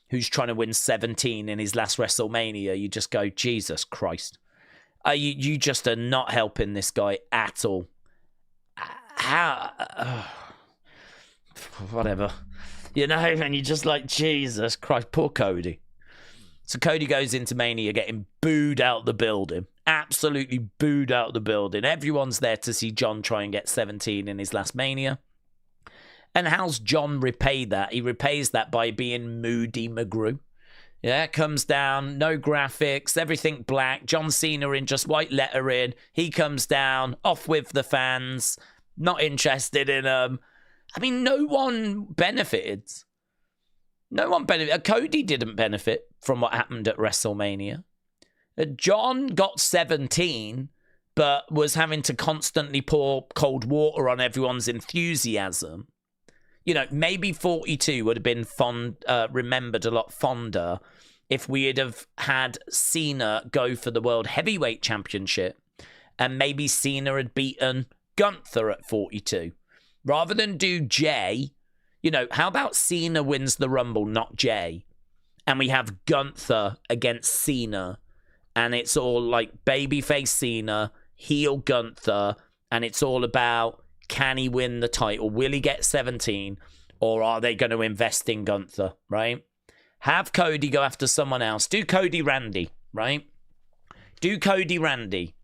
who's trying to win 17 in his last WrestleMania, you just go, Jesus Christ. You just are not helping this guy at all. Whatever. You know, and you're just like, Jesus Christ, poor Cody. So Cody goes into Mania getting booed out the building. Absolutely booed out the building. Everyone's there to see John try and get 17 in his last Mania. And how's John repay that? He repays that by being Moody McGrew. Yeah, comes down, no graphics, everything black. John Cena in just white lettering. He comes down, off with the fans, not interested in them. I mean, no one benefited. No one benefited. Cody didn't benefit from what happened at WrestleMania. John got 17, but was having to constantly pour cold water on everyone's enthusiasm. You know, maybe 42 would have been remembered a lot fonder if we had have had Cena go for the World Heavyweight Championship and maybe Cena had beaten Gunther at 42. Rather than do Jay, you know, how about Cena wins the Rumble, not Jay? And we have Gunther against Cena. And it's all like babyface Cena, heel Gunther, and it's all about, can he win the title? Will he get 17? Or are they going to invest in Gunther, right? Have Cody go after someone else. Do Cody Randy, right? Do Cody Randy.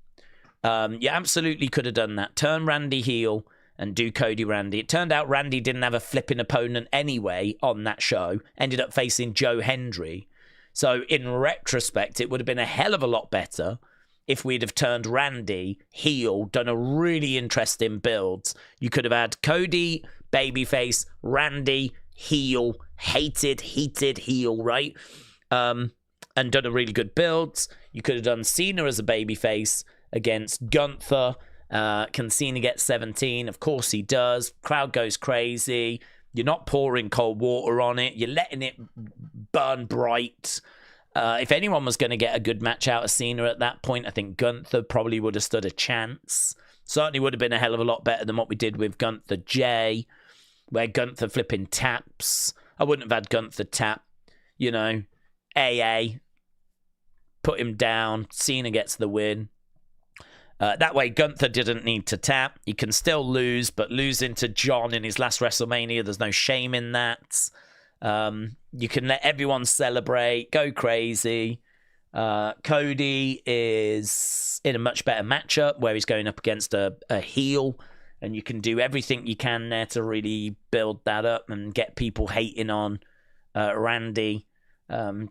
You absolutely could have done that. Turn Randy heel and do Cody Randy. It turned out Randy didn't have a flipping opponent anyway on that show. Ended up facing Joe Hendry. So in retrospect, it would have been a hell of a lot better if we'd have turned Randy heel, done a really interesting build. You could have had Cody, babyface, Randy, heel, heated heel, right? And done a really good build. You could have done Cena as a babyface against Gunther. Can Cena get 17? Of course he does. Crowd goes crazy. You're not pouring cold water on it. You're letting it burn bright. If anyone was going to get a good match out of Cena at that point, I think Gunther probably would have stood a chance. Certainly would have been a hell of a lot better than what we did with Gunther J, where Gunther flipping taps. I wouldn't have had Gunther tap, you know, AA, put him down, Cena gets the win. That way, Gunther didn't need to tap. He can still lose, but losing to John in his last WrestleMania, there's no shame in that. You can let everyone celebrate, go crazy. Cody is in a much better matchup where he's going up against a heel, and you can do everything you can there to really build that up and get people hating on Randy.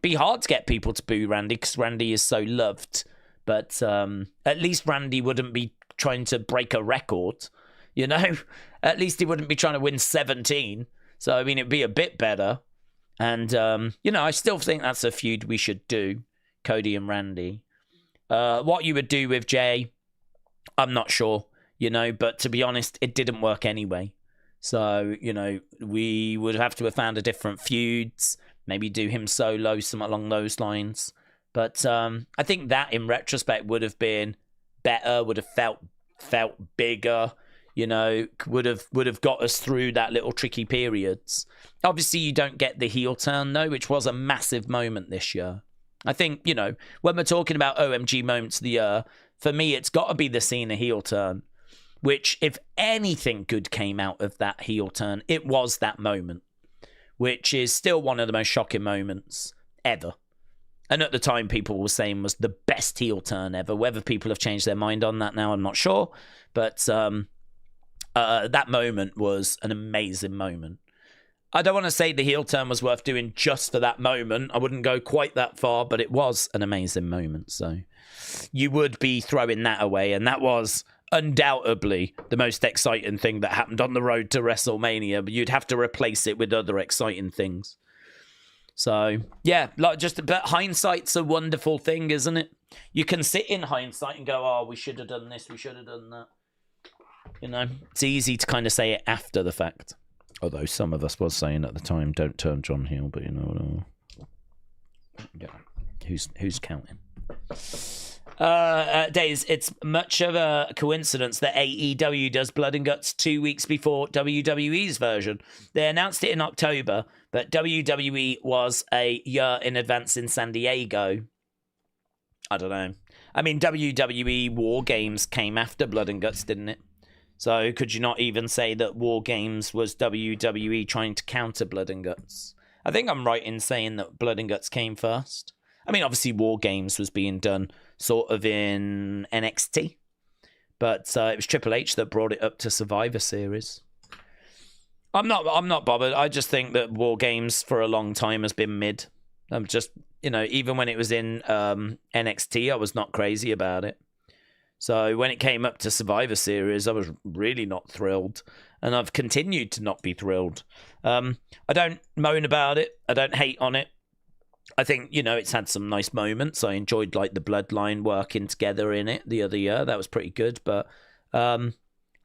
Be hard to get people to boo Randy because Randy is so loved. But at least Randy wouldn't be trying to break a record, you know? At least he wouldn't be trying to win 17. So, I mean, it'd be a bit better. And, you know, I still think that's a feud we should do, Cody and Randy. What you would do with Jay, I'm not sure, you know? But to be honest, it didn't work anyway. So, you know, we would have to have found a different feuds, maybe do him solo, something along those lines. But I think that, in retrospect, would have been better, would have felt bigger, you know, would have got us through that little tricky periods. Obviously, you don't get the heel turn, though, which was a massive moment this year. I think, you know, when we're talking about OMG moments of the year, for me, it's got to be the Cena heel turn, which, if anything good came out of that heel turn, it was that moment, which is still one of the most shocking moments ever. And at the time, people were saying was the best heel turn ever. Whether people have changed their mind on that now, I'm not sure. But that moment was an amazing moment. I don't want to say the heel turn was worth doing just for that moment. I wouldn't go quite that far, but it was an amazing moment. So you would be throwing that away. And that was undoubtedly the most exciting thing that happened on the road to WrestleMania. But you'd have to replace it with other exciting things. So, yeah, but hindsight's a wonderful thing, isn't it? You can sit in hindsight and go, oh, we should have done this, we should have done that. You know, it's easy to kind of say it after the fact. Although some of us was saying at the time, don't turn John heel, but you know, yeah. Who's counting? Daze, it's much of a coincidence that AEW does Blood and Guts 2 weeks before WWE's version. They announced it in October, but WWE was a year in advance in San Diego. I don't know. I mean, WWE War Games came after Blood and Guts, didn't it? So could you not even say that War Games was WWE trying to counter Blood and Guts? I think I'm right in saying that Blood and Guts came first. I mean, obviously War Games was being done sort of in NXT, but it was Triple H that brought it up to Survivor Series. I'm not bothered. I just think that War Games for a long time has been mid. I'm just, you know, even when it was in NXT, I was not crazy about it. So when it came up to Survivor Series, I was really not thrilled, and I've continued to not be thrilled. I don't moan about it. I don't hate on it. I think, you know, it's had some nice moments. I enjoyed, like, the Bloodline working together in it the other year. That was pretty good. But I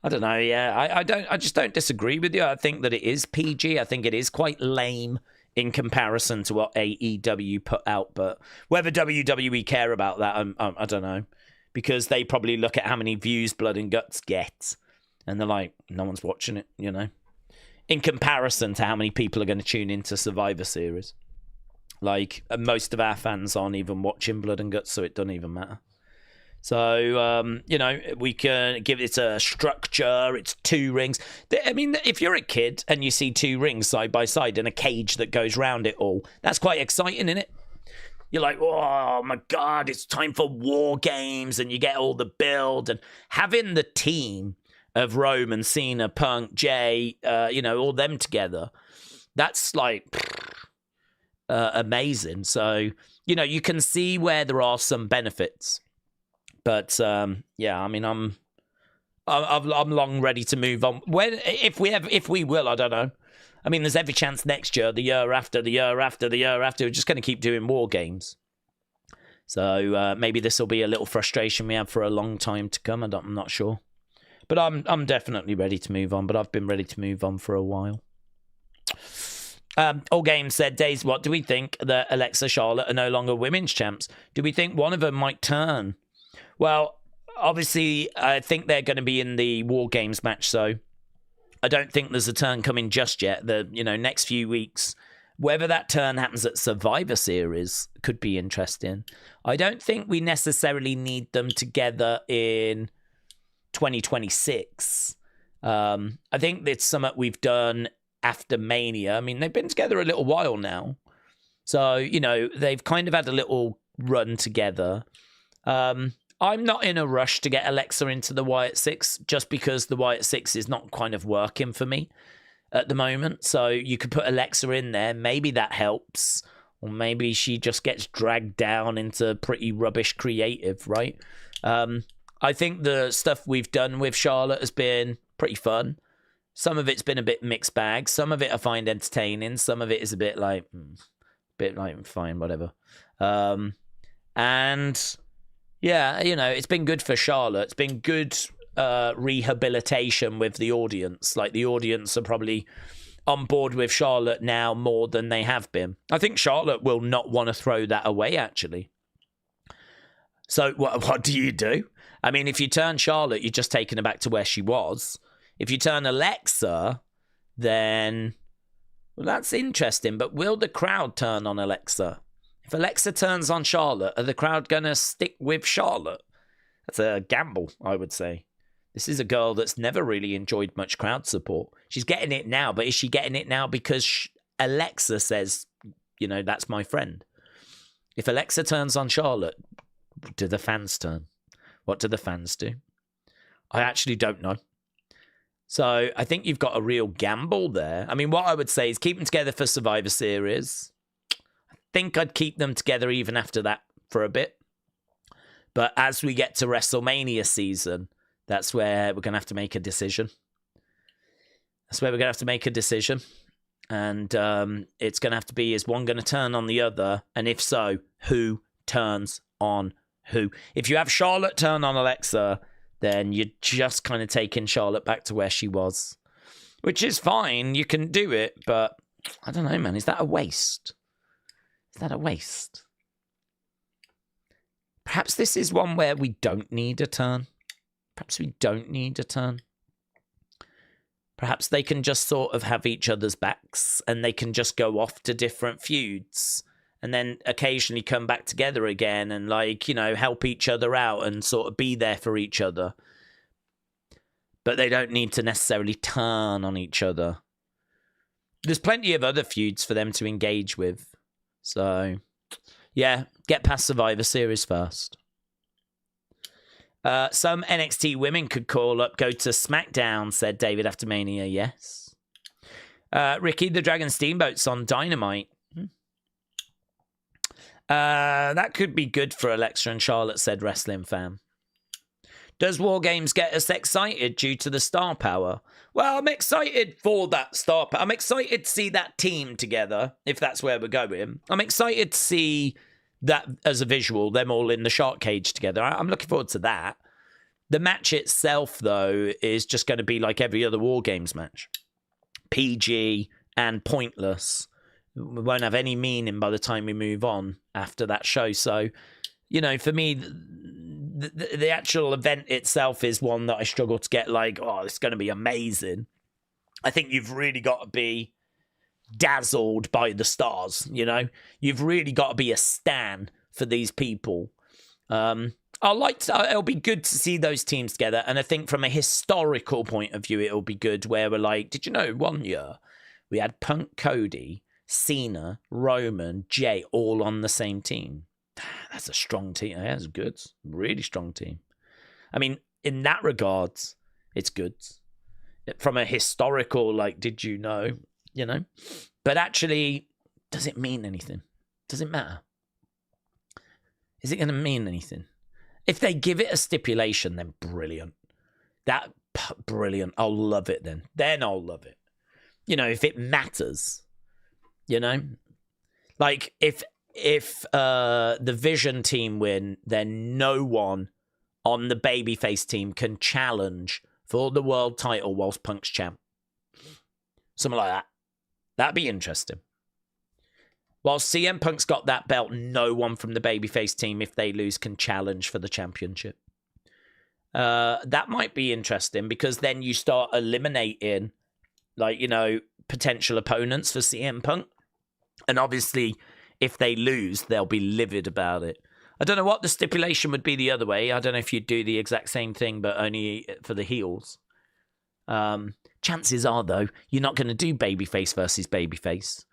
don't know. Yeah, I just don't disagree with you. I think that it is PG. I think it is quite lame in comparison to what AEW put out. But whether WWE care about that, I don't know, because they probably look at how many views Blood and Guts gets, and they're like, no one's watching it. You know, in comparison to how many people are going to tune into Survivor Series. Like, most of our fans aren't even watching Blood and Guts, so it doesn't even matter. So, you know, we can give it a structure. It's 2 rings. I mean, if you're a kid and you see 2 rings side by side and a cage that goes round it all, that's quite exciting, isn't it? You're like, oh, my God, it's time for War Games, and you get all the build. And having the team of Roman, Cena, Punk, Jay, you know, all them together, that's like... amazing. So, you know, you can see where there are some benefits. But yeah, I mean, I'm long ready to move on. If we will, I don't know. I mean, there's every chance next year, the year after, the year after, the year after, we're just going to keep doing war games. So maybe this will be a little frustration we have for a long time to come. I'm not sure. But I'm definitely ready to move on. But I've been ready to move on for a while. All Games said, Daze, what do we think that Alexa, Charlotte are no longer women's champs? Do we think one of them might turn? Well, obviously, I think they're going to be in the War Games match, so I don't think there's a turn coming just yet. The next few weeks, whether that turn happens at Survivor Series could be interesting. I don't think we necessarily need them together in 2026. I think it's something we've done after Mania. I mean, they've been together a little while now, so they've kind of had a little run together. I'm not in a rush to get Alexa into the Wyatt Six just because the Wyatt Six is not kind of working for me at the moment. So you could put Alexa in there. Maybe that helps. Or maybe she just gets dragged down into pretty rubbish creative, right? I think the stuff we've done with Charlotte has been pretty fun. Some of it's been a bit mixed bag. Some of it I find entertaining. Some of it is a bit like fine, whatever. And yeah, it's been good for Charlotte. It's been good rehabilitation with the audience. Like, the audience are probably on board with Charlotte now more than they have been. I think Charlotte will not want to throw that away, actually. So what do you do? I mean, if you turn Charlotte, you're just taking her back to where she was. If you turn Alexa, then that's interesting. But will the crowd turn on Alexa? If Alexa turns on Charlotte, are the crowd going to stick with Charlotte? That's a gamble, I would say. This is a girl that's never really enjoyed much crowd support. She's getting it now, but is she getting it now because Alexa says, that's my friend? If Alexa turns on Charlotte, do the fans turn? What do the fans do? I actually don't know. So I think you've got a real gamble there. I mean, what I would say is keep them together for Survivor Series. Think I'd keep them together even after that for a bit. But as we get to WrestleMania season, that's where we're going to have to make a decision. And it's going to have to be, is one going to turn on the other? And if so, who turns on who? If you have Charlotte turn on Alexa, then you're just kind of taking Charlotte back to where she was. Which is fine. You can do it. But I don't know, man. Is that a waste? Is that a waste? Perhaps this is one where we don't need a turn. Perhaps they can just sort of have each other's backs and they can just go off to different feuds and then occasionally come back together again and help each other out and sort of be there for each other. But they don't need to necessarily turn on each other. There's plenty of other feuds for them to engage with. So, yeah, get past Survivor Series first. Some NXT women could go to SmackDown, said David after Mania. Yes. Ricky the Dragon Steamboat's on Dynamite. That could be good for Alexa and Charlotte, said Wrestling Fan. Does War Games get us excited due to the star power? Well, I'm excited for that star power. I'm excited to see that team together, if that's where we're going. I'm excited to see that as a visual, them all in the shark cage together. I'm looking forward to that. The match itself, though, is just going to be like every other War Games match. PG and pointless. We won't have any meaning by the time we move on after that show. So, for me, the actual event itself is one that I struggle to get it's going to be amazing. I think you've really got to be dazzled by the stars, You've really got to be a stan for these people. It'll be good to see those teams together. And I think from a historical point of view, it'll be good where we're did you know 1 year we had Punk, Cody, Cena, Roman, Jay all on the same team? That's a strong team. Yeah, that's good. Really strong team. I mean, in that regard, it's good. From a historical, did you know? But actually, does it mean anything? Does it matter? Is it going to mean anything? If they give it a stipulation, then brilliant. Brilliant. I'll love it then. Then I'll love it. You know, if it matters. You know? Like, if the Vision team win, then no one on the babyface team can challenge for the world title whilst Punk's champ. Something like that. That'd be interesting. While CM Punk's got that belt, no one from the babyface team, if they lose, can challenge for the championship. That might be interesting because then you start eliminating, like, you know, potential opponents for CM Punk. And obviously, if they lose, they'll be livid about it. I don't know what the stipulation would be the other way. I don't know if you'd do the exact same thing, but only for the heels. Chances are, though, you're not going to do babyface versus babyface.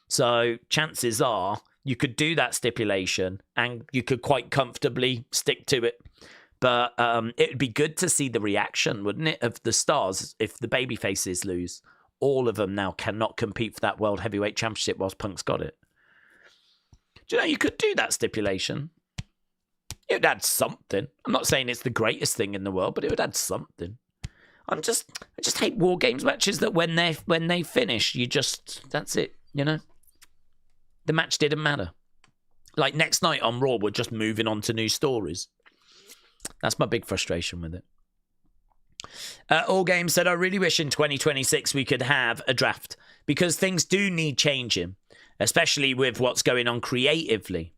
So chances are you could do that stipulation and you could quite comfortably stick to it. But it would be good to see the reaction, wouldn't it, of the stars if the babyfaces lose. All of them now cannot compete for that World Heavyweight Championship whilst Punk's got it. Do you know, you could do that stipulation. It would add something. I'm not saying it's the greatest thing in the world, but it would add something. I just hate War Games matches that when they finish, that's it, you know? The match didn't matter. Like next night on Raw, we're just moving on to new stories. That's my big frustration with it. All Games said, I really wish in 2026 we could have a draft because things do need changing, especially with what's going on creatively.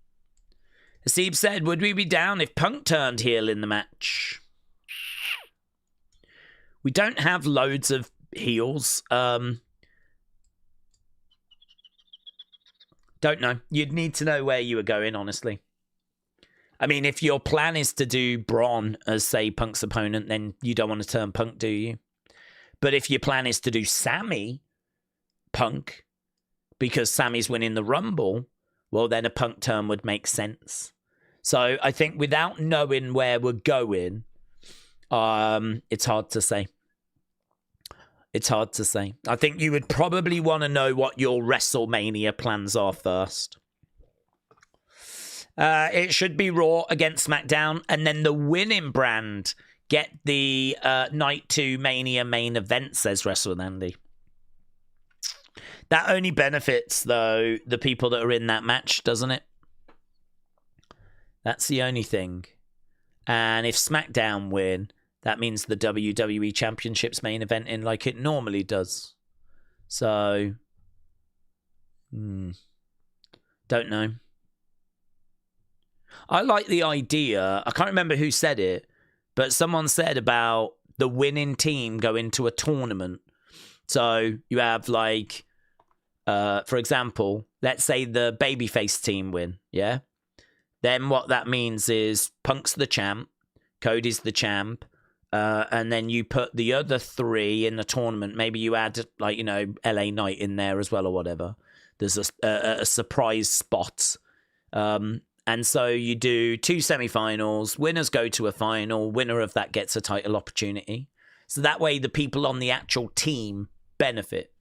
Hasib said, would we be down if Punk turned heel in the match? We don't have loads of heels. Don't know. You'd need to know where you were going, honestly. I mean, if your plan is to do Braun as, say, Punk's opponent, then you don't want to turn Punk, do you? But if your plan is to do Sammy Punk, because Sammy's winning the Rumble, well, then a Punk turn would make sense. So I think without knowing where we're going, it's hard to say. It's hard to say. I think you would probably want to know what your WrestleMania plans are first. It should be Raw against SmackDown, and then the winning brand get the Night 2 Mania main event, says Wrestle Andy. That only benefits, though, the people that are in that match, doesn't it? That's the only thing. And if SmackDown win, that means the WWE Championship's main event in like it normally does. So, don't know. I like the idea. I can't remember who said it, but someone said about the winning team going to a tournament. So you have like, for example, let's say the babyface team win, yeah? Then what that means is Punk's the champ, Cody's the champ, and then you put the other three in the tournament. Maybe you add, like, you know, LA Knight in there as well or whatever. There's a surprise spot. And so you do 2 semifinals, winners go to a final, winner of that gets a title opportunity. So that way the people on the actual team benefit.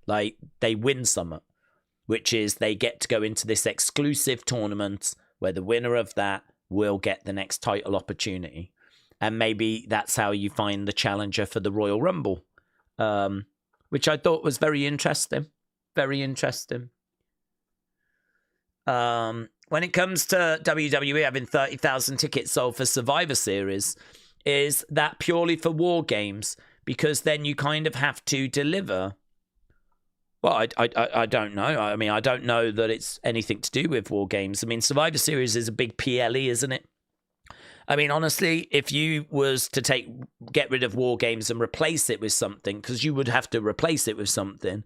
Like, they win something, which is they get to go into this exclusive tournament where the winner of that will get the next title opportunity. And maybe that's how you find the challenger for the Royal Rumble, which I thought was very interesting. Very interesting. When it comes to WWE having 30,000 tickets sold for Survivor Series, is that purely for War Games? Because then you kind of have to deliver. Well, I don't know. I mean, I don't know that it's anything to do with War Games. I mean, Survivor Series is a big PLE, isn't it? I mean, honestly, if you was to get rid of War Games and replace it with something, because you would have to replace it with something,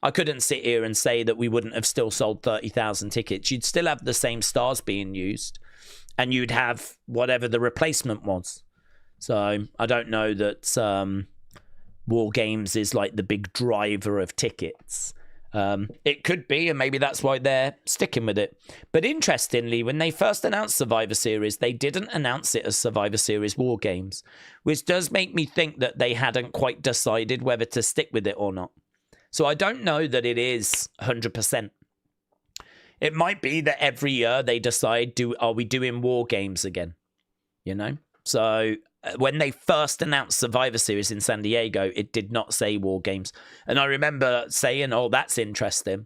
I couldn't sit here and say that we wouldn't have still sold 30,000 tickets. You'd still have the same stars being used, and you'd have whatever the replacement was. So I don't know that War Games is like the big driver of tickets. It could be, and maybe that's why they're sticking with it. But interestingly, when they first announced Survivor Series, they didn't announce it as Survivor Series War Games, which does make me think that they hadn't quite decided whether to stick with it or not. So I don't know that it is 100%. It might be that every year they decide, are we doing War Games again? you know? So when they first announced Survivor Series in San Diego, it did not say War Games. And I remember saying, oh, that's interesting,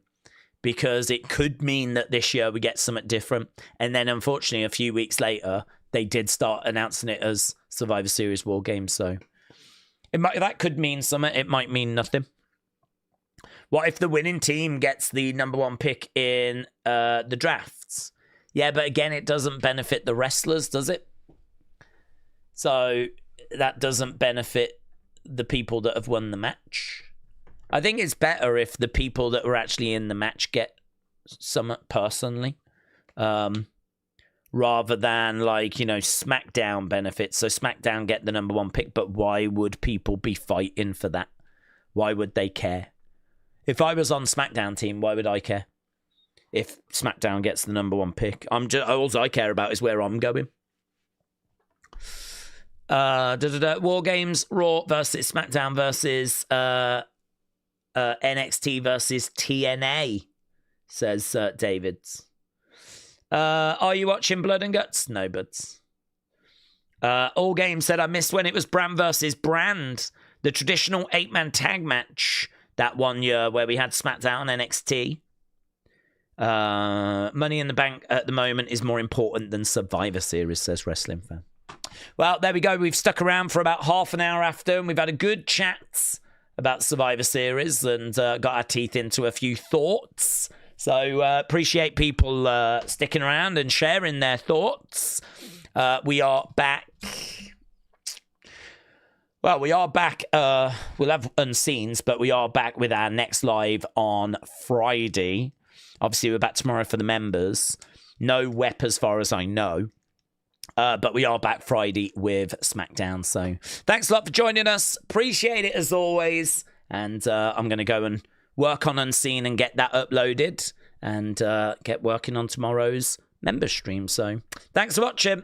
because it could mean that this year we get something different. And then, unfortunately, a few weeks later, they did start announcing it as Survivor Series War Games. So that could mean something. It might mean nothing. What if the winning team gets the number 1 pick in the drafts? Yeah, but again, it doesn't benefit the wrestlers, does it? So that doesn't benefit the people that have won the match. I think it's better if the people that were actually in the match get something personally, rather than, like, you know, SmackDown benefits. So SmackDown get the number 1 pick, but why would people be fighting for that? Why would they care? If I was on SmackDown team, why would I care? If SmackDown gets the number 1 pick, all I care about is where I'm going. War Games, Raw versus SmackDown versus NXT versus TNA, says Davids. Are you watching Blood and Guts? No, buds. All Game said, I missed when it was Brand versus Brand, the traditional 8-man tag match that one year where we had SmackDown, NXT. Money in the Bank at the moment is more important than Survivor Series, says Wrestling Fan. Well, there we go. We've stuck around for about half an hour after, and we've had a good chat about Survivor Series and got our teeth into a few thoughts. So appreciate people sticking around and sharing their thoughts. We are back. Well, we are back. We'll have Unseens, but we are back with our next live on Friday. Obviously, we're back tomorrow for the members. No WEP as far as I know. But we are back Friday with SmackDown. So thanks a lot for joining us. Appreciate it as always. And I'm going to go and work on Unseen and get that uploaded and get working on tomorrow's member stream. So thanks for watching.